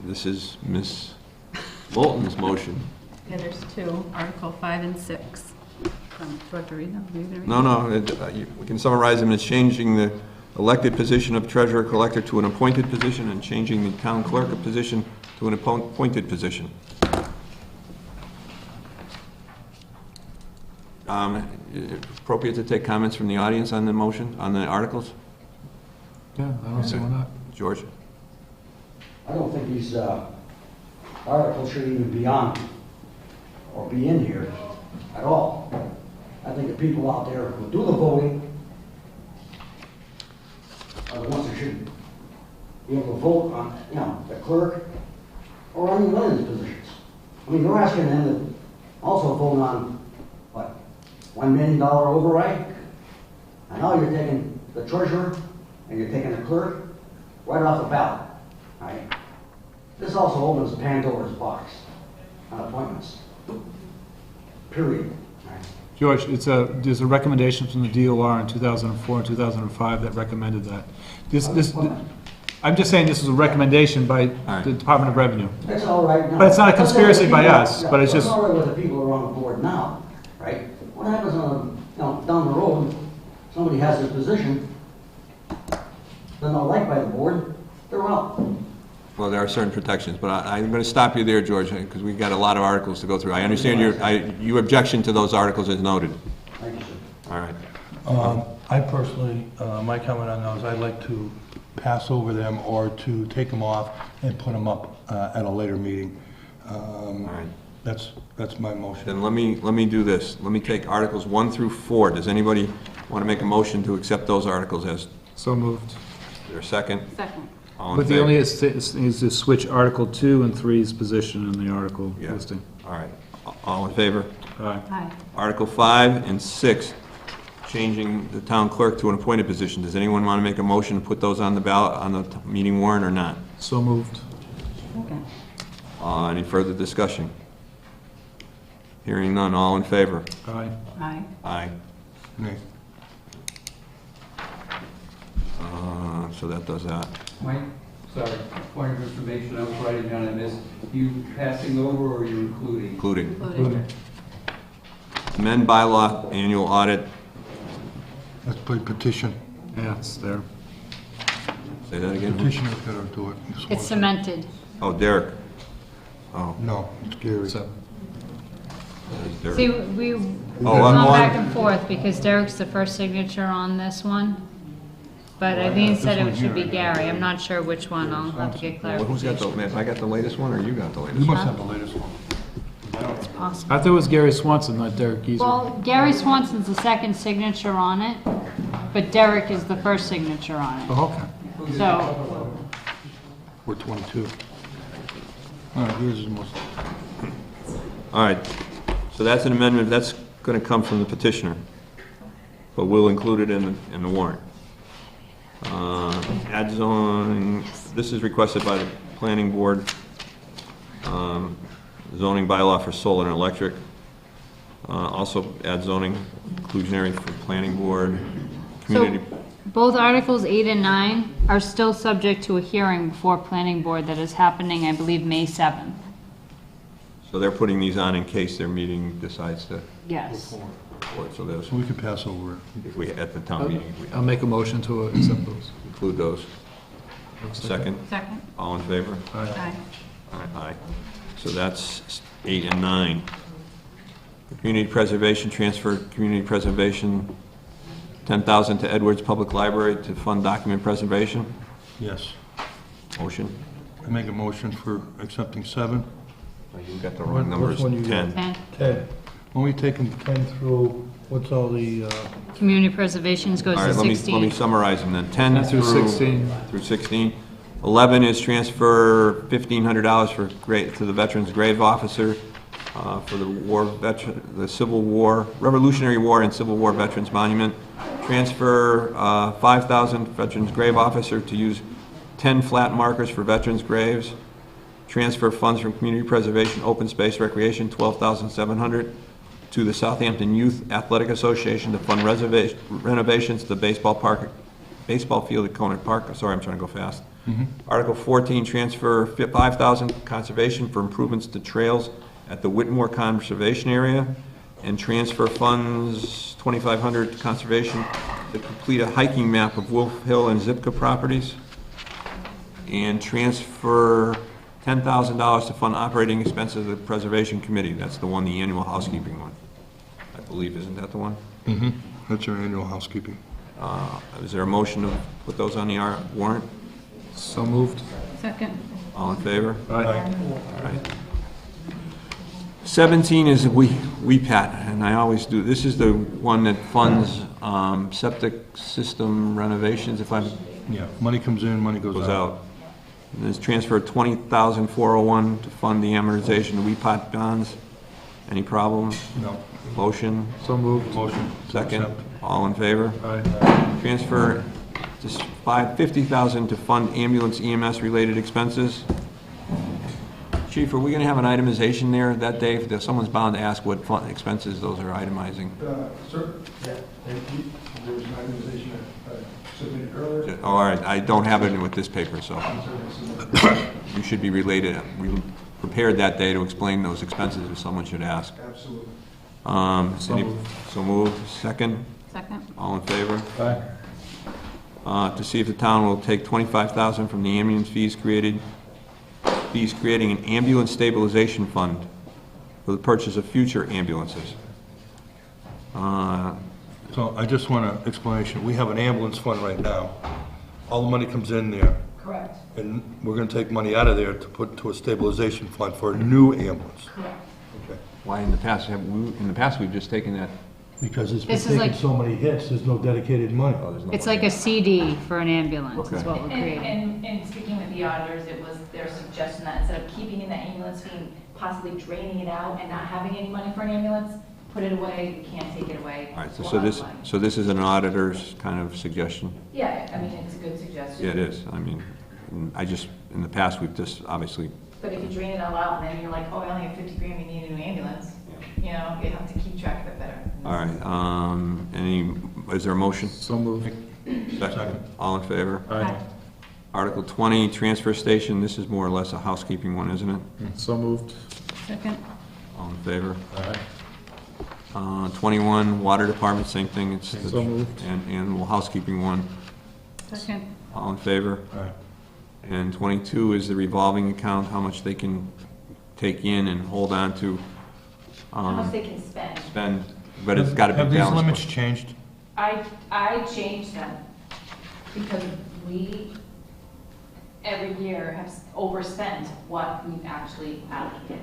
Speaker 1: this is Ms. Moulton's motion.
Speaker 12: Yeah, there's two, Article 5 and 6. Do you want to read them? Are you gonna read
Speaker 1: No,
Speaker 12: them?
Speaker 1: no, we can summarize them as changing the elected position of treasurer collector to an appointed position and changing the town clerk position to an appointed position. Appropriate to take comments from the audience on the motion, on the articles?
Speaker 2: Yeah, I don't see why not.
Speaker 1: George?
Speaker 19: I don't think these articles should even be on or be in here at all. I think the people out there who do the voting are the ones that should be able to vote on, you know, the clerk or any one of these positions. I mean, you're asking them to also vote on, what, $1 million override? And now you're taking the treasurer and you're taking the clerk right off the ballot, right? This also opens Pandora's box on appointments, period. Right?
Speaker 2: George, there's a recommendation from the DOR in 2004 and 2005 that recommended that. I'm just saying this is a recommendation by the Department of Revenue.
Speaker 19: That's all right now.
Speaker 2: But it's not a conspiracy by us, but it's just...
Speaker 19: It's all right with the people who are on the board now, right? What happens down the road, somebody has this position, they're not liked by the board, they're out.
Speaker 1: Well, there are certain protections, but I'm going to stop you there, George, because we've got a lot of articles to go through. I understand your objection to those articles is noted.
Speaker 19: Thank you, sir.
Speaker 1: All right.
Speaker 5: I personally, my comment on those, I'd like to pass over them or to take them off and put them up at a later meeting.
Speaker 1: All right.
Speaker 5: That's my motion.
Speaker 1: Then let me do this. Let me take Articles 1 through 4. Does anybody want to make a motion to accept those articles as...
Speaker 2: So moved.
Speaker 1: Is there a second?
Speaker 12: Second.
Speaker 1: All in
Speaker 2: But the
Speaker 1: favor?
Speaker 2: only is to switch Article 2 and 3's position in the article
Speaker 1: Yeah.
Speaker 2: listing.
Speaker 1: All right. All in favor?
Speaker 2: Aye.
Speaker 12: Aye.
Speaker 1: Article 5 and 6, changing the town clerk to an appointed position. Does anyone want to make a motion to put those on the ballot, on the meeting warrant or not?
Speaker 2: So moved.
Speaker 12: Okay.
Speaker 1: Any further discussion? Hearing none, all in favor?
Speaker 2: Aye.
Speaker 12: Aye.
Speaker 1: Aye.
Speaker 5: Nay.
Speaker 1: So that does that.
Speaker 17: Mike, sorry, point of information, I was writing down, I missed, you passing over or you including?
Speaker 1: Including.
Speaker 2: Including.
Speaker 1: Amend bylaw annual audit.
Speaker 5: Let's put petition.
Speaker 2: Yeah, it's there.
Speaker 1: Say that again?
Speaker 5: Petitioner's got to do it.
Speaker 12: It's cemented.
Speaker 1: Oh, Derek. Oh.
Speaker 5: No, it's Gary.
Speaker 1: Derek.
Speaker 12: See, we've
Speaker 1: Oh,
Speaker 12: gone
Speaker 1: I'm
Speaker 12: back
Speaker 1: on.
Speaker 12: and forth because Derek's the first signature on this one. But Eileen said it should be Gary. I'm not sure which one. I'll have to get
Speaker 1: Well, who's got
Speaker 12: clarification.
Speaker 1: the, have I got the latest one, or you got the latest
Speaker 5: You
Speaker 1: one?
Speaker 5: must have the latest one.
Speaker 12: It's possible.
Speaker 2: I thought it was Gary Swanson, not Derek Geezer.
Speaker 12: Well, Gary Swanson's the second signature on it, but Derek is the first signature on it.
Speaker 2: Oh, okay.
Speaker 12: So,
Speaker 5: We're 22. All right, here's the most...
Speaker 1: All right, so that's an amendment, that's going to come from the petitioner, but we'll include it in the warrant. Add zoning, this is requested by the planning board, zoning bylaw for solar and electric. Also add zoning inclusionary for planning board, community.
Speaker 12: so both Articles 8 and 9 are still subject to a hearing before planning board that is happening, I believe, May 7th.
Speaker 1: So they're putting these on in case their meeting decides to.
Speaker 12: Yes.
Speaker 1: So those,
Speaker 5: So we could pass over it.
Speaker 1: if we, at the town meeting, if we
Speaker 2: I'll make a motion to accept those.
Speaker 1: include those. Second?
Speaker 12: Second.
Speaker 1: All in favor?
Speaker 12: Aye.
Speaker 1: Aye. So that's 8 and 9. Community preservation, transfer community preservation, 10,000 to Edwards Public Library to fund document preservation.
Speaker 5: Yes.
Speaker 1: Motion.
Speaker 5: I make a motion for accepting 7.
Speaker 1: You got the wrong numbers.
Speaker 5: Which one you got?
Speaker 1: 10.
Speaker 5: 10. When we taking 10 through, what's all the...
Speaker 12: Community preservations goes
Speaker 1: All
Speaker 12: to
Speaker 1: right, let me
Speaker 12: 16.
Speaker 1: summarize them then. 10
Speaker 2: through 16.
Speaker 1: Through 16. 11 is transfer $1,500 to the Veterans Grave Officer for the Civil War, Revolutionary War and Civil War Veterans Monument. transfer 5,000 Veterans Grave Officer to use 10 flat markers for veterans' graves. Transfer funds from Community Preservation, Open Space Recreation, 12,700 to the Southampton Youth Athletic Association to fund renovations to the baseball field at Conant Park. Sorry, I'm trying to go fast. Article 14, transfer 5,000 conservation for improvements to trails at the Whitmore Conservation Area, and transfer funds 2,500 to conservation to complete a hiking map of Wolf Hill and Zipka properties, and transfer $10,000 to fund operating expenses of the Preservation Committee. That's the one, the annual housekeeping one, I believe. Isn't that the one?
Speaker 5: That's your annual housekeeping.
Speaker 1: Is there a motion to put those on the warrant?
Speaker 2: So moved.
Speaker 18: Second.
Speaker 1: All in favor?
Speaker 2: Aye.
Speaker 1: All right. 17 is WEPAT, and I always do. This is the one that funds septic system renovations. If I'm
Speaker 5: Yeah, money comes in, money goes out.
Speaker 1: And there's transfer of $20,401 to fund the amortization of WEPAT bonds. Any problem?
Speaker 5: No.
Speaker 1: Motion?
Speaker 2: So moved.
Speaker 5: Motion.
Speaker 1: Second. All in favor?
Speaker 2: Aye.
Speaker 1: Transfer just $50,000 to fund ambulance EMS related expenses. Chief, are we gonna have an itemization there that day? If someone's bound to ask what expenses those are itemizing.
Speaker 14: Sir? Yeah. There was an itemization submitted earlier.
Speaker 1: Oh, all right, I don't have it with this paper, so you should be prepared that day to explain those expenses if someone should ask.
Speaker 14: Absolutely.
Speaker 1: So moved. Second?
Speaker 18: Second.
Speaker 1: All in favor?
Speaker 2: Aye.
Speaker 1: To see if the town will take $25,000 from the ambulance fees creating an ambulance stabilization fund for the purchase of future ambulances.
Speaker 5: So I just want an explanation. We have an ambulance fund right now. All the money comes in there.
Speaker 4: Correct.
Speaker 5: And we're gonna take money out of there to put to a stabilization fund for a new ambulance.
Speaker 4: Correct.
Speaker 5: Okay.
Speaker 1: Why in the past, we've just taken that.
Speaker 5: Because it's been
Speaker 6: This is
Speaker 5: taking
Speaker 6: like-
Speaker 5: so many hits, there's no dedicated money.
Speaker 6: It's like a CD for an ambulance is
Speaker 1: Okay.
Speaker 6: what we're creating.
Speaker 4: And speaking with the auditors, it was their suggestion that instead of keeping in the ambulance fee and possibly draining it out and not having any money for an ambulance, put it away, you can't take it away.
Speaker 1: All right,
Speaker 4: We'll
Speaker 1: so
Speaker 4: have money.
Speaker 1: this is an auditor's kind of suggestion?
Speaker 4: Yeah, I mean, it's a good suggestion.
Speaker 1: Yeah, it is. I mean, in the past, we've just obviously,
Speaker 4: But if you drain it all out and then you're like, oh, I only have 50 grand, we need a new ambulance, you know, you have to keep track of it better.
Speaker 1: all right, is there a motion?
Speaker 2: So moved.
Speaker 1: Second. All in favor?
Speaker 2: Aye.
Speaker 1: Article 20, transfer station, this is more or less a housekeeping one, isn't it?
Speaker 2: So moved.
Speaker 18: Second.
Speaker 1: All in favor?
Speaker 2: Aye.
Speaker 1: 21, water department, same thing, it's the
Speaker 2: So moved.
Speaker 1: annual housekeeping one.
Speaker 18: Second.
Speaker 1: All in favor?
Speaker 5: Aye.
Speaker 1: And 22 is the revolving account, how much they can take in and hold on to.
Speaker 4: How much they can spend.
Speaker 1: But it's got to be
Speaker 5: Have
Speaker 1: balanced.
Speaker 5: these limits changed?
Speaker 4: I changed them because we, every year, have overspent what we've actually allocated,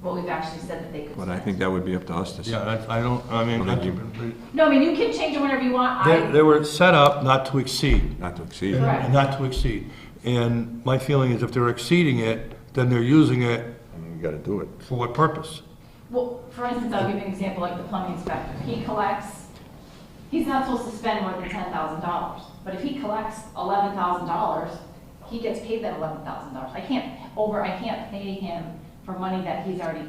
Speaker 4: what we've actually said that they could
Speaker 1: But
Speaker 4: spend.
Speaker 1: I think that would be up to us to.
Speaker 5: Yeah,
Speaker 4: No, I mean, you can change it whenever you want.
Speaker 5: They were set up not to exceed.
Speaker 1: Not to exceed.
Speaker 4: Correct.
Speaker 5: Not to exceed. And my feeling is if they're exceeding it, then they're using it
Speaker 1: I mean, you got to do it.
Speaker 5: for what purpose?
Speaker 4: Well, for instance, I'll give you an example, like the plumbing inspector. He collects, he's not supposed to spend more than $10,000. But if he collects $11,000, he gets paid that $11,000. I can't pay him for money that he's already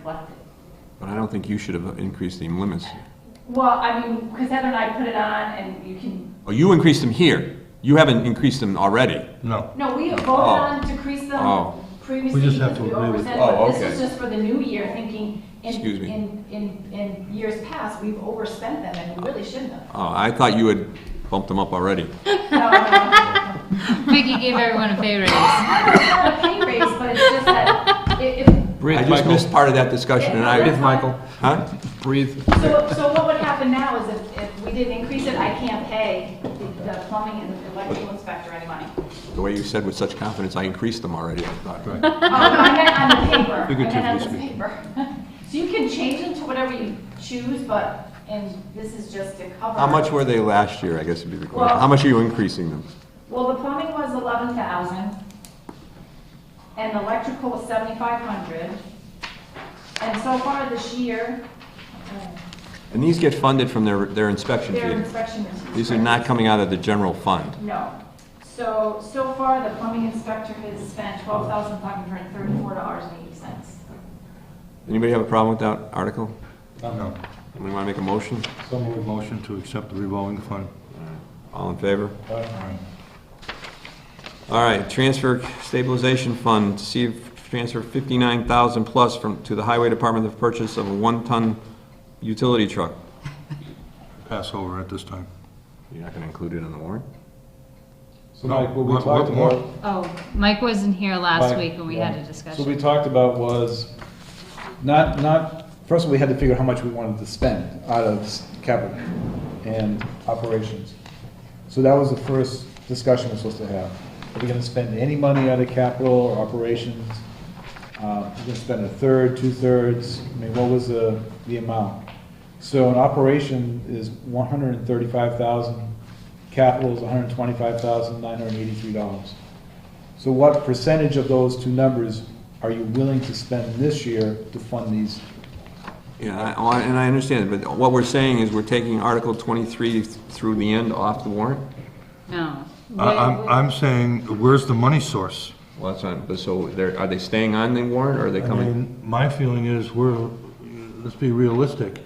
Speaker 4: collected.
Speaker 1: But I don't think you should have increased the limits.
Speaker 4: Well, I mean, because Heather and I put it on, and you can.
Speaker 1: Oh, you increased them here. You haven't increased them already.
Speaker 5: No.
Speaker 4: No, we voted on to increase them previously.
Speaker 5: We just have
Speaker 4: because
Speaker 5: to
Speaker 4: we
Speaker 5: agree with
Speaker 4: overspent,
Speaker 5: it.
Speaker 4: but
Speaker 1: Oh,
Speaker 4: this
Speaker 1: okay.
Speaker 4: is just for the new year, thinking
Speaker 1: Excuse me.
Speaker 4: in years past, we've overspent them, and we really shouldn't have.
Speaker 1: Oh, I thought you had bumped them up already.
Speaker 4: No.
Speaker 6: Vicky gave everyone a pay raise.
Speaker 4: It's not a pay raise, but it's just that if.
Speaker 1: I just missed part of that discussion, and I.
Speaker 4: Breathe,
Speaker 2: Michael.
Speaker 1: Huh?
Speaker 2: Breathe.
Speaker 4: So what would happen now is if we didn't increase it, I can't pay the plumbing and the electrical inspector any money.
Speaker 1: The way you said with such confidence, I increased them already, I thought.
Speaker 4: Oh, no, I meant on the paper. I
Speaker 5: Figuratively
Speaker 4: meant on the
Speaker 5: speaking.
Speaker 4: paper. So you can change them to whatever you choose, but, and this is just to cover.
Speaker 1: How much were they last year, I guess would be the question.
Speaker 4: Well-
Speaker 1: How much are you increasing them?
Speaker 4: Well, the plumbing was 11,000, and the electrical was 7,500. And so far this year,
Speaker 1: And these get funded from their inspection
Speaker 4: Their
Speaker 1: fee?
Speaker 4: inspection.
Speaker 1: These are not coming out of the general fund?
Speaker 4: No. So far, the plumbing inspector has spent $12,534.80.
Speaker 1: Anybody have a problem with that article?
Speaker 5: No.
Speaker 1: We want to make a motion?
Speaker 5: So moved. Motion to accept the revolving fund.
Speaker 1: All in favor? All right, transfer stabilization fund, to see if transfer 59,000 plus to the highway department for purchase of a 1-ton utility truck.
Speaker 5: Pass over at this time.
Speaker 1: You're not going to include it in the warrant?
Speaker 2: So Mike, what we talked about.
Speaker 6: Oh, Mike wasn't here last
Speaker 2: Mike,
Speaker 6: week when we
Speaker 2: yeah.
Speaker 6: had a discussion.
Speaker 2: So what we talked about was, first of all, we had to figure out how much we wanted to spend out of capital and operations. So that was the first discussion we're supposed to have. Are we gonna spend any money out of capital or operations? We're gonna spend a third, 2/3, I mean, what was the amount? So an operation is $135,000, capital is $125,983. So what percentage of those two numbers are you willing to spend this year to fund these?
Speaker 1: Yeah, and I understand, but what we're saying is we're taking Article 23 through the end off the warrant?
Speaker 6: No.
Speaker 5: I'm saying, where's the money source?
Speaker 1: Well, that's not, so are they staying on the warrant, or are they
Speaker 5: I
Speaker 1: coming?
Speaker 5: mean, my feeling is let's be realistic.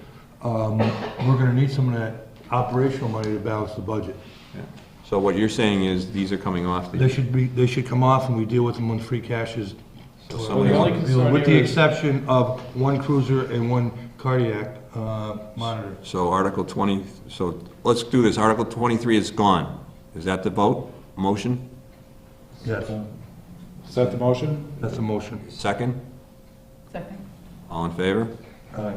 Speaker 5: We're gonna need some of that operational money to balance the budget.
Speaker 1: Yeah. So what you're saying is these are coming off the...
Speaker 5: They should come off and we deal with them when free cash is,
Speaker 1: So somebody else-
Speaker 5: with the exception of one cruiser and one cardiac monitor.
Speaker 1: So Article 20, so let's do this. Article 23 is gone. Is that the vote? Motion?
Speaker 5: Yes.
Speaker 2: Is that the motion?
Speaker 5: That's a motion.
Speaker 1: Second?
Speaker 18: Second.
Speaker 1: All in favor?
Speaker 2: Aye.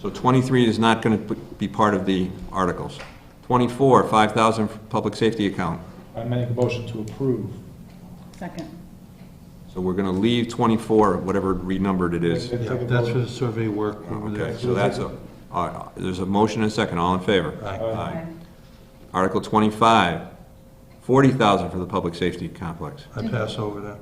Speaker 1: So 23 is not going to be part of the articles. 24, 5,000 for public safety account.
Speaker 2: I make a motion to approve.
Speaker 18: Second.
Speaker 1: So we're going to leave 24, whatever renumbered it is.
Speaker 5: Yeah, that's for the survey work over there.
Speaker 1: Okay, so that's there's a motion and a second. All in favor?
Speaker 5: Aye.
Speaker 1: Article 25, 40,000 for the public safety complex.
Speaker 5: I pass over that.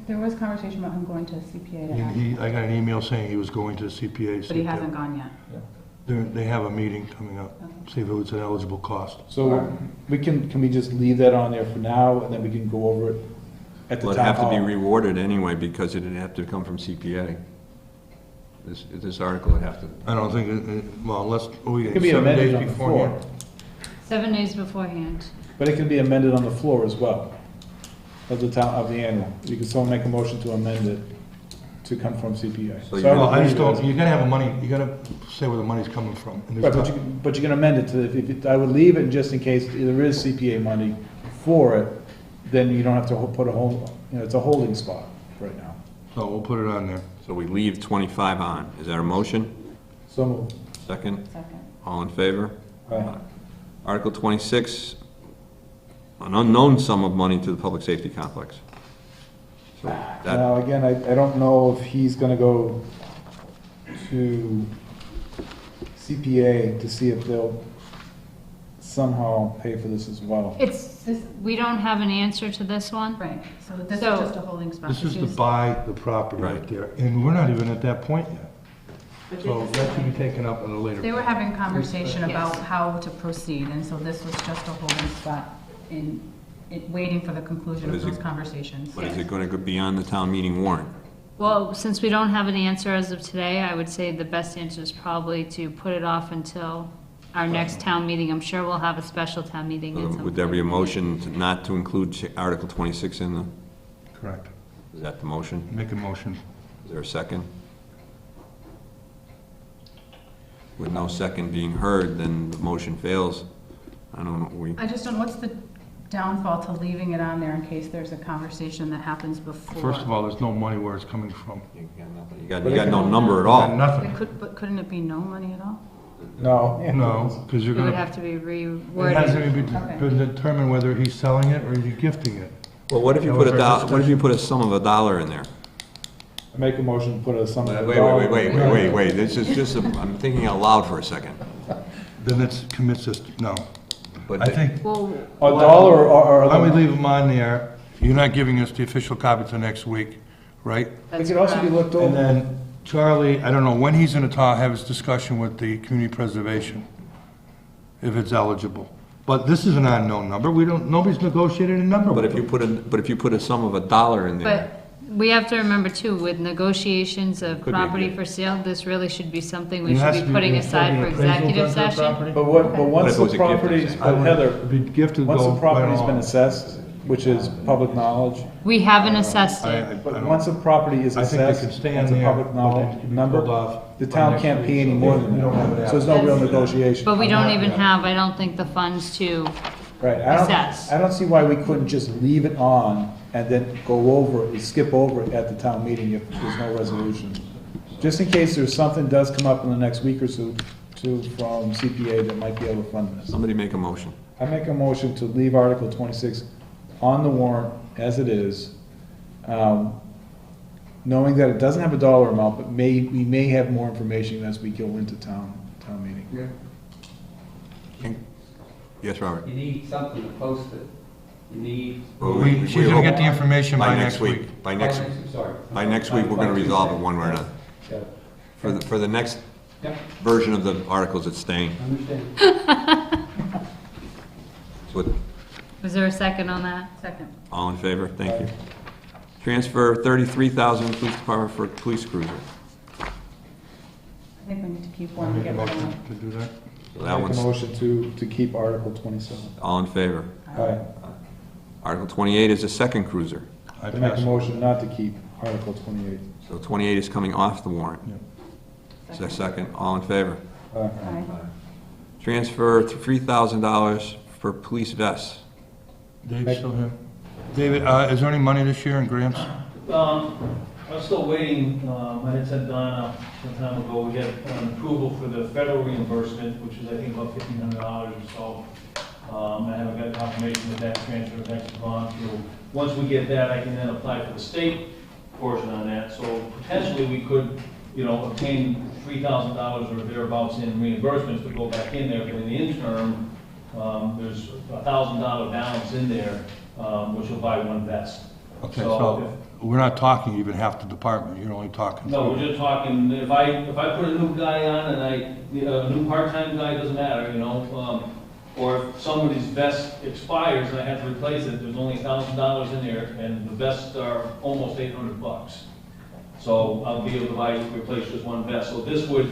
Speaker 18: There was conversation about him going to CPA to act,
Speaker 5: I got an email saying he was going to CPA.
Speaker 18: but he hasn't gone yet.
Speaker 5: They have a meeting coming up, see if it was an eligible cost.
Speaker 2: So can we just leave that on there for now, and then we can go over it at the
Speaker 1: Well,
Speaker 2: town
Speaker 1: it'd have to be
Speaker 2: hall?
Speaker 1: rewarded anyway, because it'd have to come from CPA. This article would have to...
Speaker 5: I don't think, well, unless,
Speaker 2: It could be amended on the floor,
Speaker 6: 7 days beforehand.
Speaker 2: but it can be amended on the floor as well, of the annual. You can still make a motion to amend it to come from CPA.
Speaker 1: So
Speaker 2: So I
Speaker 5: Well,
Speaker 2: would
Speaker 5: I just
Speaker 2: leave it
Speaker 5: don't, you gotta have a money, you gotta say where the money's coming from. And
Speaker 2: Right,
Speaker 5: there's
Speaker 2: but you can amend it to, I would leave it just in case there is CPA money for it, then you don't have to put it's a holding spot right now.
Speaker 5: So we'll put it on there.
Speaker 1: So we leave 25 on. Is that a motion?
Speaker 2: So moved.
Speaker 1: Second?
Speaker 18: Second.
Speaker 1: All in favor?
Speaker 2: Aye.
Speaker 1: Article 26, an unknown sum of money to the public safety complex. So that,
Speaker 2: Now, again, I don't know if he's gonna go to CPA to see if they'll somehow pay for this as well.
Speaker 6: We don't have an answer to this one.
Speaker 18: Right, so this is
Speaker 6: So-
Speaker 18: just a holding spot.
Speaker 5: This is
Speaker 18: She
Speaker 5: to
Speaker 18: was-
Speaker 5: buy the property right there, and we're not even at that point yet.
Speaker 18: But
Speaker 5: So
Speaker 18: they-
Speaker 5: that should be taken up at a later.
Speaker 18: They were having conversation
Speaker 6: Yes.
Speaker 18: about how to proceed, and so this was just a holding spot in waiting for the conclusion
Speaker 1: But
Speaker 18: of
Speaker 1: is
Speaker 18: those
Speaker 1: it-
Speaker 18: conversations.
Speaker 1: but is it going to go beyond the town meeting warrant?
Speaker 6: Well, since we don't have an answer as of today, I would say the best answer is probably to put it off until our next town meeting. I'm sure we'll have a special town meeting at some
Speaker 1: Would there be a
Speaker 6: point.
Speaker 1: motion not to include Article 26 in the,
Speaker 5: Correct.
Speaker 1: is that the motion?
Speaker 5: Make a motion.
Speaker 1: Is there a second? With no second being heard, then the motion fails. I don't know,
Speaker 18: I just don't, what's the downfall to leaving it on there in case there's a conversation that happens before?
Speaker 5: First of all, there's no money where it's coming from.
Speaker 1: you got no number at all.
Speaker 5: Nothing.
Speaker 18: But couldn't it be no money at all?
Speaker 2: No.
Speaker 5: No, because you're
Speaker 6: It would
Speaker 5: gonna,
Speaker 6: have to be
Speaker 5: it
Speaker 6: reworded.
Speaker 5: hasn't even been determined whether he's selling it or he's gifting it.
Speaker 1: Well, what if you
Speaker 5: That
Speaker 1: put
Speaker 5: was our
Speaker 1: what if you put a sum of $1 in there?
Speaker 2: I make a motion to put a sum of
Speaker 1: Wait, this is just, I'm thinking out loud for a second.
Speaker 5: Then it commits us, no.
Speaker 1: But
Speaker 5: I think,
Speaker 6: Well,
Speaker 2: A dollar or...
Speaker 5: why don't we leave them on there? You're not giving us the official copy till next week, right?
Speaker 2: It could also be looked
Speaker 5: And
Speaker 2: over.
Speaker 5: then Charlie, I don't know when he's going to have his discussion with the community preservation, if it's eligible. But this is an unknown number. Nobody's negotiated a number.
Speaker 1: But if you put a sum of $1 in there,
Speaker 12: But we have to remember too, with negotiations of
Speaker 1: Could be
Speaker 12: property
Speaker 1: good.
Speaker 12: for sale, this really should be something we
Speaker 5: It
Speaker 12: should
Speaker 5: has
Speaker 12: be
Speaker 5: to be-
Speaker 12: putting
Speaker 5: there's
Speaker 12: aside
Speaker 5: gotta
Speaker 12: for
Speaker 5: be an appraisal
Speaker 12: executive
Speaker 5: done to the
Speaker 12: session.
Speaker 5: property?
Speaker 2: But once
Speaker 1: it was
Speaker 2: the
Speaker 1: a gift,
Speaker 2: property's,
Speaker 1: I'm
Speaker 2: but Heather,
Speaker 5: It'd be gift to
Speaker 2: once
Speaker 5: go
Speaker 2: the property's
Speaker 5: right
Speaker 2: been
Speaker 5: on.
Speaker 2: assessed, which is public knowledge,
Speaker 12: We haven't assessed
Speaker 5: I
Speaker 12: it.
Speaker 2: but
Speaker 5: don't-
Speaker 2: once a property is
Speaker 5: I think they
Speaker 2: assessed,
Speaker 5: can stay
Speaker 2: it's
Speaker 5: in
Speaker 2: a
Speaker 5: there,
Speaker 2: public
Speaker 5: but then
Speaker 2: knowledge
Speaker 5: it can be
Speaker 2: number,
Speaker 5: pulled off
Speaker 2: the
Speaker 5: by
Speaker 2: town
Speaker 5: next
Speaker 2: can't
Speaker 5: week,
Speaker 2: pay any
Speaker 5: so
Speaker 2: more
Speaker 5: we
Speaker 2: than
Speaker 5: don't have it
Speaker 2: that.
Speaker 5: out.
Speaker 2: So there's no real negotiation.
Speaker 12: But we
Speaker 5: I'm
Speaker 12: don't
Speaker 5: not-
Speaker 12: even
Speaker 5: yeah.
Speaker 12: have, I don't think, the funds to,
Speaker 2: Right,
Speaker 12: assess.
Speaker 2: I don't see why we couldn't just leave it on and then go over it, skip over it at the town meeting if there's no resolution. Just in case there's something does come up in the next week or so, from CPA that might be able to fund this.
Speaker 1: somebody make a motion.
Speaker 2: I make a motion to leave Article 26 on the warrant as it is, knowing that it doesn't have a dollar amount, but we may have more information as we go into town meeting.
Speaker 1: Yes, Robert?
Speaker 7: You need something to post it. You need.
Speaker 5: She's going to get the information by next week.
Speaker 1: By next
Speaker 7: Sorry.
Speaker 1: By next week, we're going to resolve it one way or another. For the next
Speaker 7: Yep.
Speaker 1: version of the articles, it's staying.
Speaker 7: Understand.
Speaker 1: So,
Speaker 12: Was there a second on that?
Speaker 18: Second.
Speaker 1: all in favor? Thank you. Transfer 33,000 police department for police cruiser.
Speaker 18: I think we need to keep one and
Speaker 5: Make a
Speaker 18: get rid of
Speaker 5: motion
Speaker 18: one.
Speaker 5: to do that.
Speaker 1: So that
Speaker 2: Make a
Speaker 1: one's,
Speaker 2: motion to keep Article 27.
Speaker 1: all in favor?
Speaker 2: Aye.
Speaker 1: Article 28 is a second cruiser.
Speaker 5: I
Speaker 2: I make a
Speaker 5: pass.
Speaker 2: motion not to keep Article 28.
Speaker 1: So 28 is coming off the warrant. Is there a second? All in favor?
Speaker 2: Aye.
Speaker 1: Transfer $3,000 for police vests.
Speaker 5: Dave's still here. David, is there any money this year in grants?
Speaker 13: I'm still waiting, I had sent Donna some time ago, we got an approval for the federal reimbursement, which is I think about $1,500 or so. I haven't got confirmation that that transfer has actually gone through. Once we get that, I can then apply for the state portion on that. So potentially we could, obtain $3,000 or thereabouts in reimbursements to go back in there. But in the interim, there's a $1,000 balance in there, which will buy one vest.
Speaker 5: Okay, so we're not talking even half the department, you're only talking.
Speaker 13: No, we're just talking, if I put a new guy on and a new part-time guy, doesn't matter, or if somebody's vest expires and I have to replace it, there's only $1,000 in there, and the vests are almost $800. So I'll be able to replace just one vest. So this would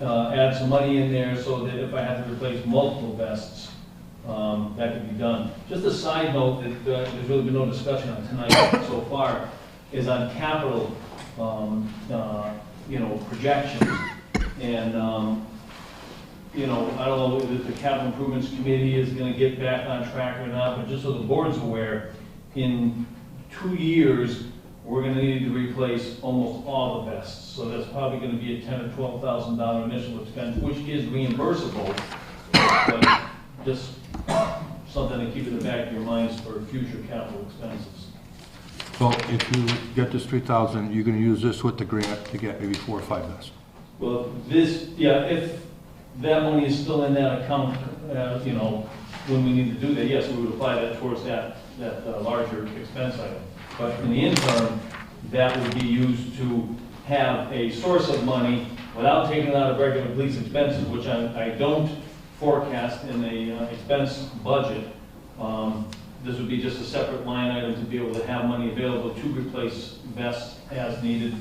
Speaker 13: add some money in there so that if I have to replace multiple vests, that could be done. Just a side note that there's really been no discussion on tonight so far is on capital, projections. And, I don't know if the capital improvements committee is going to get back on track or not, but just so the board's aware, in 2 years, we're going to need to replace almost all the vests. So that's probably going to be a $10,000 or $12,000 initial expense, which is reimbursable, but just something to keep in the back of your minds for future capital expenses.
Speaker 5: So if you get this 3,000, you're gonna use this with the grant to get maybe 4 or 5 vests?
Speaker 13: Well, if that money is still in that account, when we need to do that, yes, we would apply that towards that larger expense item. But in the interim, that would be used to have a source of money without taking out of regular police expenses, which I don't forecast in a expense budget. This would be just a separate line item to be able to have money available to replace vests as needed,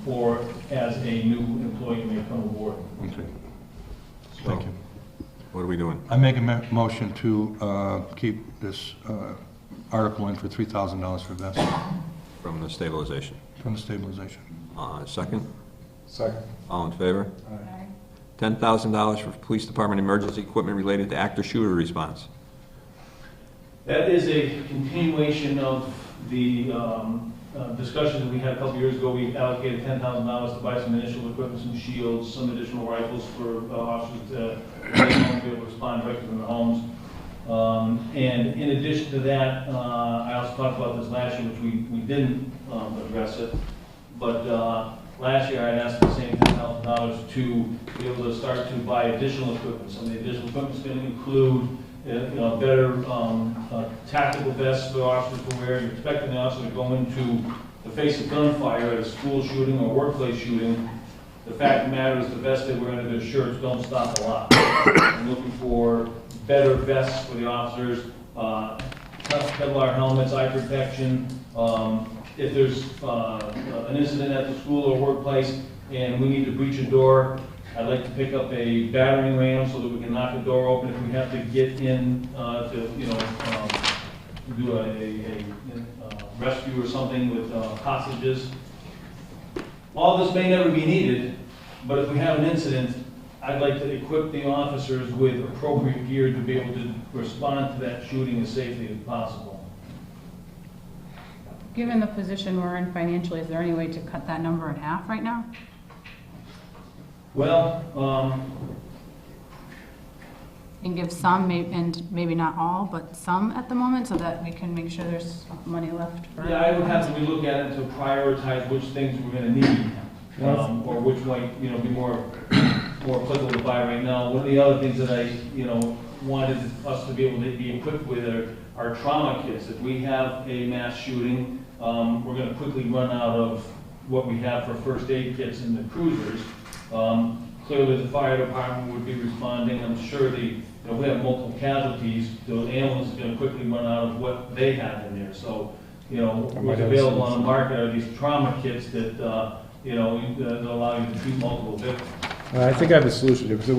Speaker 13: or as a new employee may come aboard.
Speaker 5: Okay. Thank you.
Speaker 1: What are we doing?
Speaker 5: I make a motion to keep this article in for $3,000 for vests
Speaker 1: From the stabilization.
Speaker 5: from the stabilization.
Speaker 1: Second?
Speaker 2: Second.
Speaker 1: All in favor?
Speaker 2: Aye.
Speaker 1: $10,000 for police department emergency equipment related to active shooter response.
Speaker 13: That is a continuation of the discussion that we had a couple years ago. We allocated $10,000 to buy some initial equipment, some shields, some additional rifles for officers to be able to respond directly from their homes. And in addition to that, I also talked about this last year, which we didn't address it, but last year I asked for the same $10,000 to be able to start to buy additional equipment. Some of the additional equipment is going to include better tactical vests for officers to wear. You're expecting the officer to go into the face a gunfire at a school shooting or workplace shooting, the fact of the matter is the vest they wear under their shirts don't stop a lot. I'm looking for better vests for the officers, Kevlar helmets, eye protection. If there's an incident at the school or workplace and we need to breach a door, I'd like to pick up a battering ram so that we can knock the door open if we have to get in to, do a rescue or something with hostages. All this may never be needed, but if we have an incident, I'd like to equip the officers with appropriate gear to be able to respond to that shooting as safely as possible.
Speaker 18: Given the position we're in financially, is there any way to cut that number in half right now?
Speaker 13: Well,
Speaker 18: And give some, and maybe not all, but some at the moment, so that we can make sure there's money left for...
Speaker 13: yeah, I would have to look at it to prioritize which things we're going to need, or which might, be more applicable to buy right now. One of the other things that I, wanted us to be able to be equipped with are trauma kits. If we have a mass shooting, we're going to quickly run out of what we have for first aid kits in the cruisers. Clearly, the fire department would be responding. I'm sure if we have multiple casualties, the ambulance is going to quickly run out of what they have in there. So, what's available on the market are these trauma kits that, that allow you to treat multiple victims.
Speaker 2: I think I have a solution here. So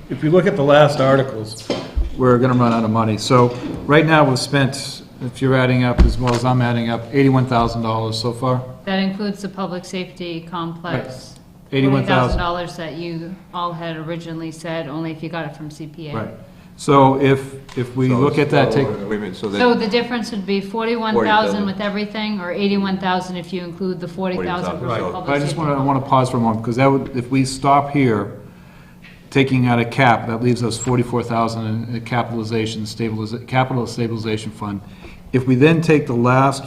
Speaker 2: if we look at the last articles, we're going to run out of money. So right now we've spent, if you're adding up as well as I'm adding up, $81,000 so far.
Speaker 12: That includes the public safety complex.
Speaker 2: Right. $81,000.
Speaker 12: $40,000 that you all had originally said, only if you got it from CPA.
Speaker 2: Right. So if we look at that,
Speaker 1: Wait a minute, so
Speaker 12: So the difference would be 41,000 with everything, or 81,000 if you include the 40,000 for
Speaker 2: right.
Speaker 12: public
Speaker 2: But I just
Speaker 12: safety.
Speaker 2: want to pause for a moment, because that would, if we stop here, taking out a cap, that leaves us 44,000 in capitalization, capital stabilization fund. If we then take the last,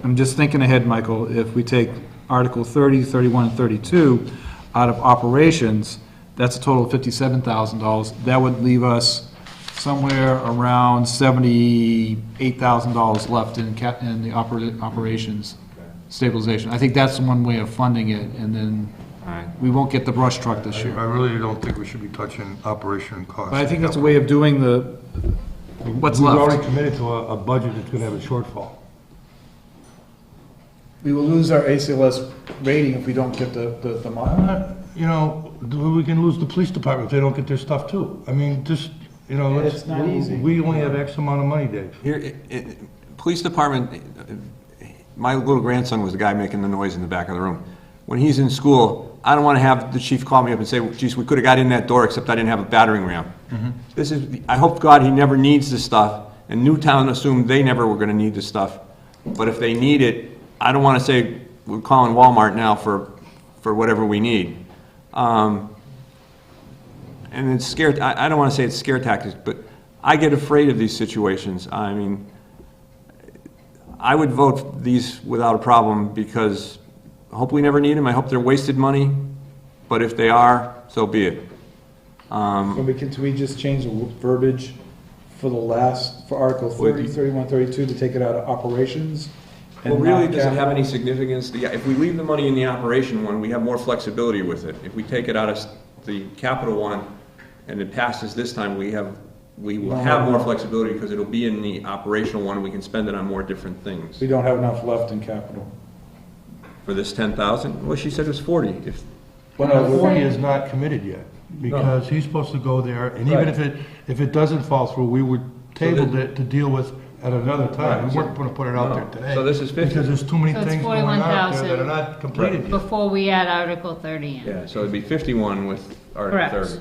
Speaker 2: I'm just thinking ahead, Michael, if we take Article 30, 31, and 32 out of operations, that's a total of $57,000. That would leave us somewhere around $78,000 left in the operations stabilization. I think that's one way of funding it, and then we won't get the brush truck this year.
Speaker 5: I really don't think we should be touching operation costs.
Speaker 2: But I think that's a way of doing what's left.
Speaker 5: We've already committed to a budget that's going to have a shortfall.
Speaker 2: We will lose our ACLS rating if we don't get the money.
Speaker 5: We can lose the police department if they don't get their stuff too. I mean, just,
Speaker 2: it's not easy.
Speaker 5: We only have X amount of money, Dave.
Speaker 1: Here, police department, my little grandson was the guy making the noise in the back of the room. When he's in school, I don't want to have the chief call me up and say, geez, we could have got in that door except I didn't have a battering ram. I hope God he never needs this stuff, and Newtown assumed they never were going to need this stuff. But if they need it, I don't want to say we're calling Walmart now for whatever we need. And it's scare. I don't want to say it's scare tactics, but I get afraid of these situations. I mean, I would vote these without a problem because I hope we never need them. I hope they're wasted money, but if they are, so be it.
Speaker 2: Can we just change the verbiage for Article 30, 31, 32 to take it out of operations?
Speaker 1: Well, really, does it have any significance? If we leave the money in the operation one, we have more flexibility with it. If we take it out of the capital one and it passes this time, we will have more flexibility because it'll be in the operational one. We can spend it on more different things.
Speaker 2: We don't have enough left in capital.
Speaker 1: For this 10,000? Well, she said it was 40.
Speaker 5: But 40 is not committed yet, because he's supposed to go there, and even if it doesn't fall through, we would table it to deal with at another time. We weren't going to put it out there today.
Speaker 1: So this is 50.
Speaker 5: Because there's too many
Speaker 12: So it's
Speaker 5: things going on out there that are
Speaker 12: 41,000
Speaker 5: not completed yet.
Speaker 12: before we add Article 30 in.
Speaker 1: Yeah, so it'd be 51 with Article
Speaker 12: Correct.
Speaker 1: 30.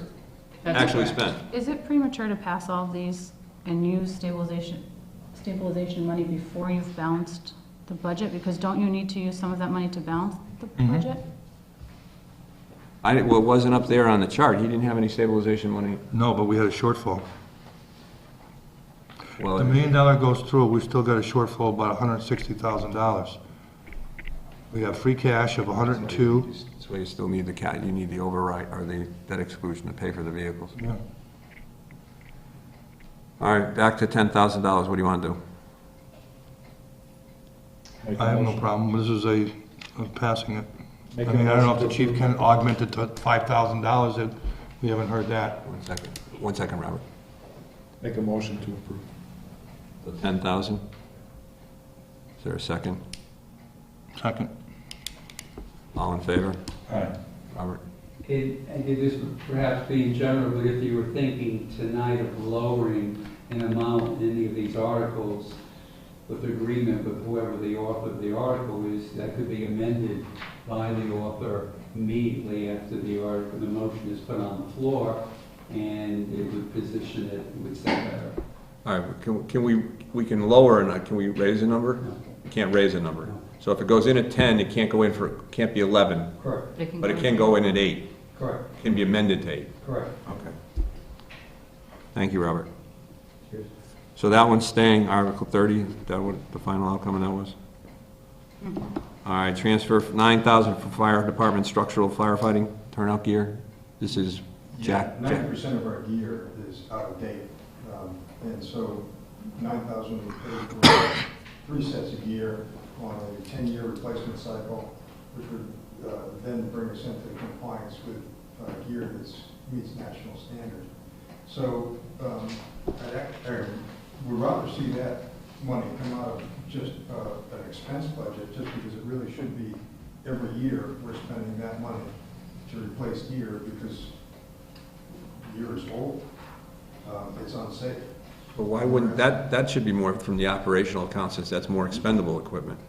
Speaker 12: That's
Speaker 1: Actually
Speaker 12: correct.
Speaker 1: spent.
Speaker 18: Is it premature to pass all of these and use stabilization money before you've balanced the budget? Because don't you need to use some of that money to balance the budget?
Speaker 1: Well, it wasn't up there on the chart. He didn't have any stabilization money.
Speaker 5: No, but we had a shortfall.
Speaker 1: Well,
Speaker 5: The $1 million goes through, we still got a shortfall of about $160,000. We have free cash of 102.
Speaker 1: That's why you still need you need the override or the debt exclusion to pay for the vehicles.
Speaker 5: Yeah.
Speaker 1: All right, back to $10,000. What do you want to do?
Speaker 9: Make a
Speaker 5: I have no
Speaker 9: motion.
Speaker 5: problem. This is passing it. I
Speaker 9: Make a
Speaker 5: mean, I don't know if
Speaker 9: motion
Speaker 5: the
Speaker 9: to
Speaker 5: chief
Speaker 9: approve.
Speaker 5: can augment it to $5,000. We haven't heard that.
Speaker 1: 1 second. 1 second, Robert.
Speaker 9: Make a motion to approve.
Speaker 1: So 10,000? Is there a second?
Speaker 5: Second.
Speaker 1: All in favor?
Speaker 9: Aye.
Speaker 1: Robert?
Speaker 7: And this would perhaps be in general, but if you were thinking tonight of lowering an amount in any of these articles with agreement with whoever the author of the article is, that could be amended by the author immediately after the article, the motion is put on the floor, and it would position it, it would say better.
Speaker 1: All right, can we can lower and can we raise a number? You can't raise a number. So if it goes in at 10, it can't go in for, can't be 11.
Speaker 7: Correct.
Speaker 1: But it can go in at 8.
Speaker 7: Correct.
Speaker 1: It can be amended to 8.
Speaker 7: Correct.
Speaker 1: Okay. Thank you, Robert. So that one's staying, Article 30, is that what the final outcome of that was? All right, transfer 9,000 for fire department structural firefighting turnout gear. This is Jack.
Speaker 14: 90% of our gear is out of date. And so 9,000 we paid for 3 sets of gear on a 10-year replacement cycle, which would then bring us into compliance with gear that meets national standards. So I would rather see that money come out of just an expense budget, just because it really should be every year we're spending that money to replace gear because gear is old, it's unsafe.
Speaker 1: But why wouldn't, that should be more from the operational account since that's more expendable equipment.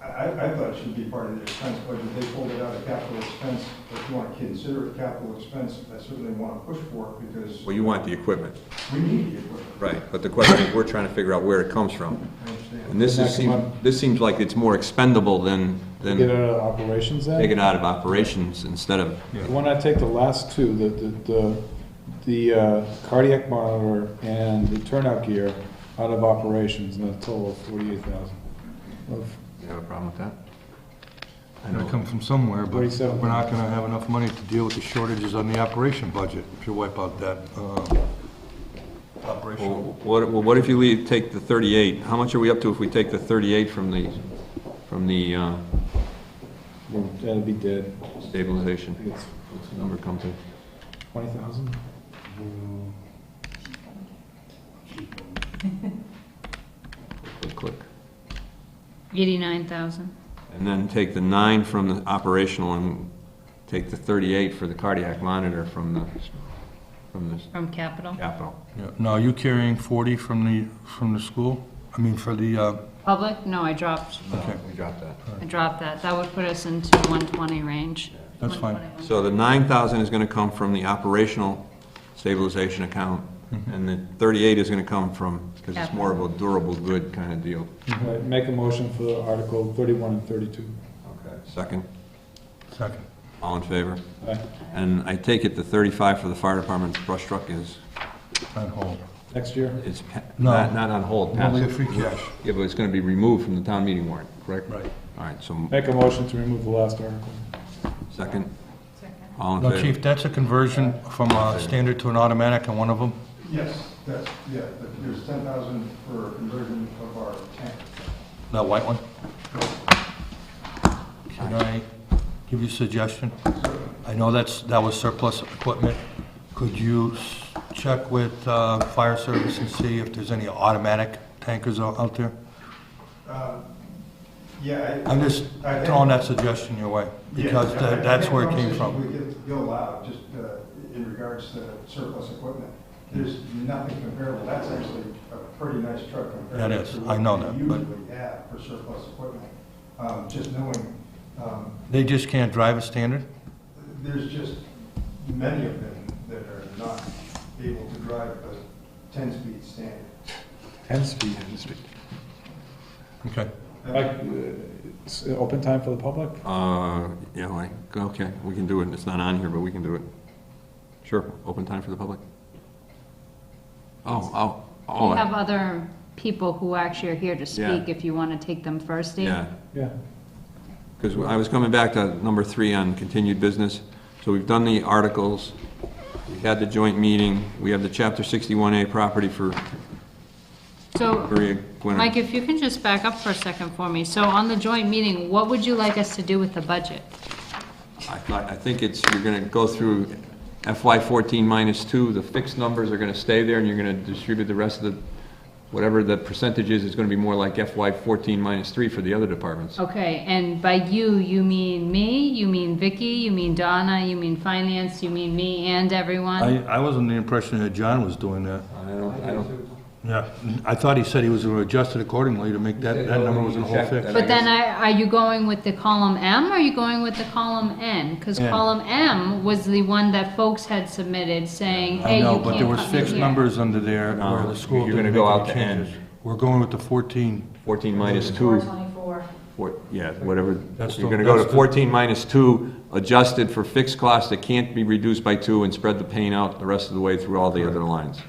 Speaker 14: I thought it should be part of the expense budget. They pulled it out of capital expense. If you want to consider it capital expense, I certainly want to push for it because
Speaker 1: Well, you want the equipment.
Speaker 14: we need the equipment.
Speaker 1: Right, but the question is, we're trying to figure out where it comes from.
Speaker 14: I understand.
Speaker 1: And this seems like it's more expendable than
Speaker 9: Get it out of operations then?
Speaker 1: take it out of operations instead of,
Speaker 9: Why not take the last two, the cardiac monitor and the turnout gear out of operations, and a total of 48,000.
Speaker 1: you have a problem with that?
Speaker 5: It'll come from somewhere, but
Speaker 9: 47.
Speaker 5: we're not gonna have enough money to deal with the shortages on the operation budget if you wipe out that operational.
Speaker 1: Well, what if you take the 38? How much are we up to if we take the 38 from the
Speaker 9: Well, that'll be dead.
Speaker 1: stabilization?
Speaker 9: I think it's
Speaker 1: What's the number come to?
Speaker 9: 20,000?
Speaker 1: Click.
Speaker 12: 89,000
Speaker 1: And then take the 9 from the operational and take the 38 for the cardiac monitor from the
Speaker 12: from capital.
Speaker 1: capital.
Speaker 5: Yeah. Now, are you carrying 40 from the school? I mean, for the,
Speaker 12: Public? No, I dropped.
Speaker 5: okay,
Speaker 1: We dropped that.
Speaker 12: I dropped that. That would put us into 120 range.
Speaker 5: that's fine.
Speaker 12: 120.
Speaker 1: So the 9,000 is going to come from the operational stabilization account, and the 38 is going to come from, because it's more of a durable good kind of deal.
Speaker 9: Right, make a motion for Article 31 and 32.
Speaker 1: Okay. Second?
Speaker 5: Second.
Speaker 1: All in favor?
Speaker 9: Aye.
Speaker 1: And I take it the 35 for the fire department brush truck is,
Speaker 5: On hold.
Speaker 9: Next year?
Speaker 1: it's
Speaker 5: No.
Speaker 1: not on hold.
Speaker 5: Only a
Speaker 1: passed.
Speaker 5: free cash.
Speaker 1: Yeah, but it's going to be removed from the town meeting warrant, correct?
Speaker 5: Right.
Speaker 1: All right, so
Speaker 9: Make a motion to remove the last article.
Speaker 1: second? All in
Speaker 5: No,
Speaker 1: favor?
Speaker 5: Chief, that's a conversion from a standard to an automatic on one of them?
Speaker 14: Yes, there's 10,000 for conversion of our tank.
Speaker 5: That white one? Can I give you a suggestion? I know that was surplus equipment. Could you check with fire service and see if there's any automatic tankers out there?
Speaker 14: Yeah.
Speaker 5: I'm just throwing that suggestion your way, because that's where it came from.
Speaker 14: We get Bill Loud, just in regards to surplus equipment. There's nothing comparable. That's actually a pretty nice truck compared
Speaker 5: That
Speaker 14: to
Speaker 5: is.
Speaker 14: what
Speaker 5: I know
Speaker 14: we
Speaker 5: that, but-
Speaker 14: usually have for surplus equipment. Just knowing,
Speaker 5: They just can't drive a standard?
Speaker 14: there's just many of them that are not able to drive a 10-speed standard.
Speaker 9: 10-speed.
Speaker 5: Okay.
Speaker 9: Mike, open time for the public?
Speaker 1: Yeah, okay, we can do it. It's not on here, but we can do it. Sure, open time for the public.
Speaker 12: We have other people who actually are here to speak, if you want to take them first, Dave.
Speaker 1: Yeah,
Speaker 9: Yeah.
Speaker 1: because I was coming back to number 3 on continued business. So we've done the articles, we had the joint meeting, we have the Chapter 61A property for
Speaker 6: So,
Speaker 1: Maria Gwinner.
Speaker 6: Mike, if you can just back up for a second for me. So on the joint meeting, what would you like us to do with the budget?
Speaker 1: I think you're gonna go through FY 14 minus 2, the fixed numbers are gonna stay there, and you're gonna distribute the rest of the, whatever the percentage is gonna be more like FY 14 minus 3 for the other departments.
Speaker 6: Okay, and by you mean me, you mean Vicky, you mean Donna, you mean finance, you mean me and everyone?
Speaker 5: I was under the impression that John was doing that.
Speaker 1: I don't.
Speaker 5: Yeah, I thought he said he was going to adjust it accordingly to make that number was a whole fix.
Speaker 6: But then are you going with the column M, or are you going with the column N? Because
Speaker 5: N.
Speaker 6: column M was the one that folks had submitted saying, hey,
Speaker 5: I
Speaker 6: you
Speaker 5: know,
Speaker 6: can't
Speaker 5: but there was
Speaker 6: cut me
Speaker 5: fixed
Speaker 6: here.
Speaker 5: numbers under there where the school
Speaker 1: You're
Speaker 5: didn't
Speaker 1: gonna
Speaker 5: make
Speaker 1: go
Speaker 5: any
Speaker 1: out to
Speaker 5: changes.
Speaker 1: N.
Speaker 5: We're going with the 14.
Speaker 1: 14 minus 2.
Speaker 4: 424.
Speaker 1: Yeah, whatever.
Speaker 5: That's
Speaker 1: You're
Speaker 5: the-
Speaker 1: gonna go to
Speaker 5: that's the-
Speaker 1: 14 minus 2, adjusted for fixed costs that can't be reduced by 2, and spread the pain out the rest of the way through all the other lines.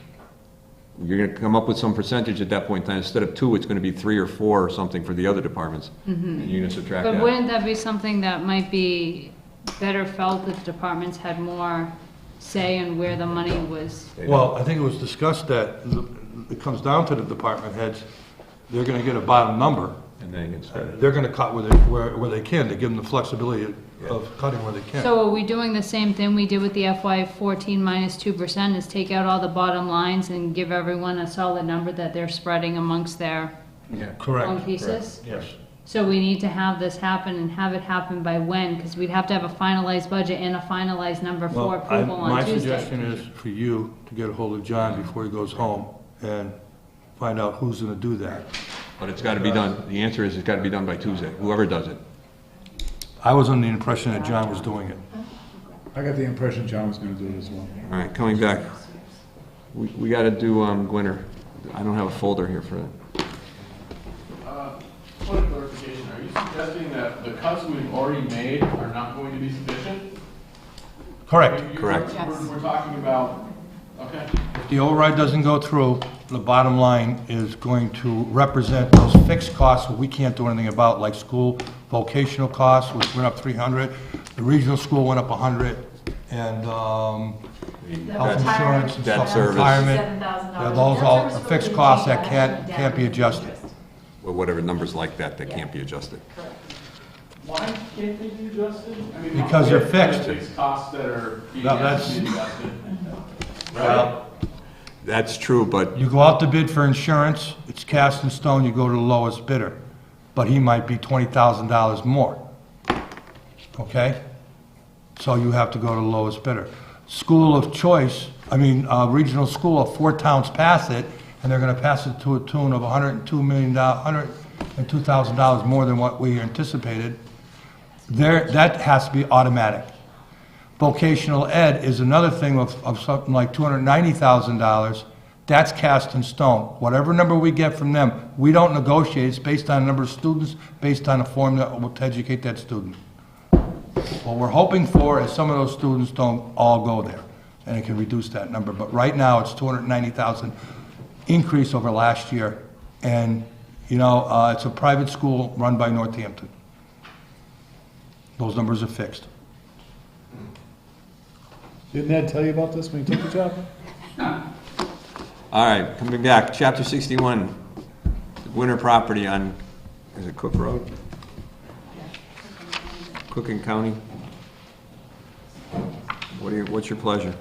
Speaker 1: You're gonna come up with some percentage at that point in time. Instead of 2, it's gonna be 3 or 4 or something for the other departments. And you're gonna subtract
Speaker 6: But
Speaker 1: that.
Speaker 6: wouldn't that be something that might be better felt if departments had more say in where the money was?
Speaker 5: Well, I think it was discussed that it comes down to the department heads, they're going to get a bottom number.
Speaker 1: And then you can spread it.
Speaker 5: They're going to cut where they can, to give them the flexibility of cutting where they can.
Speaker 6: So are we doing the same thing we did with the FY 14 minus 2%, is take out all the bottom lines and give everyone a solid number that they're spreading amongst their
Speaker 5: Correct.
Speaker 6: own pieces?
Speaker 5: Yes.
Speaker 6: So we need to have this happen, and have it happen by when? Because we'd have to have a finalized budget and a finalized number for
Speaker 5: Well,
Speaker 6: approval on
Speaker 5: my
Speaker 6: Tuesday.
Speaker 5: suggestion is for you to get a hold of John before he goes home and find out who's going to do that.
Speaker 1: But it's gotta be done. The answer is it's gotta be done by Tuesday, whoever does it.
Speaker 5: I was under the impression that John was doing it.
Speaker 9: I got the impression John was gonna do it as well.
Speaker 1: All right, coming back. We gotta do, Gwinner. I don't have a folder here for that.
Speaker 15: Point of clarification, are you suggesting that the cuts we've already made are not going to be sufficient?
Speaker 5: Correct.
Speaker 1: Correct.
Speaker 15: We're talking about, okay.
Speaker 5: If the override doesn't go through, the bottom line is going to represent those fixed costs that we can't do anything about, like school vocational costs, which went up 300, the regional school went up 100, and health insurance and
Speaker 1: Debt
Speaker 5: stuff,
Speaker 1: service.
Speaker 5: retirement.
Speaker 4: $7,000.
Speaker 5: Those all are fixed costs that can't be adjusted.
Speaker 1: Or whatever numbers like that can't be adjusted.
Speaker 15: Why can't they be adjusted? I mean,
Speaker 5: Because they're
Speaker 15: we have
Speaker 5: fixed.
Speaker 15: Fixed costs that are being
Speaker 5: No,
Speaker 15: asked to
Speaker 5: that's-
Speaker 15: be adjusted.
Speaker 5: Well,
Speaker 1: That's true, but
Speaker 5: you go out to bid for insurance, it's cast in stone, you go to the lowest bidder, but he might be $20,000 more. Okay? So you have to go to the lowest bidder. School of choice, regional school, 4 towns pass it, and they're gonna pass it to a tune of $102,000 more than what we anticipated. That has to be automatic. Vocational ed is another thing of something like $290,000. That's cast in stone. Whatever number we get from them, we don't negotiate. It's based on the number of students, based on a formula to educate that student. What we're hoping for is some of those students don't all go there, and it can reduce that number. But right now, it's 290,000 increase over last year. And, it's a private school run by Northampton. Those numbers are fixed.
Speaker 9: Didn't Ed tell you about this when he took the job?
Speaker 1: all right, coming back, chapter 61, winter property on, is it Cook Road? Cook and County? What's your pleasure?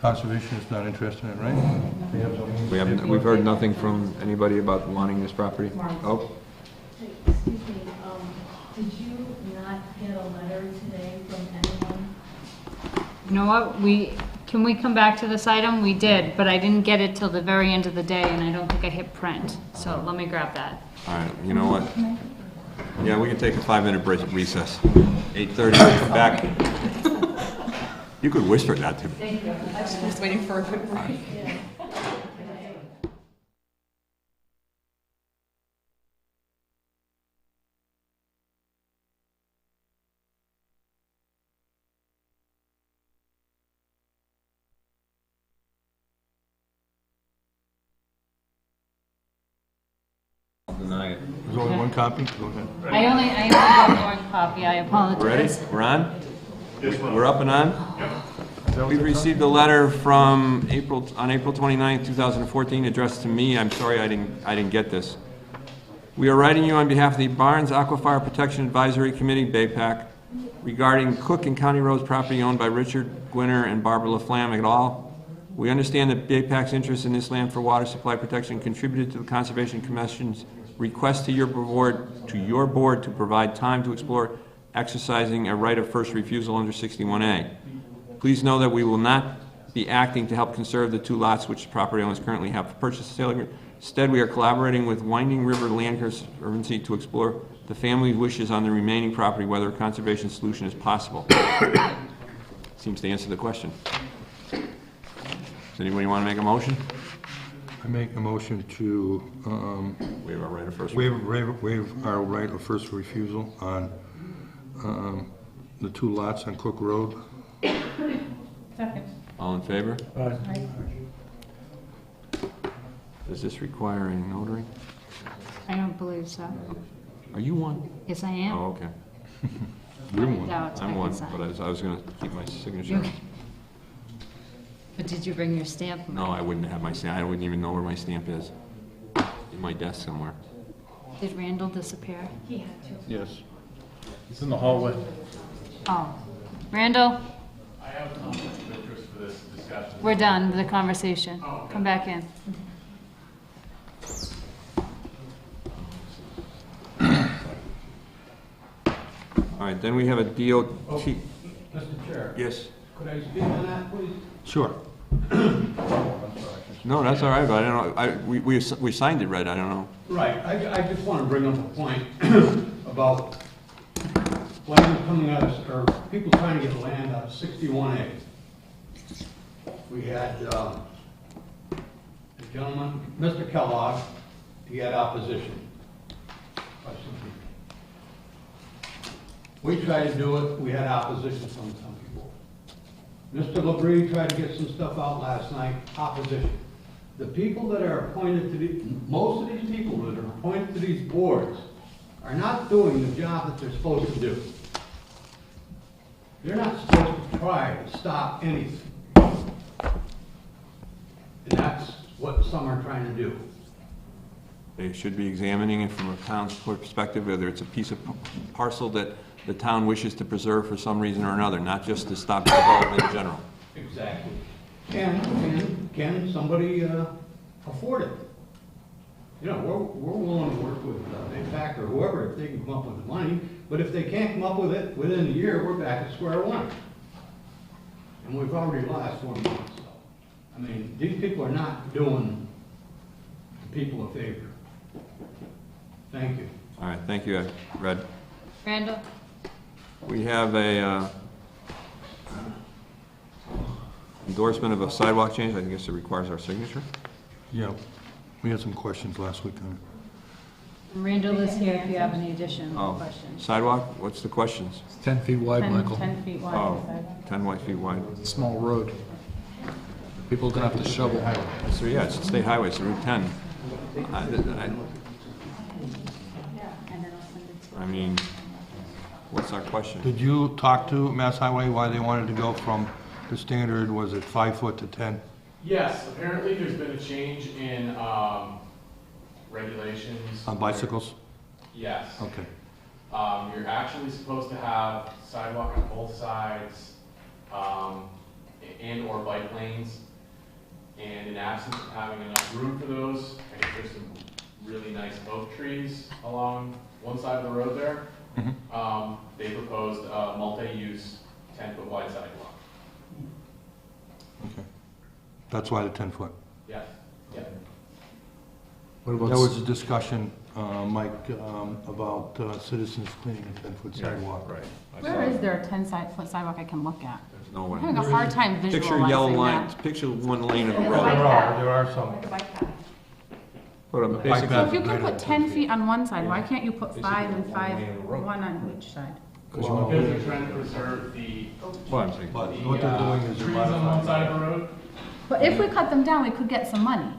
Speaker 5: Conservation is not interested in it, right?
Speaker 1: We've heard nothing from anybody about wanting this property? Oh,
Speaker 4: Excuse me, did you not get a letter today from anyone?
Speaker 6: You know what, can we come back to this item? We did, but I didn't get it till the very end of the day, and I don't think I hit print, so let me grab that.
Speaker 1: all right, you know what? Yeah, we can take a 5-minute recess. 8:30, we'll come back. You could whisper that to me.
Speaker 4: Thank you.
Speaker 3: I was just waiting for a good break.
Speaker 1: Deny it.
Speaker 5: There's only one copy? Go ahead.
Speaker 6: I only got one copy, I apologize.
Speaker 1: Ready? We're on? We're up and on? We've received a letter from on April 29th, 2014, addressed to me. I'm sorry I didn't get this. We are writing you on behalf of the Barnes Aquifer Protection Advisory Committee, BAPAC, regarding Cook and County Roads property owned by Richard Gwinner and Barbara LaFlamme et al. We understand that BAPAC's interest in this land for water supply protection contributed to the Conservation Commission's request to your board to provide time to explore exercising a right of first refusal under 61A. Please know that we will not be acting to help conserve the 2 lots which the property owners currently have for purchase and sale agreement. Instead, we are collaborating with Winding River Land Conservancy to explore the family's wishes on the remaining property, whether a conservation solution is possible. Seems to answer the question. Does anybody want to make a motion?
Speaker 5: I make a motion to
Speaker 1: waive our right of first
Speaker 5: waive our right of first refusal on the 2 lots on Cook Road.
Speaker 18: Second.
Speaker 1: All in favor?
Speaker 18: Aye.
Speaker 1: Does this require a notary?
Speaker 12: I don't believe so.
Speaker 1: Are you one?
Speaker 12: Yes, I am.
Speaker 1: Oh, okay.
Speaker 5: You're one.
Speaker 12: Doubt I
Speaker 1: I'm
Speaker 12: can
Speaker 1: one,
Speaker 12: sign.
Speaker 1: but I was going to keep my signature.
Speaker 12: But did you bring your stamp?
Speaker 1: No, I wouldn't have my stamp. I wouldn't even know where my stamp is. In my desk somewhere.
Speaker 12: Did Randall disappear?
Speaker 4: He had to.
Speaker 5: Yes.
Speaker 9: It's in the hallway.
Speaker 12: Oh. Randall,
Speaker 15: I have a conflict of interest for this discussion.
Speaker 12: we're done with the conversation.
Speaker 15: Oh, okay.
Speaker 12: Come back in.
Speaker 1: All right, then we have a DOT.
Speaker 14: Mr. Chair.
Speaker 1: Yes.
Speaker 14: Could I speak on that, please?
Speaker 5: Sure.
Speaker 1: No, that's all right, but I don't know. We signed it right, I don't know.
Speaker 14: Right, I just want to bring up a point about land coming out of, or people trying to get land out of 61A. We had a gentleman, Mr. Kellogg, he had opposition by some people. We tried to do it, we had opposition from some people. Mr. LaBrie tried to get some stuff out last night, opposition. The people that are appointed to the, most of these people that are appointed to these boards are not doing the job that they're supposed to do. They're not supposed to try to stop anything. And that's what some are trying to do.
Speaker 1: They should be examining it from a town's perspective, whether it's a piece of parcel that the town wishes to preserve for some reason or another, not just to stop development in general.
Speaker 14: Exactly. And can somebody afford it? You know, we're willing to work with BAPAC or whoever if they can come up with the money, but if they can't come up with it within a year, we're back at square one. And we've already lost 1 month, so. I mean, these people are not doing the people a favor. Thank you.
Speaker 1: All right, thank you, Red.
Speaker 12: Randall?
Speaker 1: We have a endorsement of a sidewalk change. I guess it requires our signature.
Speaker 5: Yeah, we had some questions last week on it.
Speaker 12: Randall is here if you have any additional
Speaker 1: Oh,
Speaker 12: questions.
Speaker 1: sidewalk? What's the questions?
Speaker 2: It's 10 feet wide,
Speaker 12: 10
Speaker 2: Michael.
Speaker 12: 10 feet wide.
Speaker 1: Oh,
Speaker 12: inside.
Speaker 1: 10 feet wide.
Speaker 2: Small road. People are gonna have to shovel.
Speaker 1: So, yeah, it's a state highway, it's Route 10. I mean, what's our question?
Speaker 5: Did you talk to Mass Highway why they wanted to go from the standard, was it 5 foot to 10?
Speaker 15: Yes, apparently there's been a change in regulations.
Speaker 5: On bicycles?
Speaker 15: Yes.
Speaker 5: Okay.
Speaker 15: You're actually supposed to have sidewalk on both sides, and or bike lanes. And in absence of having enough room for those, I guess there's some really nice oak trees along one side of the road there. They proposed a multi-use 10-foot wide sidewalk.
Speaker 5: Okay. That's why the 10 foot.
Speaker 15: Yes. Yeah.
Speaker 2: What about
Speaker 5: There was a discussion, Mike, about citizens cleaning a 10-foot sidewalk.
Speaker 1: Right.
Speaker 18: Where is there a 10-foot sidewalk I can look at?
Speaker 1: There's no way.
Speaker 18: I'm having a hard time
Speaker 1: Picture
Speaker 18: visualizing
Speaker 1: yellow line,
Speaker 18: that.
Speaker 1: picture one lane of
Speaker 5: There
Speaker 1: road.
Speaker 5: are some.
Speaker 1: Put a
Speaker 5: Bike
Speaker 1: basic,
Speaker 18: So if you
Speaker 5: path
Speaker 18: can
Speaker 5: right
Speaker 18: put
Speaker 5: on
Speaker 18: 10 feet on one side, why can't you put 5 and 5, one on each side?
Speaker 15: Because they're trying to preserve the
Speaker 1: well, I'm saying,
Speaker 5: But what they're doing is
Speaker 15: trees
Speaker 5: they're
Speaker 15: on one side
Speaker 5: modifying.
Speaker 15: of the road.
Speaker 18: But if we cut them down, we could get some money.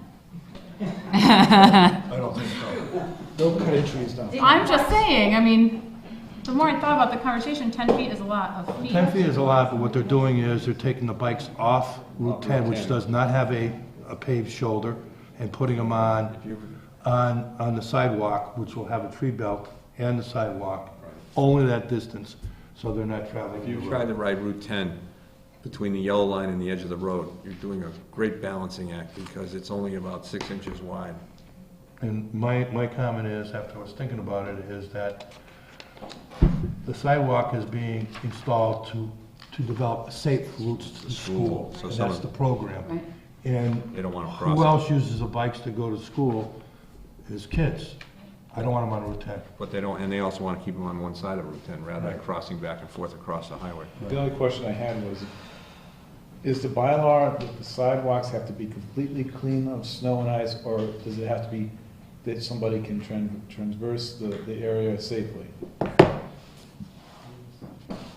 Speaker 14: I don't think so.
Speaker 9: Don't cut trees down.
Speaker 18: I'm just saying, I mean, The more I thought about the conversation, 10 feet is a lot of feet.
Speaker 5: 10 feet is a lot, but what they're doing is they're taking the bikes off Route 10, which does not have a paved shoulder, and putting them on the sidewalk, which will have a tree belt and the sidewalk, only that distance, so they're not traveling.
Speaker 1: If you tried to ride Route 10 between the yellow line and the edge of the road, you're doing a great balancing act because it's only about 6 inches wide.
Speaker 5: And my comment is, after I was thinking about it, is that the sidewalk is being installed to develop safe routes to school.
Speaker 1: So
Speaker 5: And
Speaker 1: some
Speaker 5: that's
Speaker 1: of-
Speaker 5: the program.
Speaker 18: Right.
Speaker 5: And
Speaker 1: They don't want to cross
Speaker 5: who
Speaker 1: it.
Speaker 5: else uses the bikes to go to school is kids. I don't want them on Route 10.
Speaker 1: But they don't, and they also want to keep them on one side of Route 10 rather than
Speaker 5: Right.
Speaker 1: crossing back and forth across the highway.
Speaker 9: The only question I had was, is the bylaw that the sidewalks have to be completely clean of snow and ice, or does it have to be that somebody can transverse the area safely? Do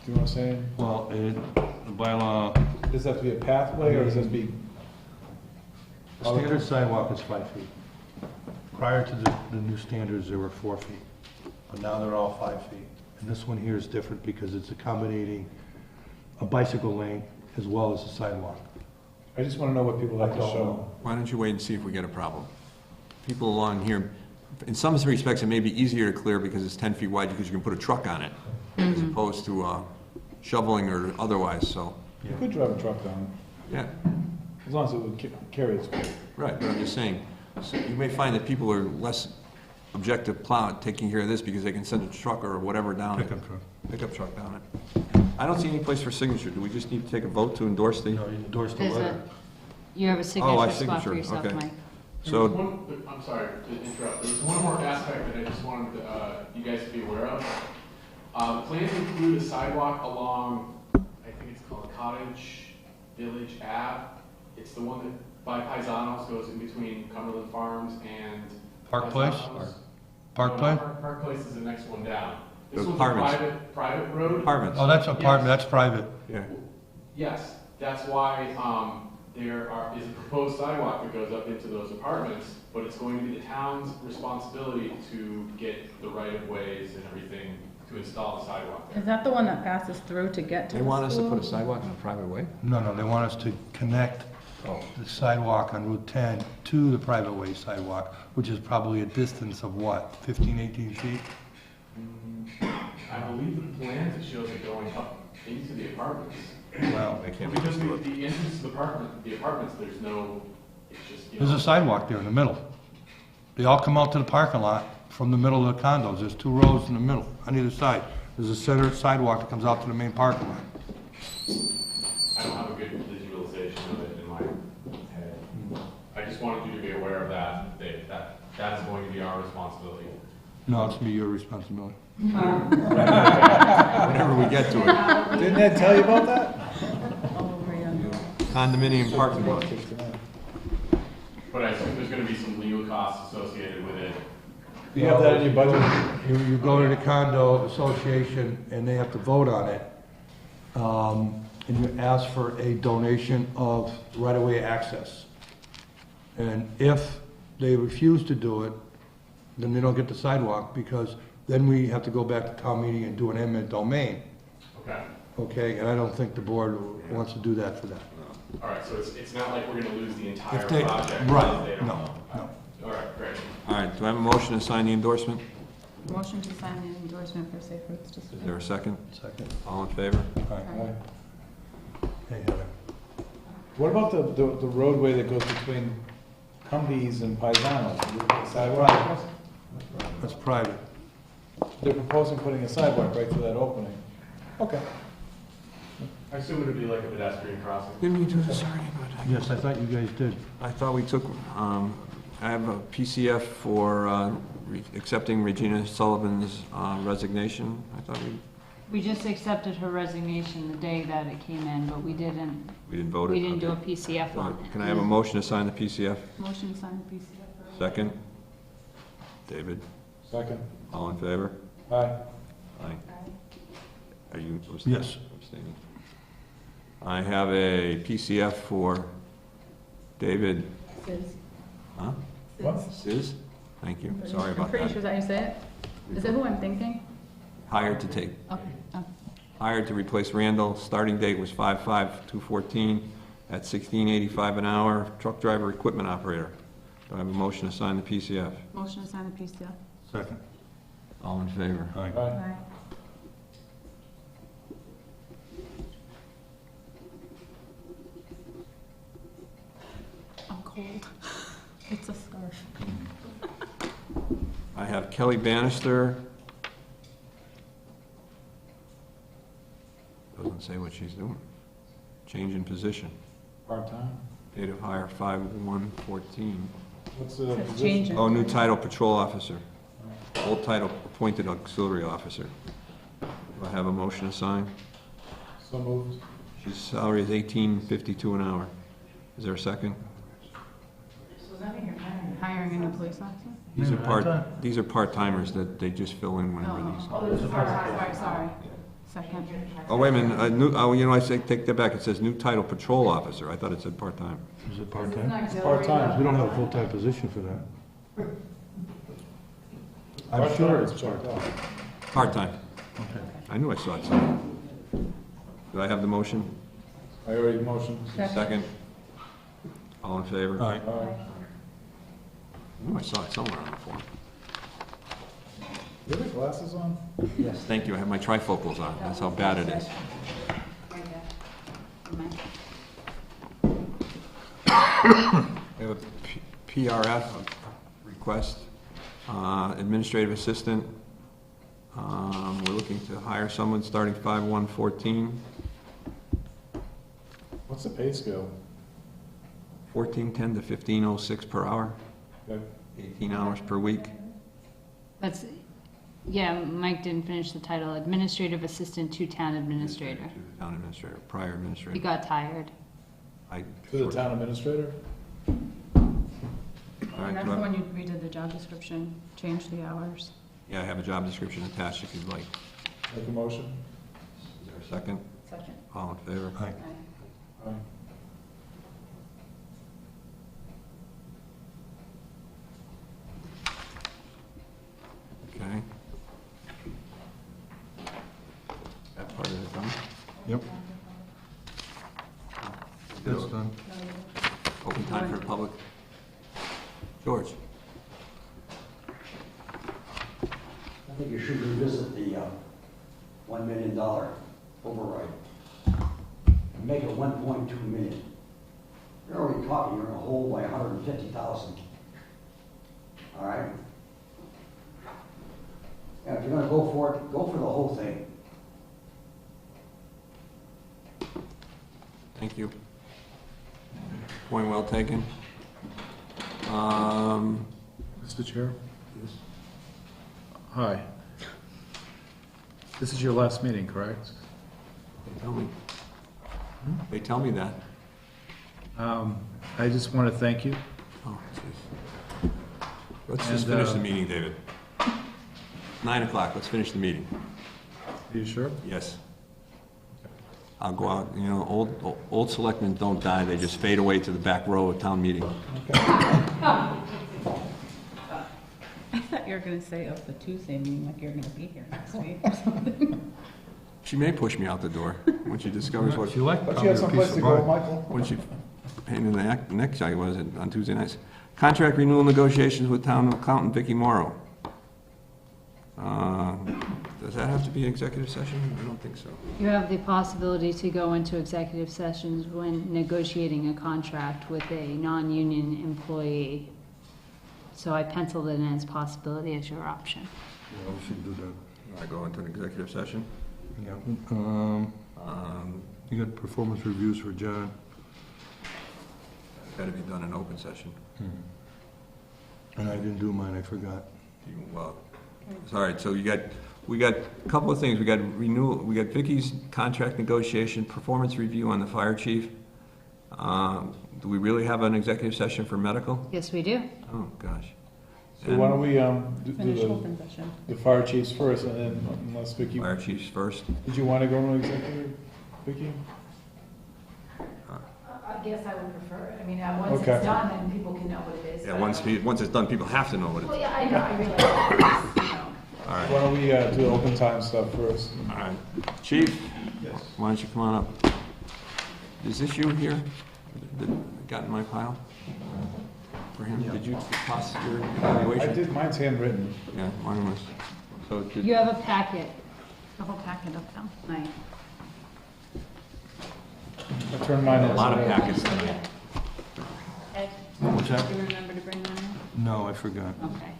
Speaker 9: you know what I'm saying?
Speaker 5: Well, the bylaw,
Speaker 9: Does it have to be a pathway, or does it have to be?
Speaker 5: the standard sidewalk is 5 feet. Prior to the new standards, there were 4 feet, but now they're all 5 feet. And this one here is different because it's accommodating a bicycle lane as well as a sidewalk.
Speaker 9: I just want to know what people have to
Speaker 5: don't
Speaker 9: show.
Speaker 5: know.
Speaker 1: Why don't you wait and see if we get a problem? People along here, in some respects, it may be easier to clear because it's 10 feet wide because you can put a truck on it as opposed to shoveling or otherwise, so,
Speaker 9: You could drive a truck down
Speaker 1: yeah.
Speaker 9: it, as long as it would carry its weight.
Speaker 1: Right, but I'm just saying, so you may find that people are less objective taking care of this because they can send a truck or whatever down it. Pickup truck down it. I don't see any place for signature. Do we just need to take a vote to endorse the?
Speaker 5: No, you endorse the
Speaker 12: There's
Speaker 5: letter.
Speaker 12: You have a
Speaker 1: Oh, I
Speaker 12: signature spot for
Speaker 1: signature,
Speaker 12: yourself,
Speaker 1: okay.
Speaker 12: Mike.
Speaker 1: So,
Speaker 15: I'm sorry to interrupt. There's one more aspect that I just wanted you guys to be aware of. The plans include a sidewalk along, I think it's called Cottage Village Ave. It's the one that by Paisanos goes in between Cumberland Farms and
Speaker 5: Park Place?
Speaker 15: Paisanos.
Speaker 5: Park
Speaker 15: No,
Speaker 5: Place?
Speaker 15: Park Place is the next one down.
Speaker 1: The
Speaker 15: This one's
Speaker 1: apartments.
Speaker 15: a private road.
Speaker 1: apartments.
Speaker 5: Oh, that's apartment,
Speaker 15: Yes.
Speaker 5: that's private.
Speaker 1: Yeah.
Speaker 15: Yes, that's why there is a proposed sidewalk that goes up into those apartments, but it's going to be the town's responsibility to get the right-of-ways and everything to install the sidewalk there.
Speaker 18: Is that the one that passes through to get to
Speaker 1: They
Speaker 18: the
Speaker 1: want us to
Speaker 18: school?
Speaker 1: put a sidewalk on a private way?
Speaker 5: No, they want us to connect
Speaker 1: Oh.
Speaker 5: the sidewalk on Route 10 to the private way sidewalk, which is probably a distance of what, 15, 18 feet?
Speaker 15: I believe the plans, it shows it going up into the apartments.
Speaker 5: Well,
Speaker 1: They can't
Speaker 15: Because
Speaker 1: do it.
Speaker 15: the entrance to the apartments, there's no, it's just, you
Speaker 5: there's
Speaker 15: know.
Speaker 5: a sidewalk there in the middle. They all come out to the parking lot from the middle of the condos. There's 2 rows in the middle, on either side. There's a center sidewalk that comes out to the main parking lot.
Speaker 15: I don't have a good visualization of it in my head. I just wanted you to be aware of that, that is going to be our responsibility.
Speaker 5: No, it's me, your responsibility.
Speaker 1: Whenever we get to it.
Speaker 9: Didn't Ed tell you about that?
Speaker 1: Condominium parking lot.
Speaker 15: But I assume there's gonna be some legal costs associated with it.
Speaker 9: Do you have that in your budget?
Speaker 5: You go to the condo association and they have to vote on it. And you ask for a donation of right-of-way access. And if they refuse to do it, then they don't get the sidewalk, because then we have to go back to town meeting and do an eminent domain.
Speaker 15: Okay.
Speaker 5: Okay, and I don't think the board wants to do that for that.
Speaker 15: All right, so it's not like we're gonna lose the entire
Speaker 5: If they-
Speaker 15: project.
Speaker 5: right,
Speaker 15: if they don't-
Speaker 5: no.
Speaker 15: All right, great.
Speaker 1: All right, do I have a motion to sign the endorsement?
Speaker 18: Motion to sign the endorsement for safe routes to
Speaker 1: Is
Speaker 18: school.
Speaker 1: there a second?
Speaker 5: Second.
Speaker 1: All in favor?
Speaker 5: Aye. Hey, Heather.
Speaker 9: What about the roadway that goes between Cumbies and Paisanos? The sidewalk?
Speaker 5: That's private.
Speaker 9: They're proposing putting a sidewalk right through that opening. Okay.
Speaker 15: I assume it would be like a pedestrian crossing.
Speaker 1: Didn't we do this already?
Speaker 5: Yes, I thought you guys did.
Speaker 1: I thought we took, I have a PCF for accepting Regina Sullivan's resignation. I thought
Speaker 12: We just accepted her resignation the day that it came in, but we didn't
Speaker 1: vote it.
Speaker 12: We didn't do a
Speaker 1: Okay.
Speaker 12: PCF on it.
Speaker 1: Can I have a motion to sign the PCF?
Speaker 18: Motion to sign the PCF.
Speaker 1: Second? David?
Speaker 9: Second.
Speaker 1: All in favor?
Speaker 9: Aye.
Speaker 1: Aye. Are you abstaining?
Speaker 5: Yes.
Speaker 1: Abstaining. I have a PCF for David.
Speaker 18: Sis.
Speaker 1: Huh?
Speaker 9: What?
Speaker 1: Sis? Thank you. Sorry
Speaker 18: I'm
Speaker 1: about
Speaker 18: pretty
Speaker 1: that.
Speaker 18: sure that you say it. Is it who I'm thinking?
Speaker 1: hired to take,
Speaker 18: Okay. Oh.
Speaker 1: hired to replace Randall. Starting date was 5/5/214 at $16.85 an hour. Truck driver, equipment operator. Do I have a motion to sign the PCF?
Speaker 18: Motion to sign the PCF.
Speaker 5: Second.
Speaker 1: All in favor?
Speaker 5: Aye.
Speaker 18: Aye. I'm cold. It's a scarf.
Speaker 1: I have Kelly Bannister. Doesn't say what she's doing. Change in position.
Speaker 9: Part-time?
Speaker 1: Date of hire 5/1/14.
Speaker 9: What's the
Speaker 18: Says
Speaker 9: position?
Speaker 18: change it.
Speaker 1: Oh, new title, patrol officer. Old title, appointed auxiliary officer. Do I have a motion to sign?
Speaker 9: So moved.
Speaker 1: She's salary is $18.52 an hour. Is there a second?
Speaker 18: So does that mean you're hiring a new police officer?
Speaker 1: These are
Speaker 5: Yeah,
Speaker 1: these are part-timers that they just fill in whenever these.
Speaker 18: Oh, this is part-time, sorry. Second.
Speaker 1: Oh, wait a minute, I say, take that back, it says new title, patrol officer. I thought it said part-time.
Speaker 5: Is it part-time?
Speaker 9: Part-time.
Speaker 5: We don't have a full-time position for that. I'm
Speaker 9: Part-time
Speaker 5: sure
Speaker 9: is
Speaker 5: it's
Speaker 9: part-time.
Speaker 1: Part-time.
Speaker 5: Okay.
Speaker 1: I knew I saw it somewhere. Do I have the motion?
Speaker 9: I already motioned.
Speaker 1: Second? All in favor?
Speaker 5: Aye.
Speaker 1: I knew I saw it somewhere on the form.
Speaker 9: You have the glasses on?
Speaker 1: Yes. Thank you, I have my trifocals on, that's how bad it is.
Speaker 12: Right there. Mine.
Speaker 1: We have a PRF request, administrative assistant. We're looking to hire someone starting 5/1/14,
Speaker 9: What's the pay scale?
Speaker 1: 14.10 to 15.06 per hour,
Speaker 9: Okay.
Speaker 1: 18 hours per week.
Speaker 12: That's, yeah, Mike didn't finish the title, administrative assistant to town administrator.
Speaker 1: Town administrator, prior
Speaker 12: He
Speaker 1: administrator.
Speaker 12: got tired.
Speaker 9: To the town administrator?
Speaker 1: All right,
Speaker 18: And that's
Speaker 1: do I-
Speaker 18: the one you redid the job description, changed the hours.
Speaker 1: Yeah, I have a job description attached if you'd like.
Speaker 9: Make a motion?
Speaker 1: Is there a second?
Speaker 18: Second.
Speaker 1: All in favor?
Speaker 5: Aye.
Speaker 9: Aye.
Speaker 1: Okay. That part of it done?
Speaker 5: Yep. That's done.
Speaker 1: Open time for the public. George?
Speaker 19: I think you should revisit the $1 million override. And make it 1.2 million. You're already talking, you're in a hole by 150,000. All right? And if you're gonna go for it, go for the whole thing.
Speaker 1: Thank you. Point well taken.
Speaker 9: Mr. Chair? Hi. This is your last meeting, correct?
Speaker 1: They tell me. They tell me that.
Speaker 9: I just want to thank you.
Speaker 1: Oh, jeez. Let's just
Speaker 9: And,
Speaker 1: finish the meeting, David. 9 o'clock, let's finish the meeting.
Speaker 9: Are you sure?
Speaker 1: Yes. I'll go out, you know, old selectmen don't die, they just fade away to the back row of town meeting.
Speaker 18: I thought you were gonna say of the Tuesday meeting, like you're gonna be here next week or something.
Speaker 1: She may push me out the door when she discovers what.
Speaker 5: She liked
Speaker 9: But you have someplace to go, Michael.
Speaker 1: When she, pain in the neck, I was on Tuesday nights. Contract renewal negotiations with town accountant Vicky Morrow. Does that have to be executive session? I don't think so.
Speaker 12: You have the possibility to go into executive sessions when negotiating a contract with a non-union employee. So I penciled it in as possibility as your option.
Speaker 5: Yeah, we should do that.
Speaker 1: I go into an executive session.
Speaker 5: Yeah. You got performance reviews for John.
Speaker 1: Got to be done in open session.
Speaker 5: And I didn't do mine, I forgot.
Speaker 1: Well, it's all right, so we got a couple of things. We got renewal, we got Vicky's contract negotiation, performance review on the fire chief. Do we really have an executive session for medical?
Speaker 12: Yes, we do.
Speaker 1: Oh, gosh.
Speaker 9: So why don't we
Speaker 18: Finish
Speaker 9: do
Speaker 18: open session.
Speaker 9: the fire chiefs first, and then unless Vicky...
Speaker 1: Fire chiefs first.
Speaker 9: Did you want to go into executive, Vicky?
Speaker 4: I guess I would prefer, I mean, once
Speaker 9: Okay.
Speaker 4: it's done, then people can know what it is.
Speaker 1: Yeah,
Speaker 4: but-
Speaker 1: once it's done, people have to know what it
Speaker 4: Well,
Speaker 1: is.
Speaker 4: yeah, I know, I realize, you know.
Speaker 1: All right.
Speaker 2: Why don't we do open time stuff first?
Speaker 1: All right. Chief?
Speaker 14: Yes.
Speaker 1: Why don't you come on up? Is this you here that got in my pile? For him? Did you toss your evaluation?
Speaker 2: I did, mine's handwritten.
Speaker 1: Yeah, mine was. So did,
Speaker 12: You have a packet, the whole packet of them. Right.
Speaker 2: I turned mine in.
Speaker 1: a lot of
Speaker 2: today.
Speaker 1: packets tonight.
Speaker 12: Ed,
Speaker 5: What's that?
Speaker 12: do you remember to bring that in?
Speaker 5: No, I forgot.
Speaker 12: Okay.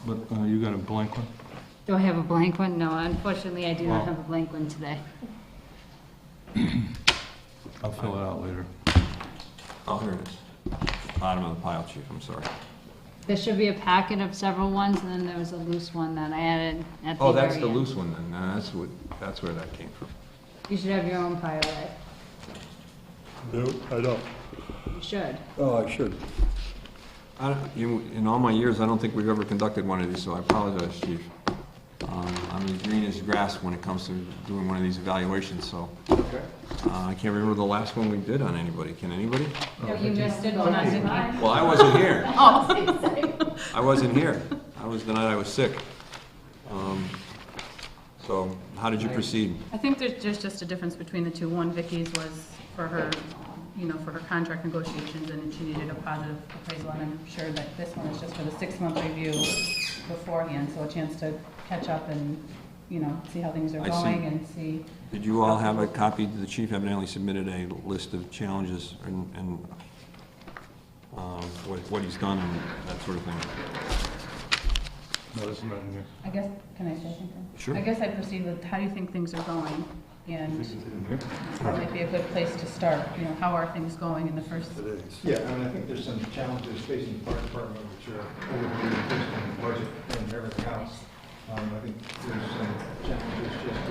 Speaker 5: But you got a blank one?
Speaker 12: Do I have a blank one? No, unfortunately, I do not
Speaker 5: Well-
Speaker 12: have a blank one today.
Speaker 5: I'll fill it out later.
Speaker 1: Oh, here it is. Bottom of the pile, Chief, I'm sorry.
Speaker 12: There should be a packet of several ones, and then there was a loose one that I added at the
Speaker 1: Oh,
Speaker 12: very
Speaker 1: that's the
Speaker 12: end.
Speaker 1: loose one then. That's where that came from.
Speaker 12: You should have your own pile, Ed.
Speaker 5: No, I don't.
Speaker 12: You should.
Speaker 5: Oh, I should.
Speaker 1: In all my years, I don't think we've ever conducted one of these, so I apologize, Chief. I'm as green as grass when it comes to doing one of these evaluations, so.
Speaker 14: Okay.
Speaker 1: I can't remember the last one we did on anybody. Can anybody?
Speaker 12: No, you just did one on Vicky.
Speaker 1: Well, I wasn't here.
Speaker 12: Oh,
Speaker 1: I wasn't here. The night I was sick. So, how did you proceed?
Speaker 18: I think there's just a difference between the two. One, Vicky's was for her, for her contract negotiations, and she needed a positive appraisal, and I'm sure that this one is just for the 6-month review beforehand, so a chance to catch up and, see how things are
Speaker 1: I see.
Speaker 18: going and see.
Speaker 1: Did you all have a copy? The chief evidently submitted a list of challenges and what he's done and that sort of thing.
Speaker 5: No, this is not in here.
Speaker 18: I guess, can I say something?
Speaker 1: Sure.
Speaker 18: I guess I proceed with, how do you think things are going? And that might be a good place to start, how are things going in the first?
Speaker 14: Yeah, I think there's some challenges facing the fire department, which are overly increased in the budget and everything else. I think there's some challenges just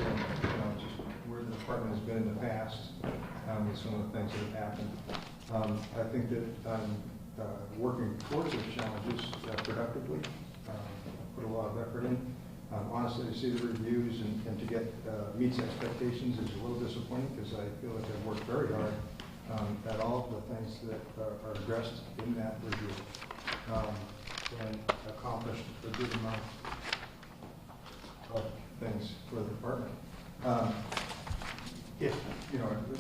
Speaker 14: where the department has been in the past, with some of the things that have happened. I think that working towards those challenges productively, put a lot of effort in. Honestly, to see the reviews and to get meets expectations is a little disappointing because I feel like I've worked very hard at all of the things that are addressed in that review and accomplished a good amount of things for the department. If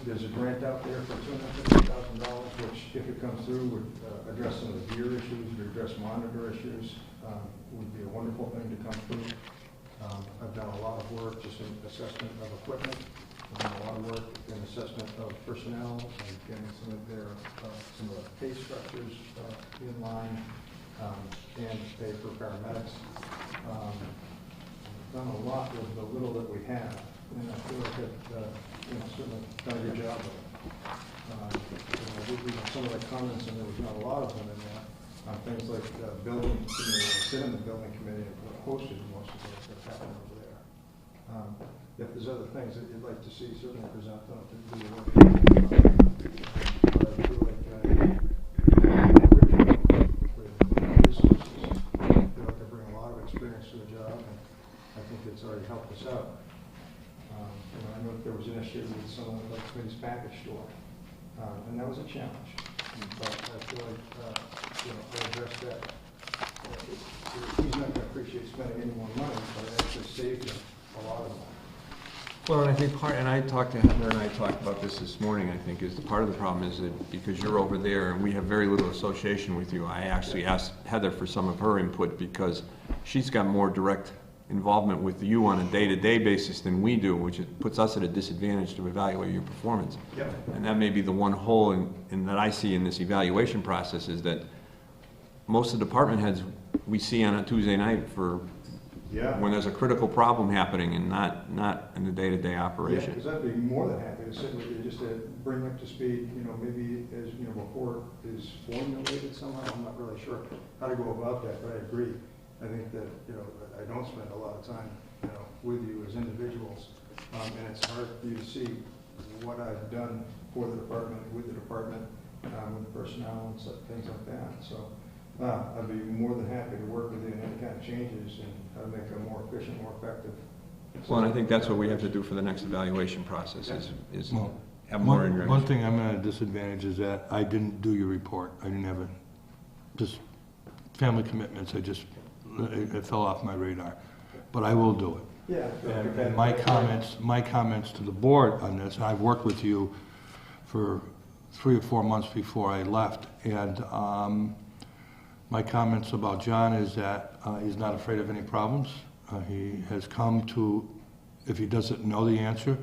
Speaker 14: there's a grant out there for $250,000, which if it comes through would address some of the gear issues, would address monitor issues, would be a wonderful thing to come through. I've done a lot of work just in assessment of equipment. I've done a lot of work in assessment of personnel and getting some of the pay structures in line and pay for paramedics. Done a lot with the little that we have, and I feel like I've certainly done a good job of it. Some of the comments, and there was not a lot of them in there, things like building committee, sit in the building committee and hosted most of those that happen over there. If there's other things that you'd like to see, certainly present them to do the work. But I feel like resources. I feel like I bring a lot of experience to the job, and I think it's already helped us out. I know that there was an issue with someone like Smitty's package store, and that was a challenge. But I feel like I addressed that. He's not going to appreciate spending any more money, but it actually saved him a lot of money.
Speaker 1: Well, and I think and I talked to Heather and I talked about this morning, I think, is part of the problem is that because you're over there and we have very little association with you, I actually asked Heather for some of her input because she's got more direct involvement with you on a day-to-day basis than we do, which puts us at a disadvantage to evaluate your performance.
Speaker 14: Yep.
Speaker 1: And that may be the one hole in that I see in this evaluation process is that most of the department heads we see on a Tuesday night for when there's a critical problem happening and not in the day-to-day operation.
Speaker 14: Yeah, because I'd be more than happy to sit with you just to bring up to speed, maybe as, before it is formulated somehow. I'm not really sure how to go about that, but I agree. I think that, I don't spend a lot of time, with you as individuals, and it's hard for you to see what I've done for the department, with the department, with the personnel and things like that. So I'd be more than happy to work with you in any kind of changes and how to make it more efficient, more effective.
Speaker 1: Well, and I think that's what we have to do for the next evaluation process is have more interaction.
Speaker 5: One thing I'm at a disadvantage is that I didn't do your report. I didn't have just family commitments. It fell off my radar. but I will do it.
Speaker 14: Yeah.
Speaker 5: And my comments to the board on this, and I've worked with you for 3 or 4 months before I left, and my comments about John is that he's not afraid of any problems. He has come to, if he doesn't know the answer,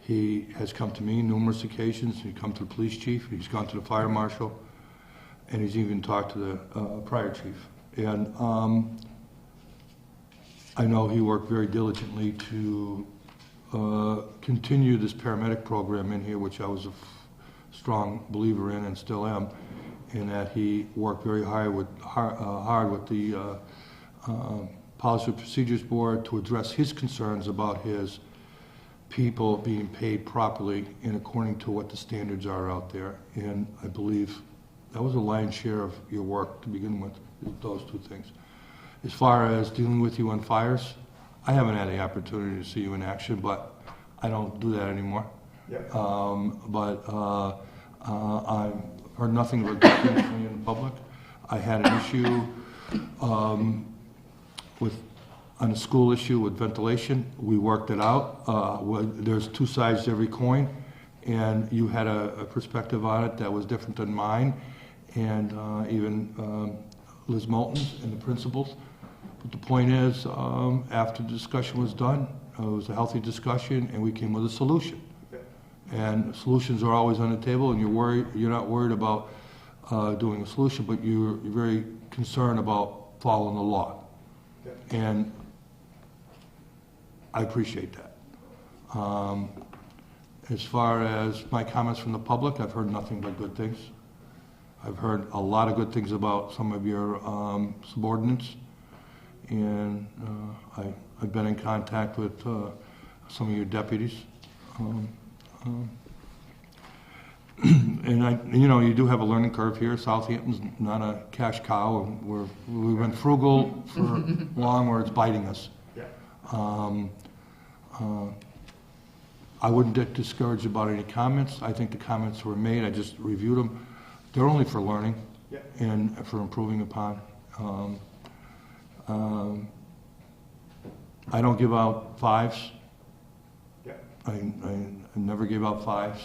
Speaker 5: he has come to me numerous occasions. He's come to the police chief, he's gone to the fire marshal, and he's even talked to the prior chief. And I know he worked very diligently to continue this paramedic program in here, which I was a strong believer in and still am, in that he worked very hard with the Policy and Procedures Board to address his concerns about his people being paid properly and according to what the standards are out there. And I believe that was a lion's share of your work to begin with, those two things. As far as dealing with you on fires, I haven't had the opportunity to see you in action, but I don't do that anymore.
Speaker 14: Yeah.
Speaker 5: I've heard nothing but good things from you in public. I had an issue on a school issue with ventilation. We worked it out. There's two sides to every coin, and you had a perspective on it that was different than mine, and even Liz Moulton's and the principals. But the point is, after the discussion was done, it was a healthy discussion, and we came with a solution. And solutions are always on the table, and you're not worried about doing a solution, but you're very concerned about following the law. And I appreciate that. As far as my comments from the public, I've heard nothing but good things. I've heard a lot of good things about some of your subordinates, and I've been in contact with some of your deputies. And you do have a learning curve here. Southampton's not a cash cow. We've been frugal for long, where it's biting us. I wouldn't get discouraged about any comments. I think the comments were made. I just reviewed them. They're only for learning and for improving upon. I don't give out 5s. I never gave out 5s.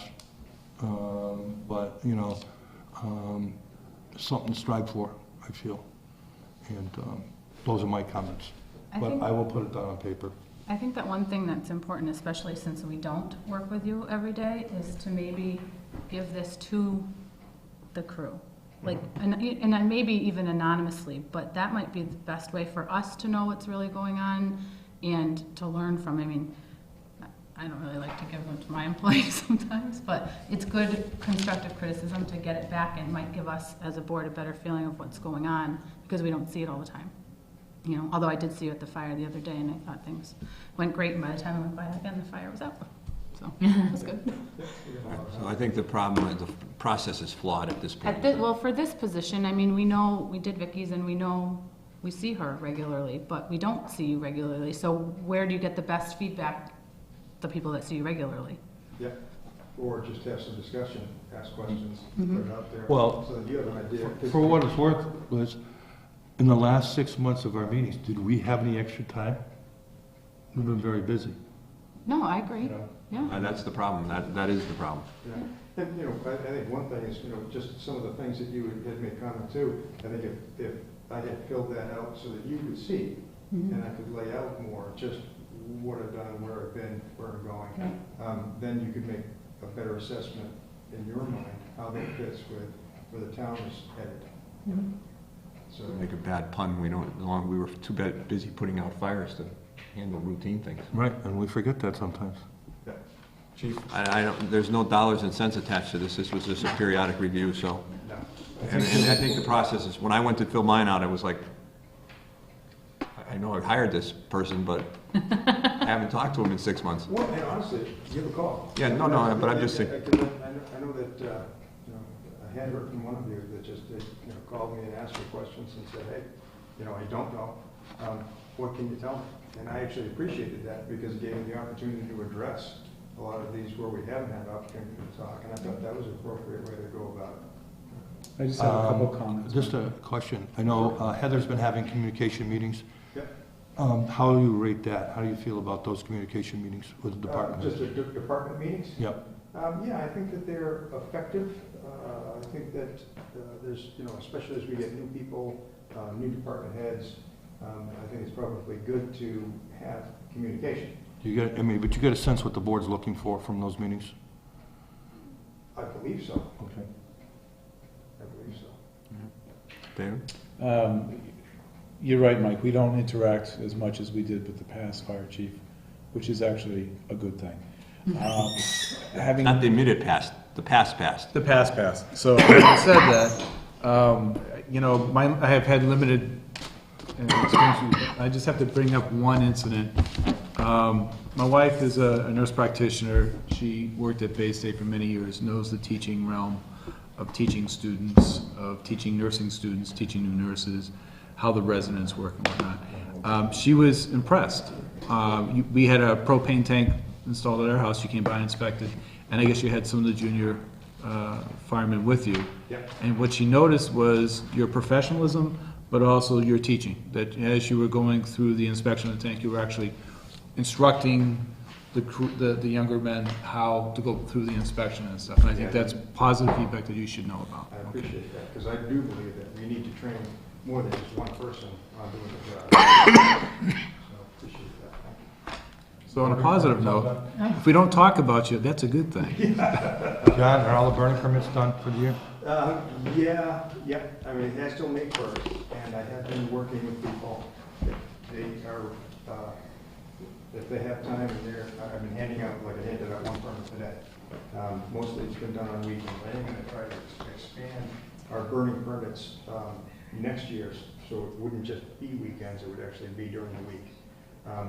Speaker 5: But something to strive for, I feel. And those are my comments. But I will put it down on paper.
Speaker 18: I think that one thing that's important, especially since we don't work with you every day, is to maybe give this to the crew. Like, and maybe even anonymously, but that might be the best way for us to know what's really going on and to learn from. I mean, I don't really like to give them to my employees sometimes, but it's good constructive criticism to get it back, and might give us as a board a better feeling of what's going on, because we don't see it all the time. Although I did see you at the fire the other day, and I thought things went great, and by the time I went by again, the fire was out. So it was good.
Speaker 1: So I think the process is flawed at this point.
Speaker 18: Well, for this position, I mean, we know, we did Vicky's, and we know we see her regularly, but we don't see you regularly. So where do you get the best feedback? The people that see you regularly.
Speaker 14: Yeah, or just have some discussion, ask questions, put it out there.
Speaker 5: Well,
Speaker 14: so that you have an idea.
Speaker 5: For what it's worth, Liz, in the last 6 months of our meetings, did we have any extra time? We've been very busy.
Speaker 18: No, I agree. Yeah.
Speaker 1: And that's the problem. That is the problem.
Speaker 14: Yeah. And, I think one thing is, just some of the things that you had made comment to. I think if I had filled that out so that you could see, and I could lay out more, just what I've done, where I've been, where I'm going, then you could make a better assessment in your mind how that fits with where the town is headed. So
Speaker 1: make a bad pun. We were too busy putting out fires to handle routine things.
Speaker 5: Right, and we forget that sometimes.
Speaker 14: Yeah.
Speaker 1: Chief, there's no dollars and cents attached to this. This was just a periodic review. So, and I think the process is, when I went to fill mine out, I was like, I know I hired this person, but I haven't talked to him in 6 months.
Speaker 14: Well, and honestly, give a call.
Speaker 1: Yeah, no, but I'm just saying.
Speaker 14: I know that I had heard from one of you that just called me and asked me questions and said, hey, I don't know. What can you tell me? And I actually appreciated that, because it gave me the opportunity to address a lot of these where we haven't had opportunity to talk, and I thought that was an appropriate way to go about it.
Speaker 2: I just have a couple comments.
Speaker 5: Just a question. I know Heather's been having communication meetings.
Speaker 14: Yep.
Speaker 5: How do you rate that? How do you feel about those communication meetings with the department?
Speaker 14: Just the department meetings?
Speaker 5: Yep.
Speaker 14: Yeah, I think that they're effective. I think that there's, especially as we get new people, new department heads, I think it's probably good to have communication.
Speaker 5: You get, but you get a sense what the board's looking for from those meetings?
Speaker 14: I believe so.
Speaker 5: Okay.
Speaker 14: I believe so.
Speaker 1: David?
Speaker 2: You're right, Mike, we don't interact as much as we did with the past fire chief, which is actually a good thing. Having
Speaker 1: Not the immediate past, the past past.
Speaker 2: The past. So having said that, I have had limited experience. I just have to bring up one incident. My wife is a nurse practitioner. She worked at Bay State for many years, knows the teaching realm of teaching students, of teaching nursing students, teaching new nurses, how the residents work and whatnot. She was impressed. We had a propane tank installed at our house. She came by and inspected, and I guess you had some of the junior firemen with you.
Speaker 14: Yep.
Speaker 2: And what she noticed was your professionalism, but also your teaching. That as you were going through the inspection of the tank, you were actually instructing the younger men how to go through the inspection and stuff. And I think that's positive feedback that you should know about.
Speaker 14: I appreciate that, because I do believe that we need to train more than just one person on doing the job. So, appreciate that. Thank you.
Speaker 2: So on a positive note, if we don't talk about you, that's a good thing.
Speaker 5: John, are all the burning permits done for the year?
Speaker 14: Yeah. I mean, it has till May 1st, and I have been working with people. If they have time, I've been handing out, like I handed out one permit today. Mostly it's been done on weekends. I am going to try to expand our burning permits next year, so it wouldn't just be weekends, it would actually be during the week.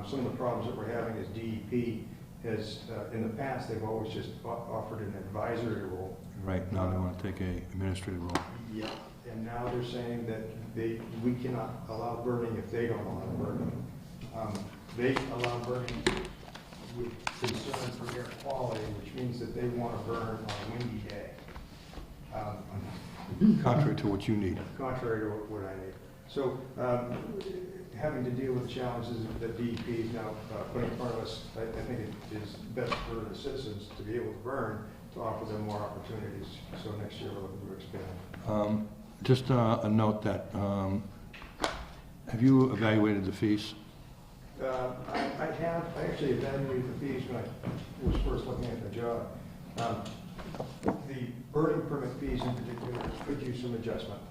Speaker 14: Some of the problems that we're having is DEP has, in the past, they've always just offered an advisory role.
Speaker 5: Right, now they want to take a administrative role.
Speaker 14: Yeah, and now they're saying that we cannot allow burning if they don't allow burning. They allow burning with concern for air quality, which means that they want to burn on a windy day.
Speaker 5: Contrary to what you need.
Speaker 14: Contrary to what I need. So, having to deal with the challenges that DEP is now putting in front of us, I think it is best for the citizens to be able to burn, to offer them more opportunities. So next year we're looking to expand.
Speaker 5: Just a note that, have you evaluated the fees?
Speaker 14: I actually evaluated the fees when I was first looking at the job. The burning permit fees in particular could use some adjustment.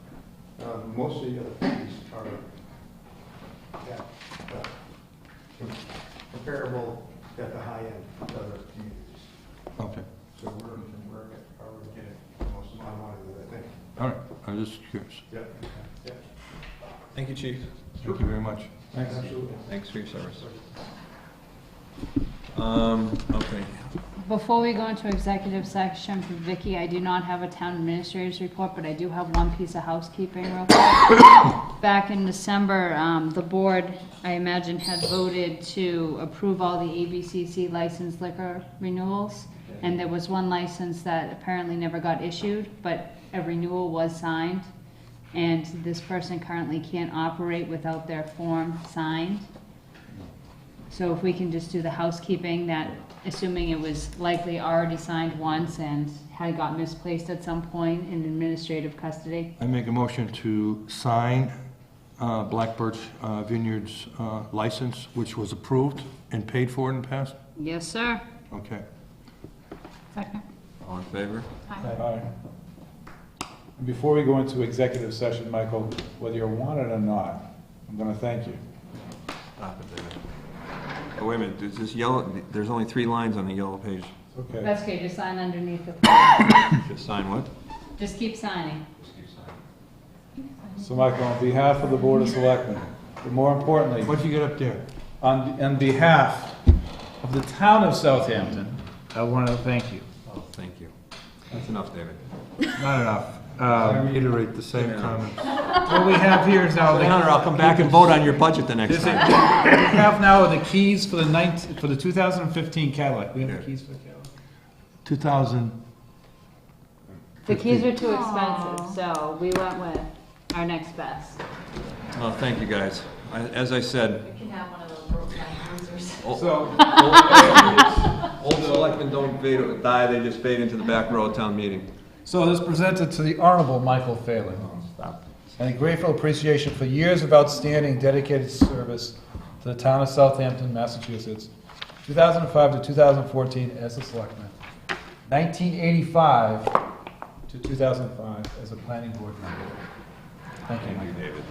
Speaker 14: Most of the other fees are comparable at the high end of other communities.
Speaker 5: Okay.
Speaker 14: So we're getting the most amount of money that I think.
Speaker 5: All right, I was just curious.
Speaker 14: Yeah.
Speaker 1: Thank you, Chief.
Speaker 5: Thank you very much.
Speaker 1: Thanks. Thanks for your service. Okay.
Speaker 12: Before we go into executive section for Vicky, I do not have a town administrator's report, but I do have one piece of housekeeping real quick. Back in December, the board, I imagine, had voted to approve all the ABCC licensed liquor renewals. And there was one license that apparently never got issued, but a renewal was signed. And this person currently can't operate without their form signed. So if we can just do the housekeeping, that, assuming it was likely already signed once and had got misplaced at some point in administrative custody.
Speaker 5: I make a motion to sign Black Birch Vineyards license, which was approved and paid for in the past.
Speaker 12: Yes, sir.
Speaker 5: Okay.
Speaker 12: Second.
Speaker 1: All in favor?
Speaker 2: Aye. Before we go into executive session, Michael, whether you're wanted or not, I'm going to thank you.
Speaker 1: Stop it, David. Oh, wait a minute, there's this yellow, there's only 3 lines on the yellow page.
Speaker 2: Okay.
Speaker 12: That's okay, just sign underneath it.
Speaker 1: Just sign what?
Speaker 12: Just keep signing.
Speaker 2: So, Michael, on behalf of the Board of Selectmen, but more importantly,
Speaker 5: What'd you get up there?
Speaker 2: on behalf of the town of Southampton, I want to thank you.
Speaker 1: Oh, thank you. That's enough, David.
Speaker 2: Not enough.
Speaker 5: I reiterate the same comments.
Speaker 2: What we have here is now
Speaker 1: I'll come back and vote on your budget the next time.
Speaker 2: We have now the keys for the 2015 Cadillac. We have the keys for the Cadillac.
Speaker 5: 2000.
Speaker 12: The keys are too expensive, so we went with our next best.
Speaker 1: Well, thank you, guys. As I said,
Speaker 4: You can have one of those broke down cruisers.
Speaker 1: old selectmen don't die, they just fade into the back row of town meeting.
Speaker 2: So this presented to the Honorable Michael Phelan. And a grateful appreciation for years of outstanding dedicated service to the town of Southampton, Massachusetts, 2005 to 2014 as a selectman, 1985 to 2005 as a planning board member. Thank you,
Speaker 1: Thank you, David.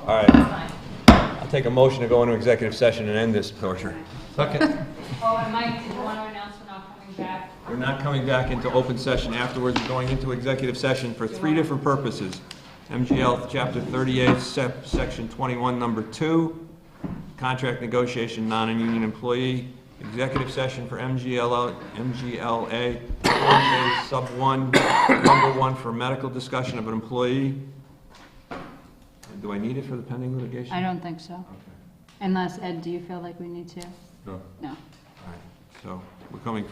Speaker 1: All right. I'll take a motion to go into executive session and end this torture.
Speaker 2: Second.
Speaker 6: Oh, and Mike, did you want to announce we're not coming back?
Speaker 1: We're not coming back into open session afterwards. We're going into executive session for 3 different purposes. MGL Chapter 38, Section 21, Number 2, contract negotiation, non-union employee, executive session for MGLA, Sub 1, Number 1 for medical discussion of an employee. Do I need it for the pending litigation?
Speaker 6: I don't think so.
Speaker 1: Okay.
Speaker 6: Unless, Ed, do you feel like we need to?
Speaker 1: No.
Speaker 6: No.
Speaker 1: All right, so we're coming